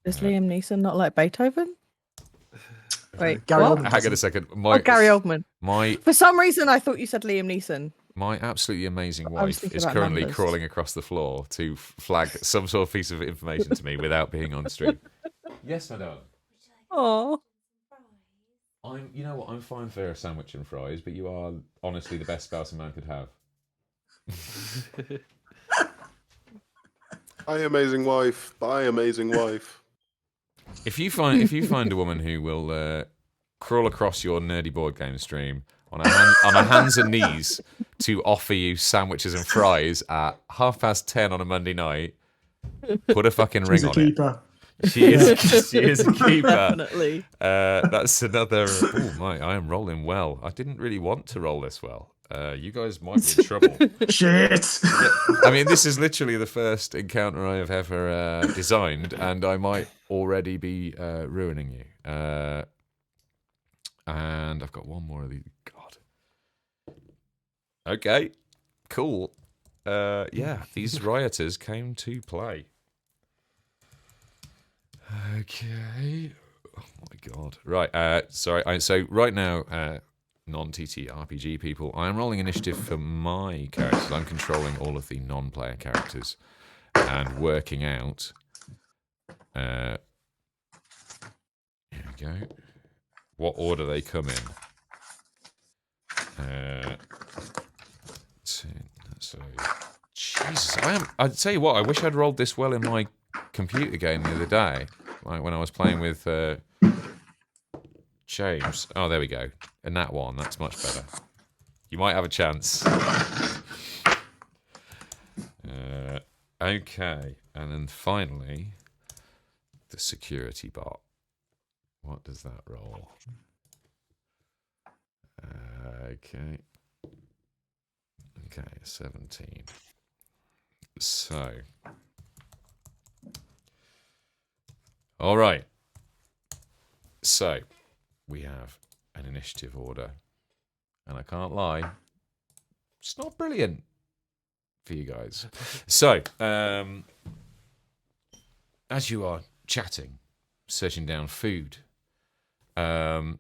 Does Liam Neeson not like Beethoven? Wait, Gary what? Oldman. hang on a second. Gary Oldman. My For some reason, I thought you said Liam Neeson. My absolutely amazing I was wife thinking is about currently numbers. crawling across the floor to flag some sort of piece of information to me without being on stream. Yes, my darling. Oh, You know what? I'm fine for a sandwich and fries, but you are honestly the best spouse a man could have. Bye, amazing wife. Bye, amazing wife. If you find a woman who will crawl across your nerdy board game stream on her hands and knees to offer you sandwiches and fries at 10:30 on a Monday night, put a fucking ring She's a on keeper. it. She is a keeper. definitely. That's another. Oh my! I am rolling well. I didn't really want to roll this well. You guys might be in trouble. Shit. I mean, this is literally the first encounter I have ever designed, and I might already be ruining you. And I've got one more of these. God. Okay. Cool. Yeah, these rioters came to play. Okay. Oh my god. Right. Sorry. So right now, non-TT RPG people, I am rolling initiative for my characters. I'm controlling all of the non-player characters and working out. Here we go. What order they come in. So, Jesus, I'd tell you what, I wish I'd rolled this well in my computer game the other day, like when I was playing with James. Oh, there we go. And that one, that's much better. You might have a chance. Okay, and then finally, the security bot. What does that roll? Okay. Okay, 17. So. All right. So, we have an initiative order. And I can't lie, it's not brilliant for you guys. So, as you are chatting, searching down food, the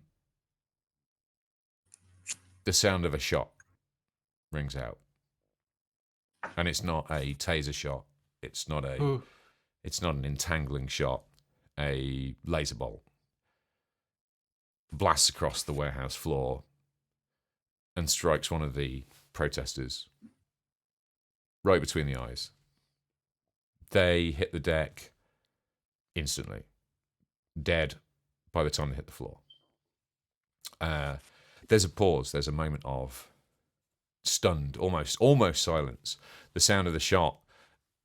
sound of a shot rings out, and it's not a taser shot. It's not an entangling shot. A laser bolt blasts across the warehouse floor and strikes one of the protesters right between the eyes. they hit the deck instantly, dead by the time they hit the floor. There's a pause. There's a moment of stunned, almost silence. The sound of the shot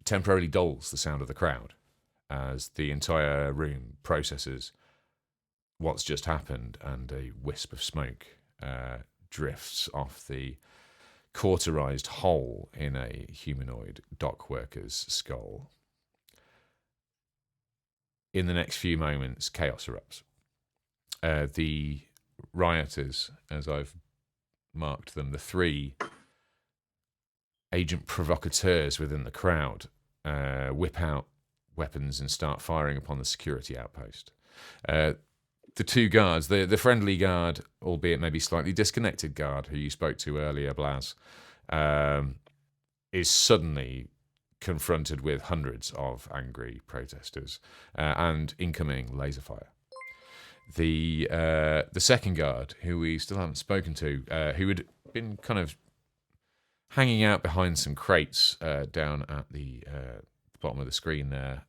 temporarily dulls the sound of the crowd as the entire room processes what's just happened, and a wisp of smoke drifts off the cauterized hole in a humanoid dock worker's skull. In the next few moments, chaos erupts. The rioters, as I've marked them, the 3 agent provocateurs within the crowd, whip out weapons and start firing upon the security outpost. The 2 guards, the friendly guard, albeit maybe slightly disconnected guard who you spoke to earlier, Blaz, is suddenly confronted with hundreds of angry protesters and incoming laser fire. The second guard, who we still haven't spoken to, who had been kind of hanging out behind some crates down at the bottom of the screen there,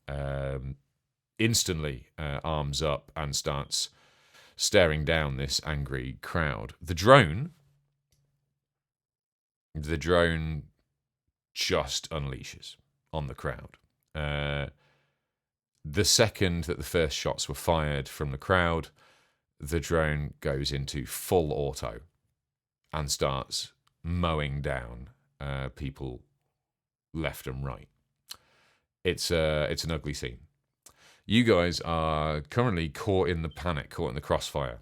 instantly arms up and starts staring down this angry crowd. The drone just unleashes on the crowd. The second that the first shots were fired from the crowd, the drone goes into full auto and starts mowing down people left and right. It's an ugly scene. You guys are currently caught in the panic, caught in the crossfire.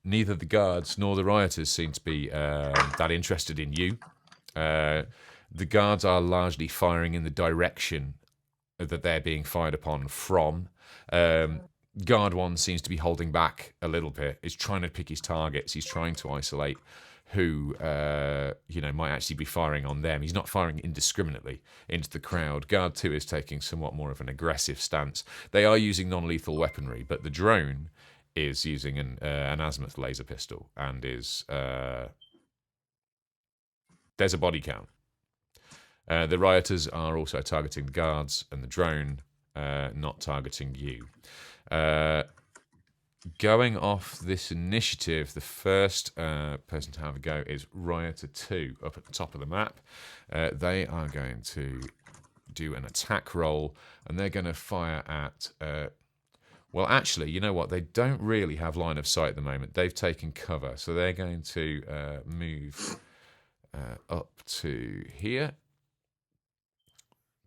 Neither the guards nor the rioters seem to be that interested in you. The guards are largely firing in the direction that they're being fired upon from. Guard 1 seems to be holding back a little bit. He's trying to pick his targets. He's trying to isolate who might actually be firing on them. He's not firing indiscriminately into the crowd. Guard 2 is taking somewhat more of an aggressive stance. They are using non-lethal weaponry, but the drone is using an azimuth laser pistol, and is there's a body count. The rioters are also targeting the guards, and the drone not targeting you. Going off this initiative, the first person to have a go is Rioter 2 up at the top of the map. They are going to do an attack roll, and they're going to fire at... well, actually, you know what? They don't really have line of sight at the moment. They've taken cover, so they're going to move up to here.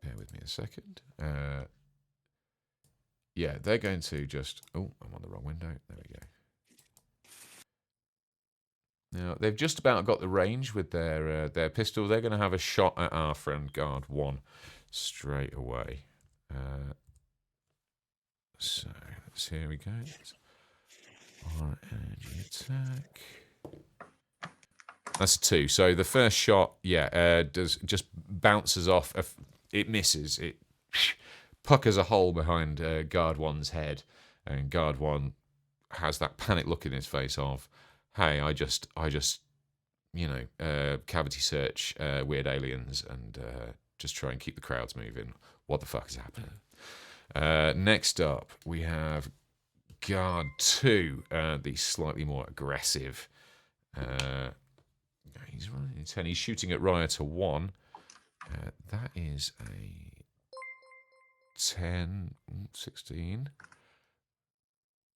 Bear with me a second. Yeah, they're going to just... Oh, I'm on the wrong window. There we go. Now, they've just about got the range with their pistol. They're going to have a shot at our friend Guard 1 straight away. So, here we go. Our energy attack. That's a 2. So the first shot, just bounces off. It misses. It puckers a hole behind Guard 1's head, and Guard 1 has that panic look in his face of, hey, I just cavity search weird aliens and just try and keep the crowds moving. What the fuck is happening? Next up, we have Guard 2, the slightly more aggressive. He's running 10. He's shooting at Rioter 1. That is a 10, 16,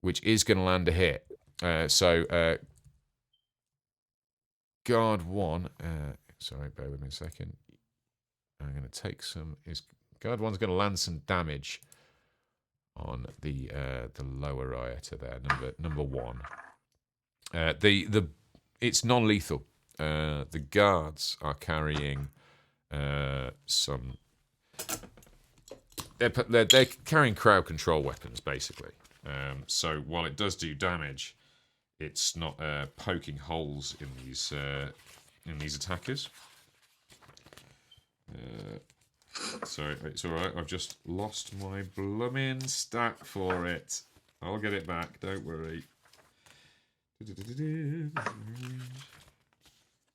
which is going to land a hit. So Guard 1, sorry, bear with me a second. I'm going to take some. Guard 1's going to land some damage on the lower rioter there, number 1. It's non-lethal. The guards are carrying some. They're carrying crowd control weapons, basically. So while it does do damage, it's not poking holes in these attackers. Sorry, it's all right. I've just lost my blooming stat for it. I'll get it back. Don't worry.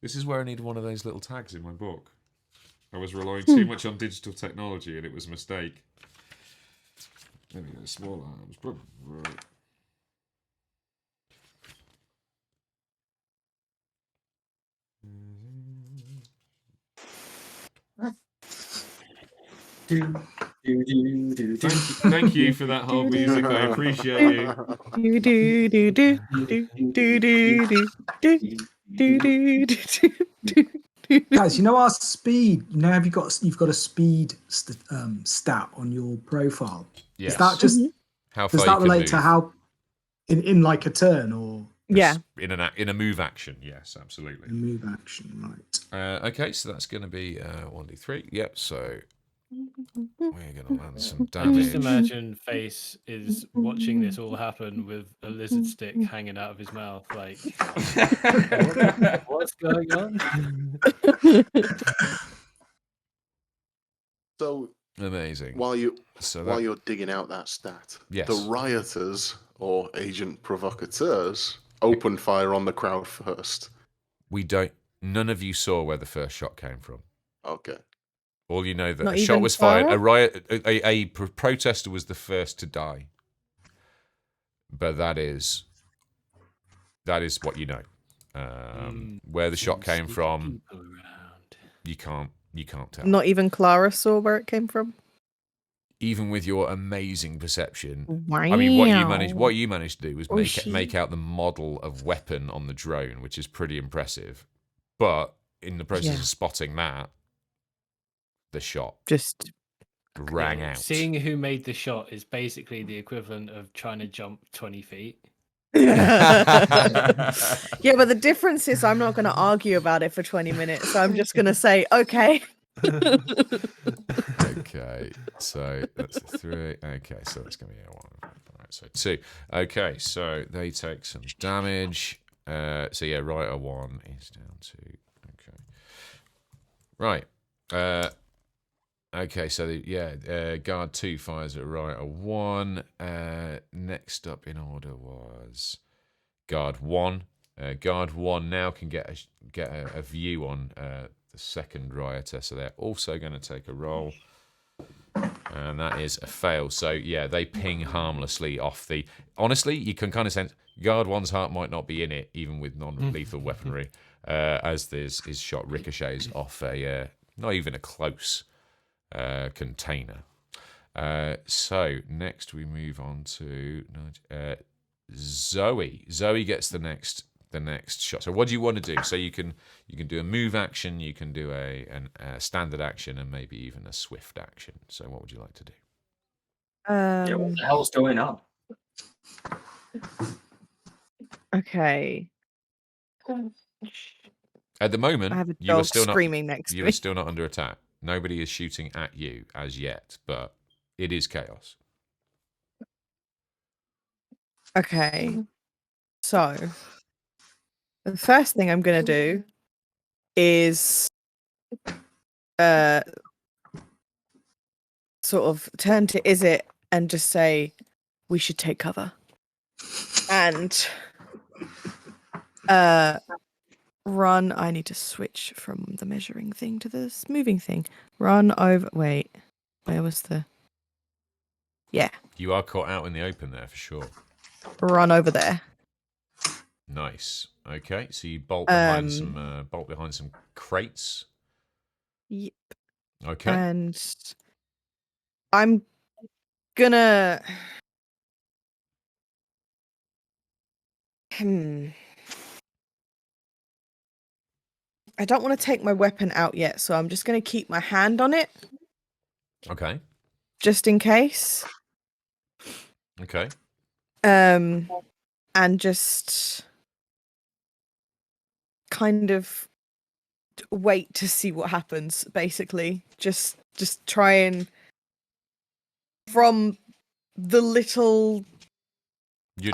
This is where I need one of those little tags in my book. I was relying too much on digital technology, and it was a mistake. There we go. Small arms. Right. Thank you for that whole music. I appreciate you. Do do do do do do do do do do do. Guys, you know our speed. You know, you've got a speed stat on your profile. Yes. Is that just How does far that you can relate move. to how in like a turn or Yeah. In a move action, yes, absolutely. a move action, right? Okay, so that's going to be 1d3. Yep. So we're going to land some I damage. just imagine Face is watching this all happen with a lizard stick hanging out of his mouth, like, what's going on? So Amazing. while you're digging out that stat, Yes. the rioters or agent provocateurs opened fire on the crowd first. None of you saw where the first shot came from. Okay. All you know that Not a shot even was fired. Clara? A protester was the first to die. But that is what you know. Where the shot came from, you can't tell. Not even Clara saw where it came from. Even with your amazing perception, Wow. I mean, what you managed to do was make out the model of weapon on the drone, which is pretty impressive. But in the process of spotting that, the shot Just rang out. Seeing who made the shot is basically the equivalent of trying to jump 20 feet. yeah, but the difference is I'm not going to argue about it for 20 minutes. So I'm just going to say, okay. Okay, so that's a 3. Okay, so that's going to be a 1. All right, so 2. Okay, so they take some damage. So yeah, Rider 1 is down to. Okay. Right. Okay, so Guard 2 fires at Rider 1. Next up in order was Guard 1. Guard 1 now can get a view on the second rioter, so they're also going to take a roll. And that is a fail. So, yeah, they ping harmlessly off the... Honestly, you can kind of sense Guard 1's heart might not be in it, even with non-lethal weaponry, as his shot ricochets off not even a close container. So, next we move on to Zoe. Zoe gets the next shot. So what do you want to do? So you can do a move action, you can do a standard action, and maybe even a swift action. So what would you like to do? Yeah, what the hell's going on? Okay. At the moment, I have a you are dog still screaming next to you me. are still not under attack. Nobody is shooting at you as yet, but it is chaos. Okay. So the first thing I'm gonna do is sort of turn to Izit and just say, we should take cover. And run. I need to switch from the measuring thing to the moving thing. Run over. Wait, where was the? Yeah. You are caught out in the open there for sure. Run over there. Nice. Okay, so you bolt behind some crates. Yep. Okay. And I'm gonna. I don't want to take my weapon out yet, so I'm just going to keep my hand on it. Okay. Just in case. Okay. And just kind of wait to see what happens, basically. Just try and, from the little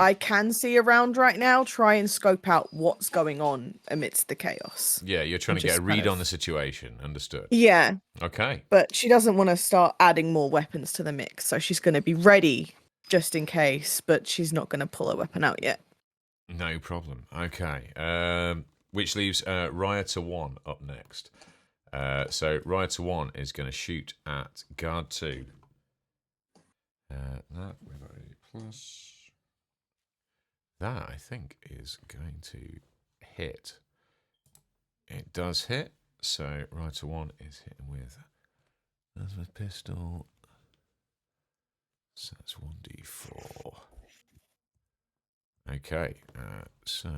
I can see around right now, try and scope out what's going on amidst the chaos. Yeah, you're trying to get a read on the situation. Understood. Yeah. Okay. But she doesn't want to start adding more weapons to the mix, so she's going to be ready just in case, but she's not going to pull her weapon out yet. No problem. Okay. Which leaves Rioter 1 up next. So Rioter 1 is going to shoot at Guard 2. That we've got a plus. That, I think, is going to hit. It does hit. So Rioter 1 is hitting with a pistol. So that's 1d4. Okay, so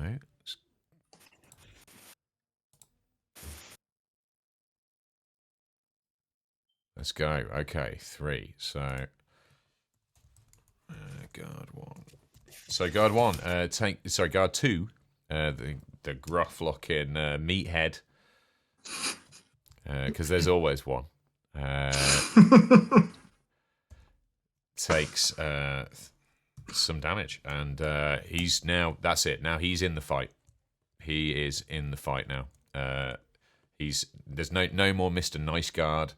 let's go. Okay, 3. So guard 1. So guard 1, guard 2. The gruff looking meathead, because there's always one. Takes some damage, and he's now. That's it. Now he's in the fight. He is in the fight now. There's no more Mr. Nice Guard.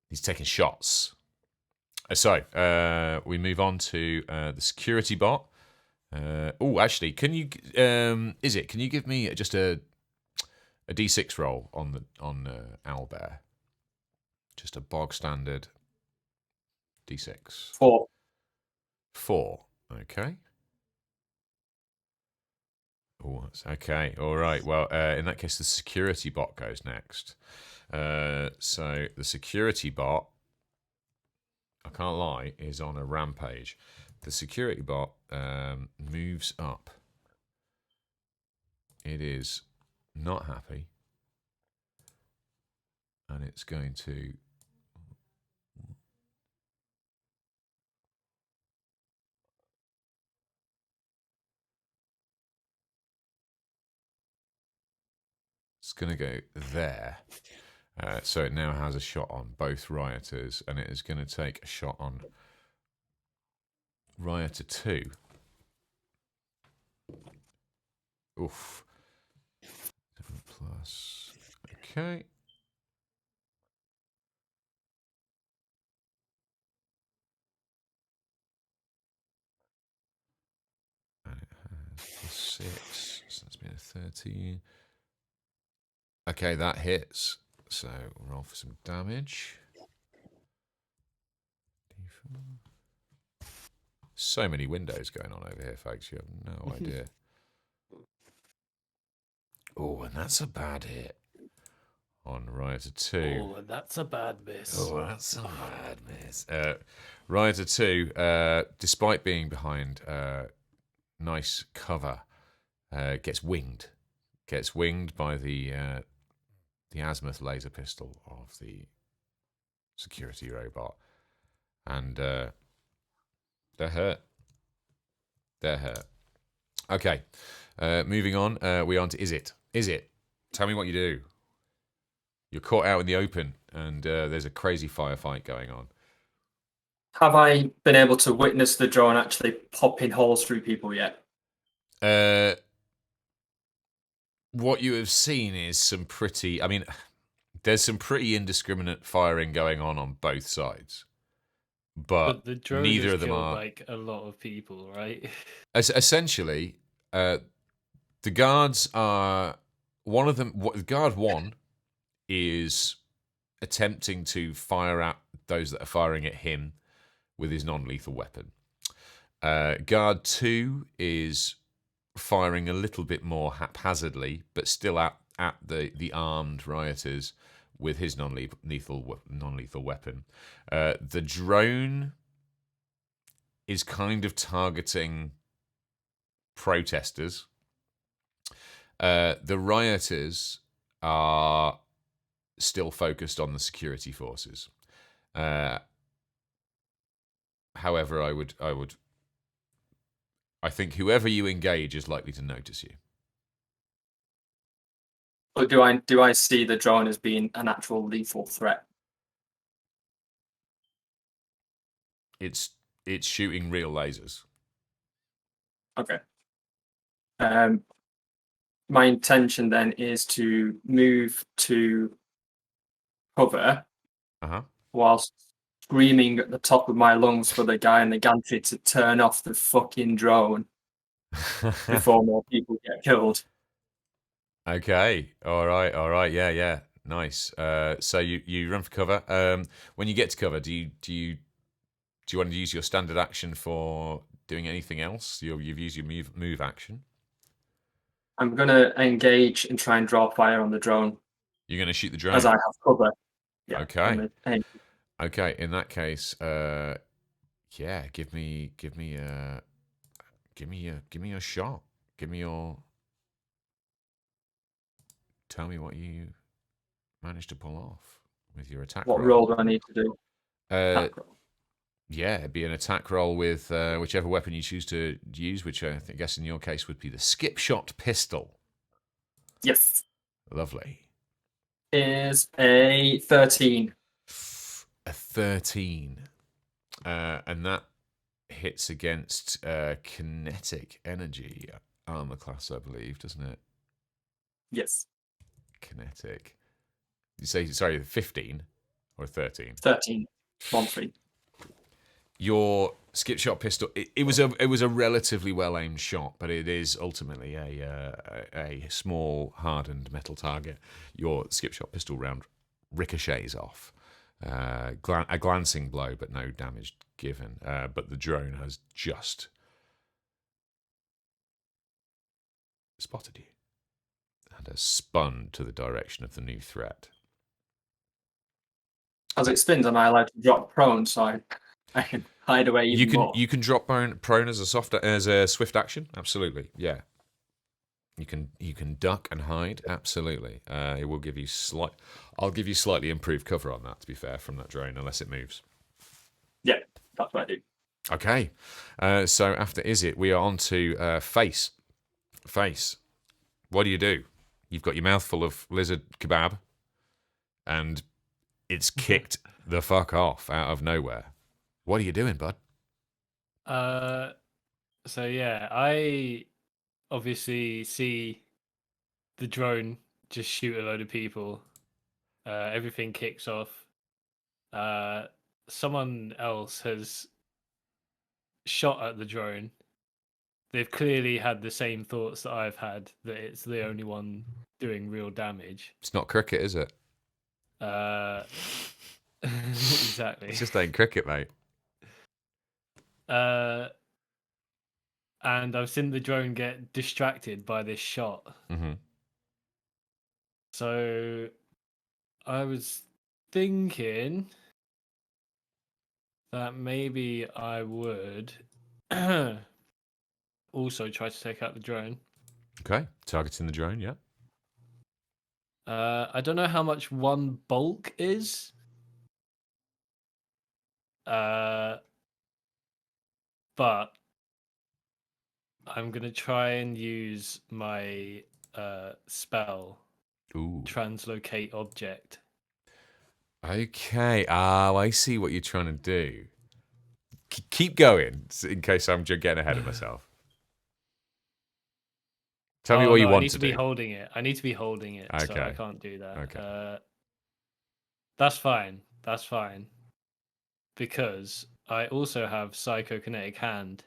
He's taking shots. So we move on to the security bot. Actually, can you Izit, can you give me just a D6 roll on Owlbear? Just a bog standard D6. 4. Okay. Oh, okay. All right. Well, in that case, the security bot goes next. So the security bot, I can't lie, is on a rampage. The security bot moves up. It is not happy. And it's going to... It's going to go there. So it now has a shot on both rioters, and it is going to take a shot on Rioter 2. Oof. 7 plus. Okay. And it has plus 6. So that's been a 13. Okay, that hits. So roll for some damage. D4. So many windows going on over here, folks. You have no idea. Oh, and that's a bad hit on Rioter 2. Oh, and that's a bad miss. Oh, that's a bad miss. Rioter 2, despite being behind nice cover, gets winged. Gets winged by the azimuth laser pistol of the security robot. And they're hurt. They're hurt. Okay. Moving on, we're on to Izit. Izit, tell me what you do. You're caught out in the open, and there's a crazy firefight going on. Have I been able to witness the drone actually popping holes through people yet? What you have seen is some pretty... I mean, there's some pretty indiscriminate firing going on both sides. But the drone neither has of them killed, are... like, a lot of people, right? Essentially, the guards are... One of them... Guard 1 is attempting to fire at those that are firing at him with his non-lethal weapon. Guard 2 is firing a little bit more haphazardly, but still at the armed rioters with his non-lethal weapon. The drone is kind of targeting protesters. The rioters are still focused on the security forces. However, I think whoever you engage is likely to notice you. Or do I see the drone as being an actual lethal threat? It's shooting real lasers. Okay. My intention then is to move to cover whilst screaming at the top of my lungs for the guy in the gantry to turn off the fucking drone before more people get killed. Okay. All right. Yeah. Nice. So you run for cover. When you get to cover, do you want to use your standard action for doing anything else? You've used your move action. I'm going to engage and try and draw fire on the drone You're going to shoot the drone. as I have cover. Yeah. Okay. I'm gonna aim. Okay. In that case, yeah. Give me a shot. Tell me what you managed to pull off with your attack What roll. roll do I need to do? Attack roll. Yeah, it'd be an attack roll with whichever weapon you choose to use, which I guess in your case would be the skip shot pistol. Yes. Lovely. Is a 13. A 13. And that hits against kinetic energy armor class, I believe, doesn't it? Yes. Kinetic. You say, sorry, 15 or 13? 13. 1-3. Your skip shot pistol. It was a relatively well aimed shot, but it is ultimately a small hardened metal target. Your skip shot pistol round ricochets off, a glancing blow, but no damage given. But the drone has just spotted you and has spun to the direction of the new threat. As it spins, am I allowed to drop prone so I can hide away even more? You can drop prone as a swift action. Absolutely, yeah. You can duck and hide. Absolutely, it will give you I'll give you slightly improved cover on that. To be fair, from that drone, unless it moves. Yeah, that's what I do. Okay, so after Izit, we are on to Face. Face, what do? You've got your mouth full of lizard kebab, and it's kicked the fuck off out of nowhere. What are you doing, bud? So yeah, I obviously see the drone just shoot a load of people. Everything kicks off. Someone else has shot at the drone. They've clearly had the same thoughts that I've had, that it's the only one doing real damage. It's not cricket, is it? Exactly. It's just ain't cricket, mate. And I've seen the drone get distracted by this shot. Mm-hmm. So I was thinking that maybe I would also try to take out the drone. Okay, targeting the drone, yeah. I don't know how much one bulk is. But I'm gonna try and use my spell, Ooh. translocate object. Okay. Oh, I see what you're trying to do. Keep going, in case I'm getting ahead of myself. Tell me what you want I need to be do. holding it. I need to be holding it, so I Okay. can't do that. Okay. That's fine. That's fine. Because I also have psychokinetic hand.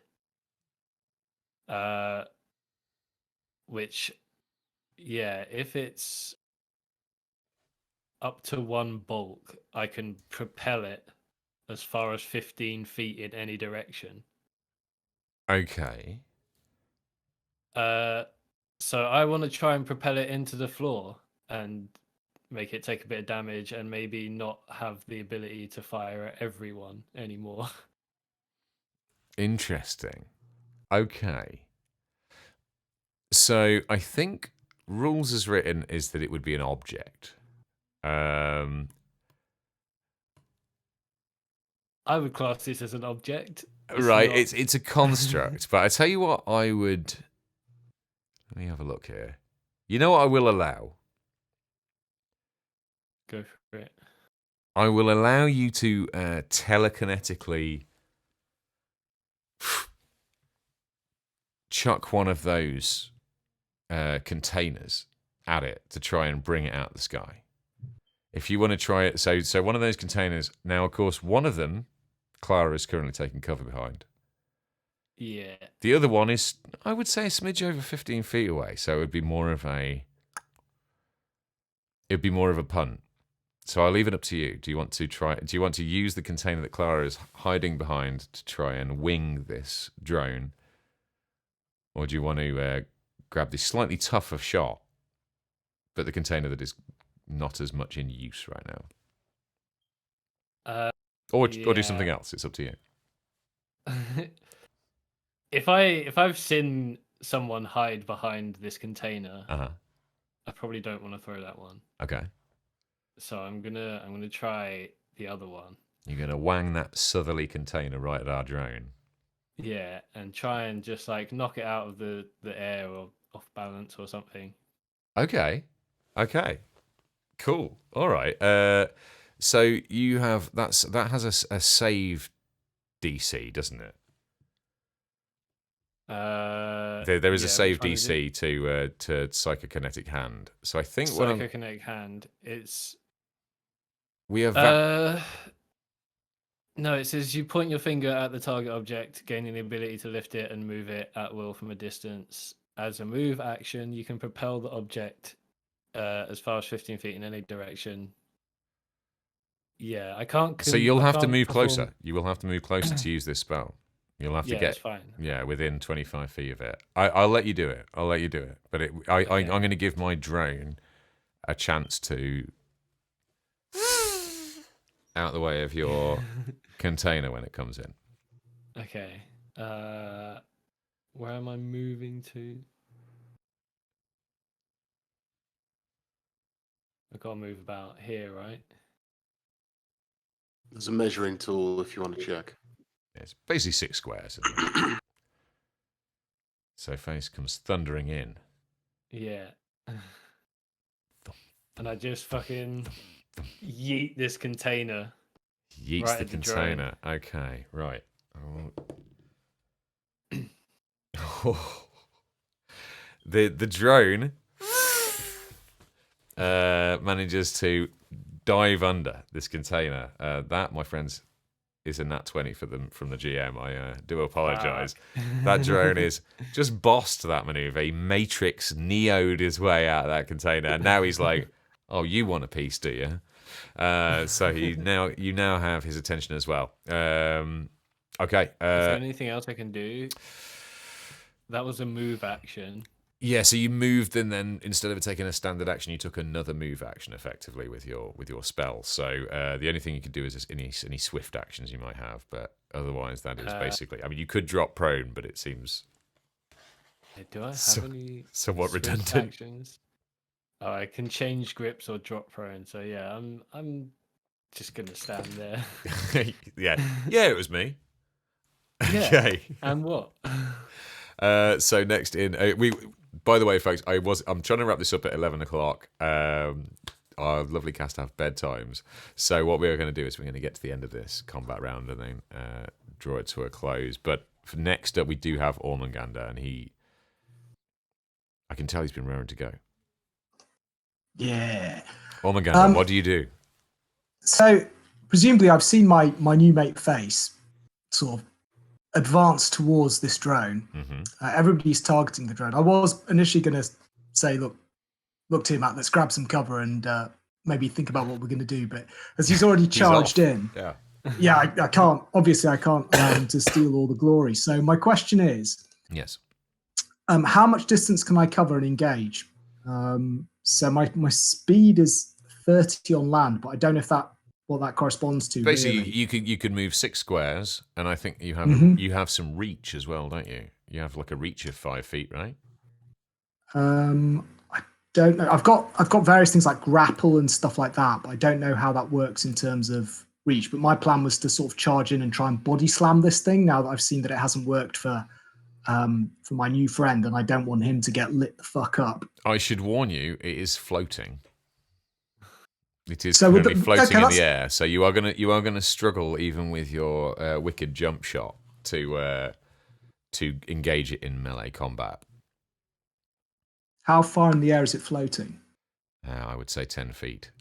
Which, yeah, if it's up to one bulk, I can propel it as far as 15 feet in any direction. Okay. So I want to try and propel it into the floor and make it take a bit of damage and maybe not have the ability to fire at everyone anymore. Interesting. Okay. So I think rules as written is that it would be an object. I would class this as an object. Right, it's a construct. But I tell you what, I would. Let me have a look here. You know what I will allow? Go for it. I will allow you to telekinetically chuck one of those containers at it to try and bring it out of the sky. If you want to try it, so one of those containers. Now, of course, one of them, Clara is currently taking cover behind. Yeah. The other one is, I would say, a smidge over 15 feet away. So it would be more of a It'd be more of a punt. So I'll leave it up to you. Do you want to try? Do you want to use the container that Clara is hiding behind to try and wing this drone, or do you want to grab the slightly tougher shot, but the container that is not as much in use right now? Or do something else. It's up to you. If I've seen someone hide behind this container, I probably don't want to throw that one. Okay. So I'm gonna try the other one. You're gonna wang that southerly container right at our drone. Yeah, and try and just like knock it out of the air or off balance or something. Okay. Cool. All right. So you have that has a save DC, doesn't it? There is a save DC to psychokinetic hand. So I think psychokinetic hand. We have. No, it says you point your finger at the target object, gaining the ability to lift it and move it at will from a distance. As a move action, you can propel the object as far as 15 feet in any direction. Yeah, I can't. So you'll have to move closer. You will have to move closer to use this spell. You'll have to get within 25 feet of it. I'll let you do it. But I'm going to give my drone a chance to out the way of your container when it comes in. Okay. Where am I moving to? I've got to move about here, right? There's a measuring tool if you want to check. It's basically 6 squares, isn't it? So face comes thundering in. Yeah. And I just fucking yeet this container. Yeets right the at container. Okay, right. The drone manages to dive under this container. That, my friends, is a nat 20 for them from the GM. I do apologise. That drone is just bossed that manoeuvre. He Matrix Neo'd his way out of that container, and now he's like, "Oh, you want a piece, do you?" So you now have his attention as well. Okay. Is there anything else I can do? That was a move action. Yeah, so you moved, and then instead of taking a standard action, you took another move action effectively with your spell. So the only thing you could do is just any swift actions you might have, but otherwise that is basically. I mean, you could drop prone, but it seems. Do I have any somewhat swift redundant actions? Oh, I can change grips or drop prone. So yeah, I'm just gonna stand there. yeah, it was me. Yeah. Okay. And what? So next in we. By the way, folks, I'm trying to wrap this up at 11 o'clock. Our lovely cast have bedtimes. So what we're going to do is we're going to get to the end of this combat round and then draw it to a close. But for next up, we do have Ormungandr, and I can tell he's been raring to go. Yeah. Ormungandr, what do you do? So presumably I've seen my new mate face sort of advance towards this drone. Mm-hmm. Everybody's targeting the drone. I was initially going to say, look to him, Matt, let's grab some cover and maybe think about what we're going to do. But as he's already charged in, I can't allow him to steal all the glory. So my question is, yes, how much distance can I cover and engage? So my speed is 30 on land, but I don't know if what that corresponds to. Basically, really. you could move 6 squares, and I think you have some reach as well, don't you? You have like a reach of 5 feet, right? I don't know. I've got various things like grapple and stuff like that, but I don't know how that works in terms of reach. But my plan was to sort of charge in and try and body slam this thing. Now that I've seen that it hasn't worked for my new friend, and I don't want him to get lit the fuck up. I should warn you, it is floating. It is currently floating in the air, so you are gonna struggle even with your wicked jump shot to engage it in melee combat. How far in the air is it floating? I would say 10 feet.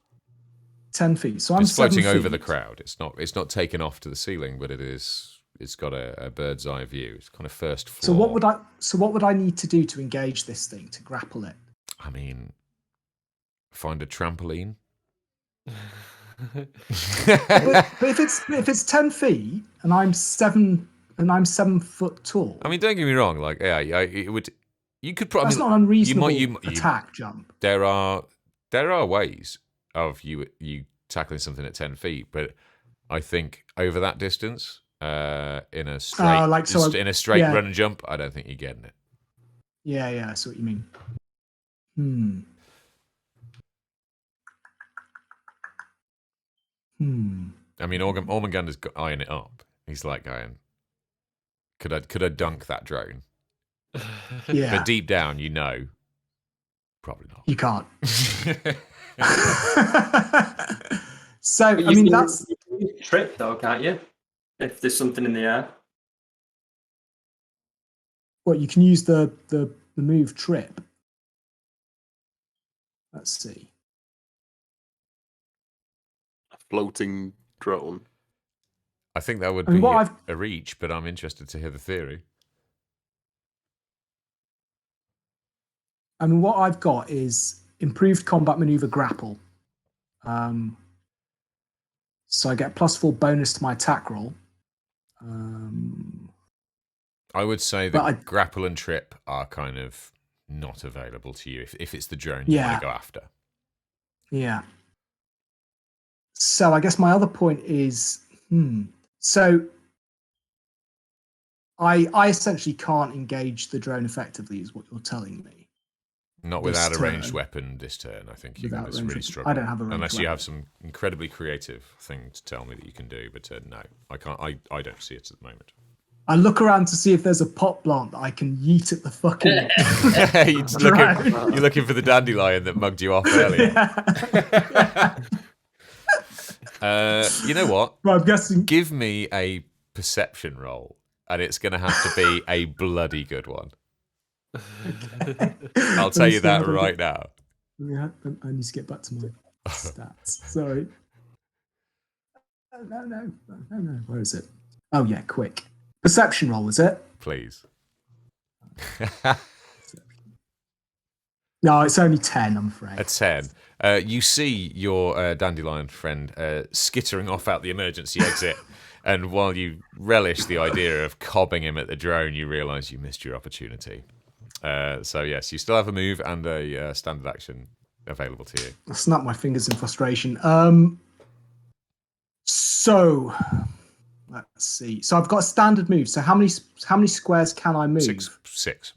10 feet. So it's I'm floating over the crowd. It's not taken off to the ceiling, but it's got a bird's eye view. It's kind of first floor. So what would I need to do to engage this thing, to grapple it? I mean, find a trampoline. But if it's 10 feet and I'm 7 foot tall, I mean, don't get me wrong. Like, yeah, it would. You could probably. that's not an unreasonable you attack jump. There are ways of you tackling something at 10 feet, but I think over that distance, in a straight yeah. run and jump, I don't think you're getting it. Yeah, I see what you mean. I mean, Ormungandr's eyeing it up. He's like going, could I dunk that drone? Yeah. But deep down, you know, probably not. You can't. So, I mean, that's... You can use trip, though, can't you? If there's something in the air. Well, you can use the move trip. Let's see. A floating drone. I think that would I mean, be what a reach, but I'm interested to hear the theory. I mean, what I've got is improved combat maneuver grapple. So I get +4 bonus to my attack roll. I would say that grapple and trip are kind of not available to you if it's the drone you want to go after. Yeah. So I guess my other point is, so I essentially can't engage the drone effectively, is what you're telling me. Not without a ranged weapon this turn. I think you're going to really struggle. I don't have a ranged unless you weapon. have some incredibly creative thing to tell me that you can do. But no, I can't. I don't see it at the moment. I look around to see if there's a pot plant that I can yeet at the fucking. You're looking for the dandelion that mugged you off earlier. You know what? Well, I'm guessing. Give me a perception roll, and it's going to have to be a bloody good one. I'll tell you that right now. Yeah, I need to get back to my stats. Sorry. No. Where is it? Oh yeah, quick. Perception roll, is it? Please. No, it's only 10, I'm afraid. A 10. You see your dandelion friend skittering off out the emergency exit, and while you relish the idea of cobbing him at the drone, you realise you missed your opportunity. So yes, you still have a move and a standard action available to you. I snap my fingers in frustration. So let's see. So I've got a standard move. So how many squares can I move? Six.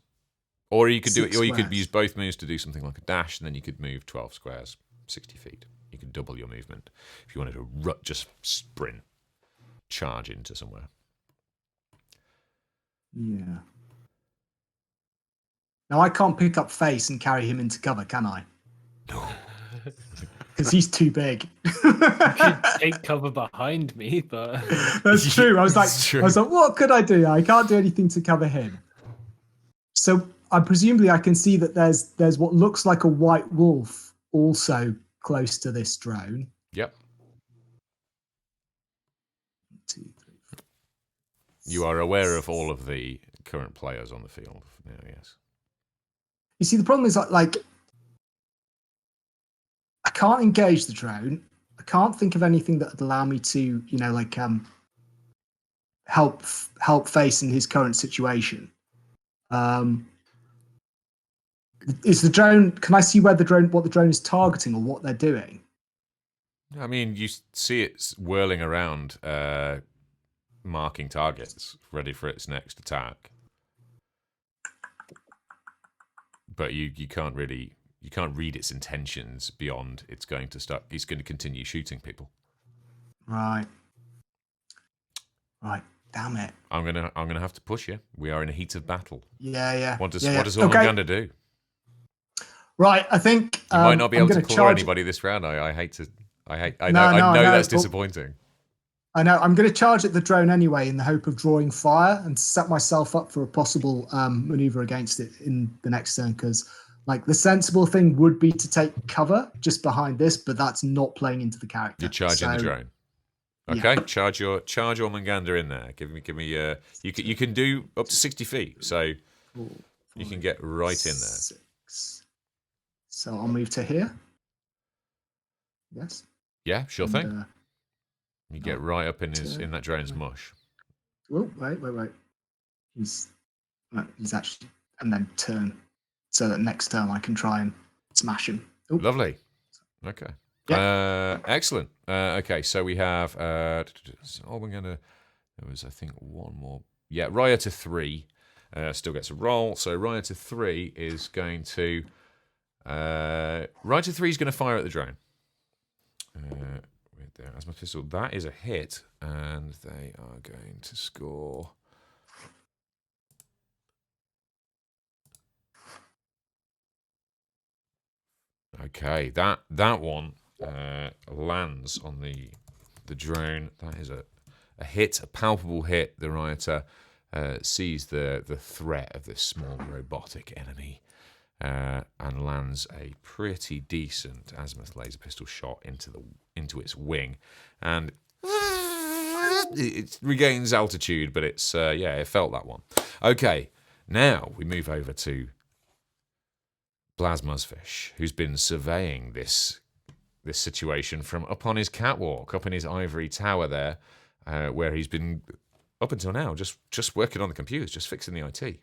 Or you could do it. Or you could squares. use both moves to do something like a dash, and then you could move 12 squares, 60 feet. You could double your movement if you wanted to just sprint, charge into somewhere. Yeah. Now I can't pick up Face and carry him into cover, can I? No. Because he's too big. You could take cover behind me, but That's true. I was like, True. what could I do? I can't do anything to cover him. So presumably I can see that there's what looks like a white wolf also close to this drone. Yep. 2, 3, 4. You are aware of all of the current players on the field now, yes. You see, the problem is like I can't engage the drone. I can't think of anything that would allow me to, help Face in his current situation. Is the drone? Can I see what the drone is targeting or what they're doing? I mean, you see it whirling around, marking targets, ready for its next attack. But you can't read its intentions beyond it's going to start. He's going to continue shooting people. Right. Damn it. I'm gonna have to push you. We are in a heat of battle. Yeah. What does Ormungandr do? Right. I think You might not be able to claw charge anybody this round. I know No, that's but- disappointing. I know. I'm going to charge at the drone anyway in the hope of drawing fire and set myself up for a possible maneuver against it in the next turn. Because, the sensible thing would be to take cover just behind this, but that's not playing into the character. You're charging the drone. Okay, charge Ormungandr in there. Give me. You can do up to 60 feet, so you can get right in there. 6. So I'll move to here. Yes. Yeah, sure And, thing. You get right up in turn. that drone's mush. Oh, wait. He's actually, and then turn, so that next turn I can try and smash him. Oh, Lovely. Okay. Yeah. Excellent. Okay, so we have Ormungandr. There was, I think, one more. Yeah, Raya to 3 still gets a roll. So Raya to 3 is going to Raya to 3 is going to fire at the drone. With their asthma pistol, that is a hit, and they are going to score. Okay, that one lands on the drone. That is a hit, a palpable hit. The rioter sees the threat of this small robotic enemy and lands a pretty decent azimuth laser pistol shot into its wing, and it regains altitude. But it's it felt that one. Okay, now we move over to Muzphish, who's been surveying this situation from up on his catwalk, up in his ivory tower there, where he's been up until now just working on the computers, just fixing the IT.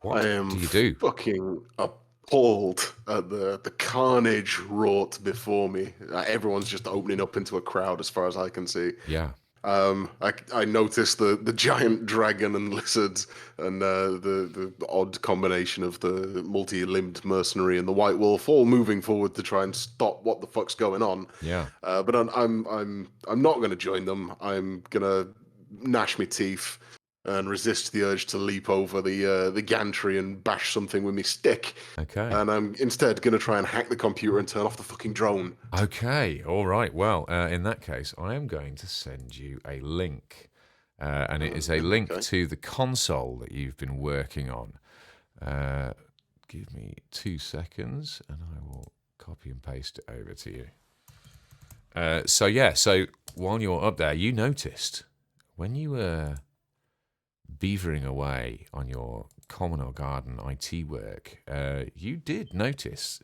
What do you do? Fucking appalled at the carnage wrought before me. Everyone's just opening up into a crowd, as far as I can see. Yeah. I noticed the giant dragon and lizards, and the odd combination of the multi-limbed mercenary and the white wolf all moving forward to try and stop what the fuck's going on. Yeah. But I'm not going to join them. I'm gonna gnash my teeth and resist the urge to leap over the gantry and bash something with my stick. Okay. And I'm instead going to try and hack the computer and turn off the fucking drone. Okay. All right. Well, in that case, I am going to send you a link. And it is a link to the console that you've been working on. Give me 2 seconds and I will copy and paste it over to you. So while you're up there, you noticed when you were beavering away on your common or garden IT work, you did notice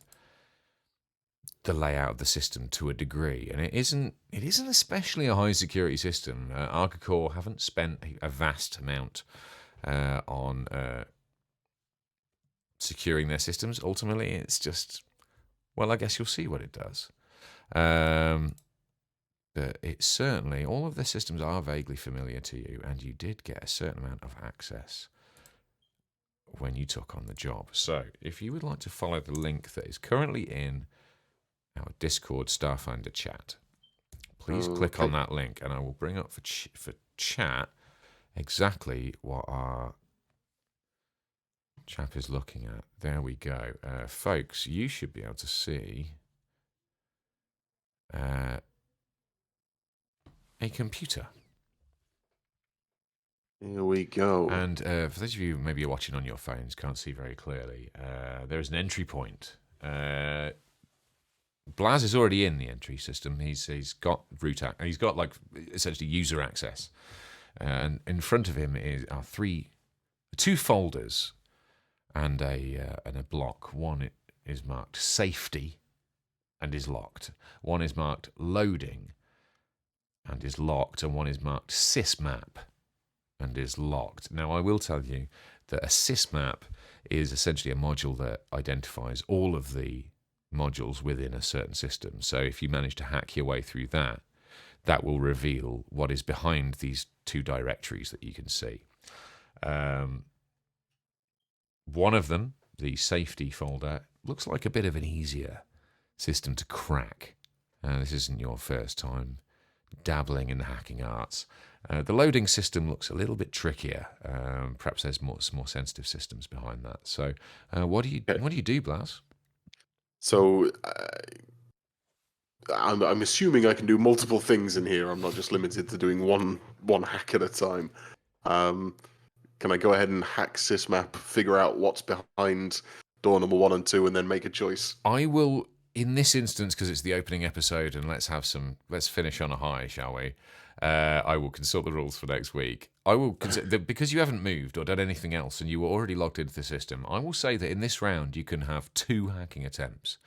the layout of the system to a degree, and it isn't especially a high security system. Arcacore haven't spent a vast amount on securing their systems. Ultimately, it's just, well, I guess you'll see what it does. But it's certainly, all of the systems are vaguely familiar to you, and you did get a certain amount of access when you took on the job. So if you would like to follow the link that is currently in our Discord Starfinder chat, please click on that link, and I will bring up for chat exactly what our chap is looking at. There we go. Folks, you should be able to see a computer. Here we go. And for those of you who maybe are watching on your phones, can't see very clearly, there is an entry point. Blaz is already in the entry system. He's got he's got like essentially user access, and in front of him are two folders and a block. One is marked safety and is locked. One is marked loading and is locked, and one is marked sysmap and is locked. Now, I will tell you that a sysmap is essentially a module that identifies all of the modules within a certain system. So if you manage to hack your way through that, that will reveal what is behind these two directories that you can see. One of them, the safety folder, looks like a bit of an easier system to crack. This isn't your first time dabbling in the hacking arts. The loading system looks a little bit trickier. Perhaps there's more sensitive systems behind that. So, what do you do, Blas? So I'm assuming I can do multiple things in here. I'm not just limited to doing one hack at a time. Can I go ahead and hack sysmap, figure out what's behind door number 1 and 2, and then make a choice? I will in this instance, because it's the opening episode, and let's finish on a high, shall we? I will consult the rules for next week. I will because you haven't moved or done anything else, and you were already logged into the system. I will say that in this round you can have 2 hacking attempts,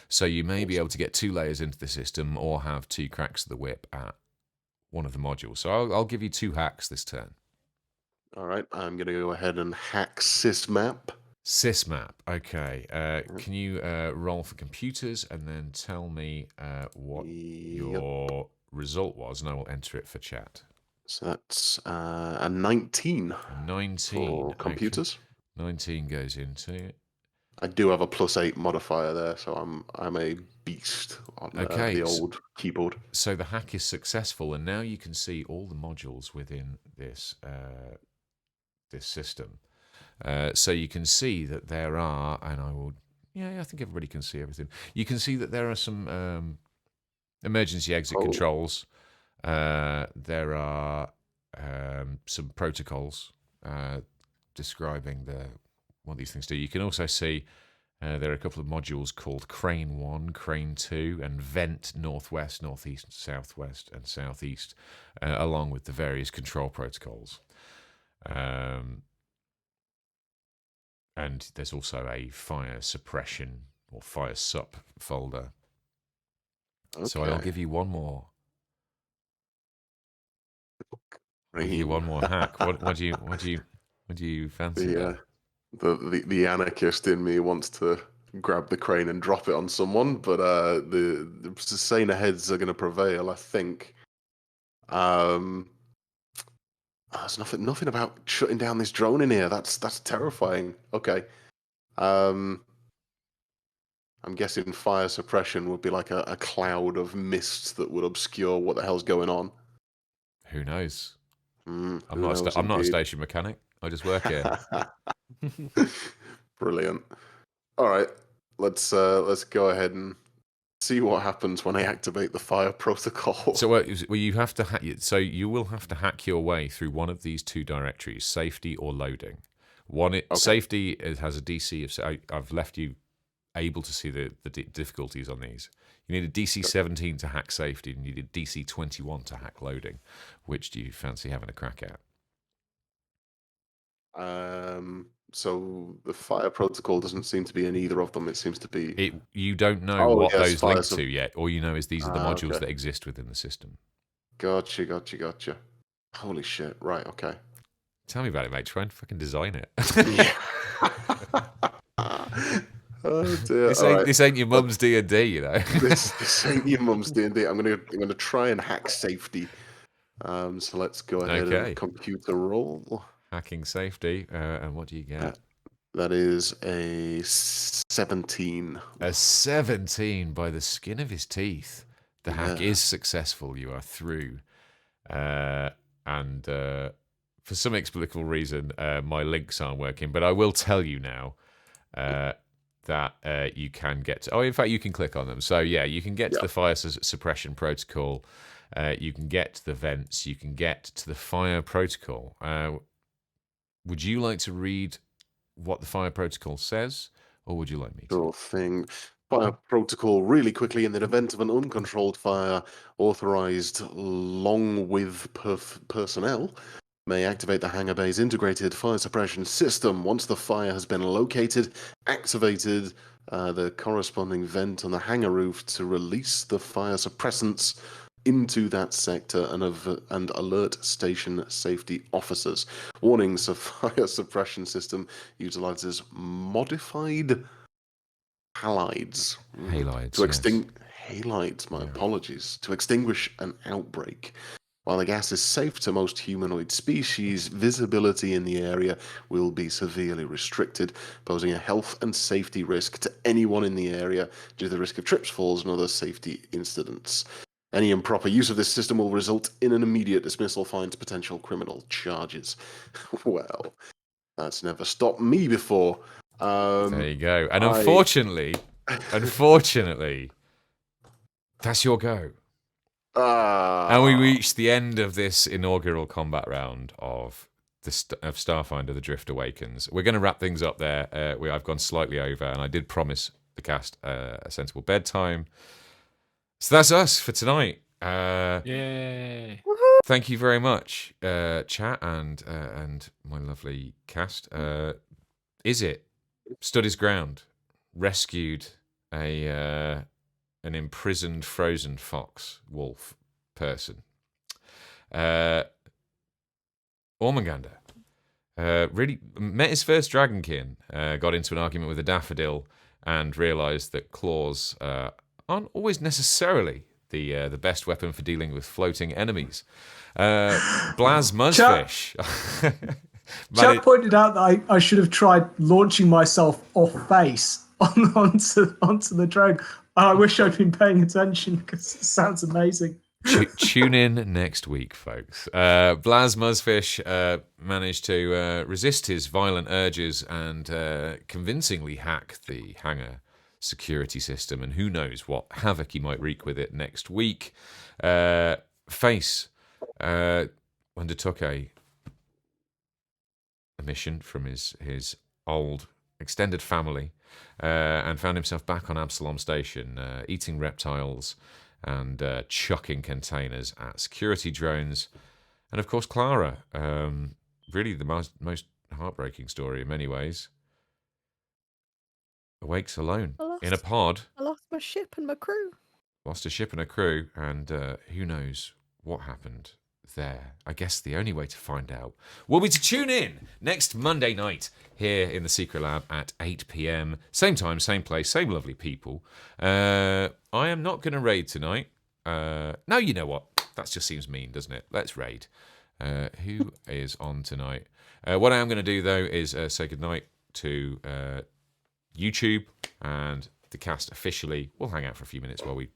so you may be able to get 2 layers into the system, or have 2 cracks of the whip at one of the modules. So I'll give you 2 hacks this turn. All right, I'm going to go ahead and hack sysmap. Sysmap. Okay. Can you roll for computers and then tell me what your result was, and I will enter it for chat. So that's a 19. A 19 for computers. Okay. 19 goes into it. I do have a +8 modifier there, so I'm a beast on the old keyboard. So the hack is successful, and now you can see all the modules within this this system. So you can see that there are, and I think everybody can see everything. You can see that there are some emergency exit controls. There are some protocols describing what these things do. You can also see there are a couple of modules called Crane 1, Crane 2, and Vent Northwest, Northeast, Southwest, and Southeast, along with the various control protocols. And there's also a fire suppression or fire sup folder. Okay. So I'll give you one more. I'll give you one more hack. What do you fancy? The anarchist in me wants to grab the crane and drop it on someone, but the saner heads are going to prevail, I think. There's nothing about shutting down this drone in here. That's terrifying. Okay. I'm guessing fire suppression would be like a cloud of mist that would obscure what the hell's going on. Who knows? I'm not a station mechanic. I just work here. Brilliant. All right, let's go ahead and see what happens when I activate the fire protocol. So you have to hack. So you will have to hack your way through one of these 2 directories: safety or loading. Safety has a DC of. I've left you able to see the difficulties on these. You need a DC 17 to hack safety, and you need a DC 21 to hack loading. Which do you fancy having a crack at? So the fire protocol doesn't seem to be in either of them. It seems to be. You don't know what those link to yet. All you know is these are the modules that exist within the system. Gotcha. Holy shit! Right. Okay. Tell me about it, mate. Try and fucking design it. Oh dear. This ain't your mum's D&D, you know. this ain't your mum's D&D. I'm gonna try and hack safety. So let's go ahead and computer roll. Hacking safety, and what do you get? That is a 17. A 17 by the skin of his teeth. The hack is successful. You are through. And for some inexplicable reason, my links aren't working. But I will tell you now that you can get to... in fact, you can click on them. So, you can get to the fire suppression protocol. You can get to the vents. You can get to the fire protocol. Would you like to read what the fire protocol says, or would you like me to? Sure thing. Fire protocol really quickly. In the event of an uncontrolled fire, authorized long-with personnel may activate the hangar bay's integrated fire suppression system. Once the fire has been located, activated the corresponding vent on the hangar roof to release the fire suppressants into that sector and alert station safety officers. Warnings: of fire suppression system utilizes modified halides. Halides, my apologies. To extinguish an outbreak. While the gas is safe to most humanoid species, visibility in the area will be severely restricted, posing a health and safety risk to anyone in the area due to the risk of trips, falls, and other safety incidents. Any improper use of this system will result in an immediate dismissal, fines, potential criminal charges. Well, that's never stopped me before. There you go. And unfortunately, that's your go. And we reached the end of this inaugural combat round of Starfinder: The Drift Awakens. We're going to wrap things up there. I've gone slightly over, and I did promise the cast a sensible bedtime. So that's us for tonight. Yay! Thank you very much, chat and my lovely cast. Izit stood his ground, rescued an imprisoned frozen fox wolf person. Ormungandr really met his first dragonkin, got into an argument with a daffodil, and realised that claws aren't always necessarily the best weapon for dealing with floating enemies. Muzphish. Chuck pointed out that I should have tried launching myself off base onto the drone. I wish I'd been paying attention because it sounds amazing. Tune in next week, folks. Muzphish managed to resist his violent urges and convincingly hack the Hangar security system, and who knows what havoc he might wreak with it next week. Face undertook a mission from his old extended family and found himself back on Absalom Station, eating reptiles and chucking containers at security drones. And of course, Clara, really the most heartbreaking story in many ways, awakes alone in a pod. I lost my ship and my crew. Lost a ship and a crew, and who knows what happened there. I guess the only way to find out will be to tune in next Monday night here in the Secret Lab at 8 p.m. Same time, same place, same lovely people. I am not going to raid tonight. No, you know what? That just seems mean, doesn't it? Let's raid. Who is on tonight? What I am going to do, though, is say goodnight to YouTube and the cast officially. We'll hang out for a few minutes while we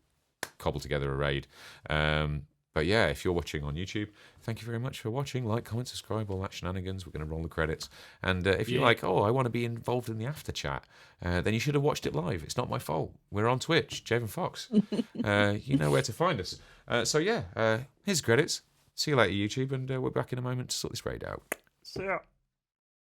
cobble together a raid. But yeah, if you're watching on YouTube, thank you very much for watching. Like, comment, subscribe, all that shenanigans. We're going to roll the credits. And if you're like, oh, I want to be involved in the after chat, then you should have watched it live. It's not my fault. We're on Twitch, Jayven Foxx. You know where to find us. So yeah, here's credits. See you later, YouTube, and we're back in a moment to sort this raid out. See ya.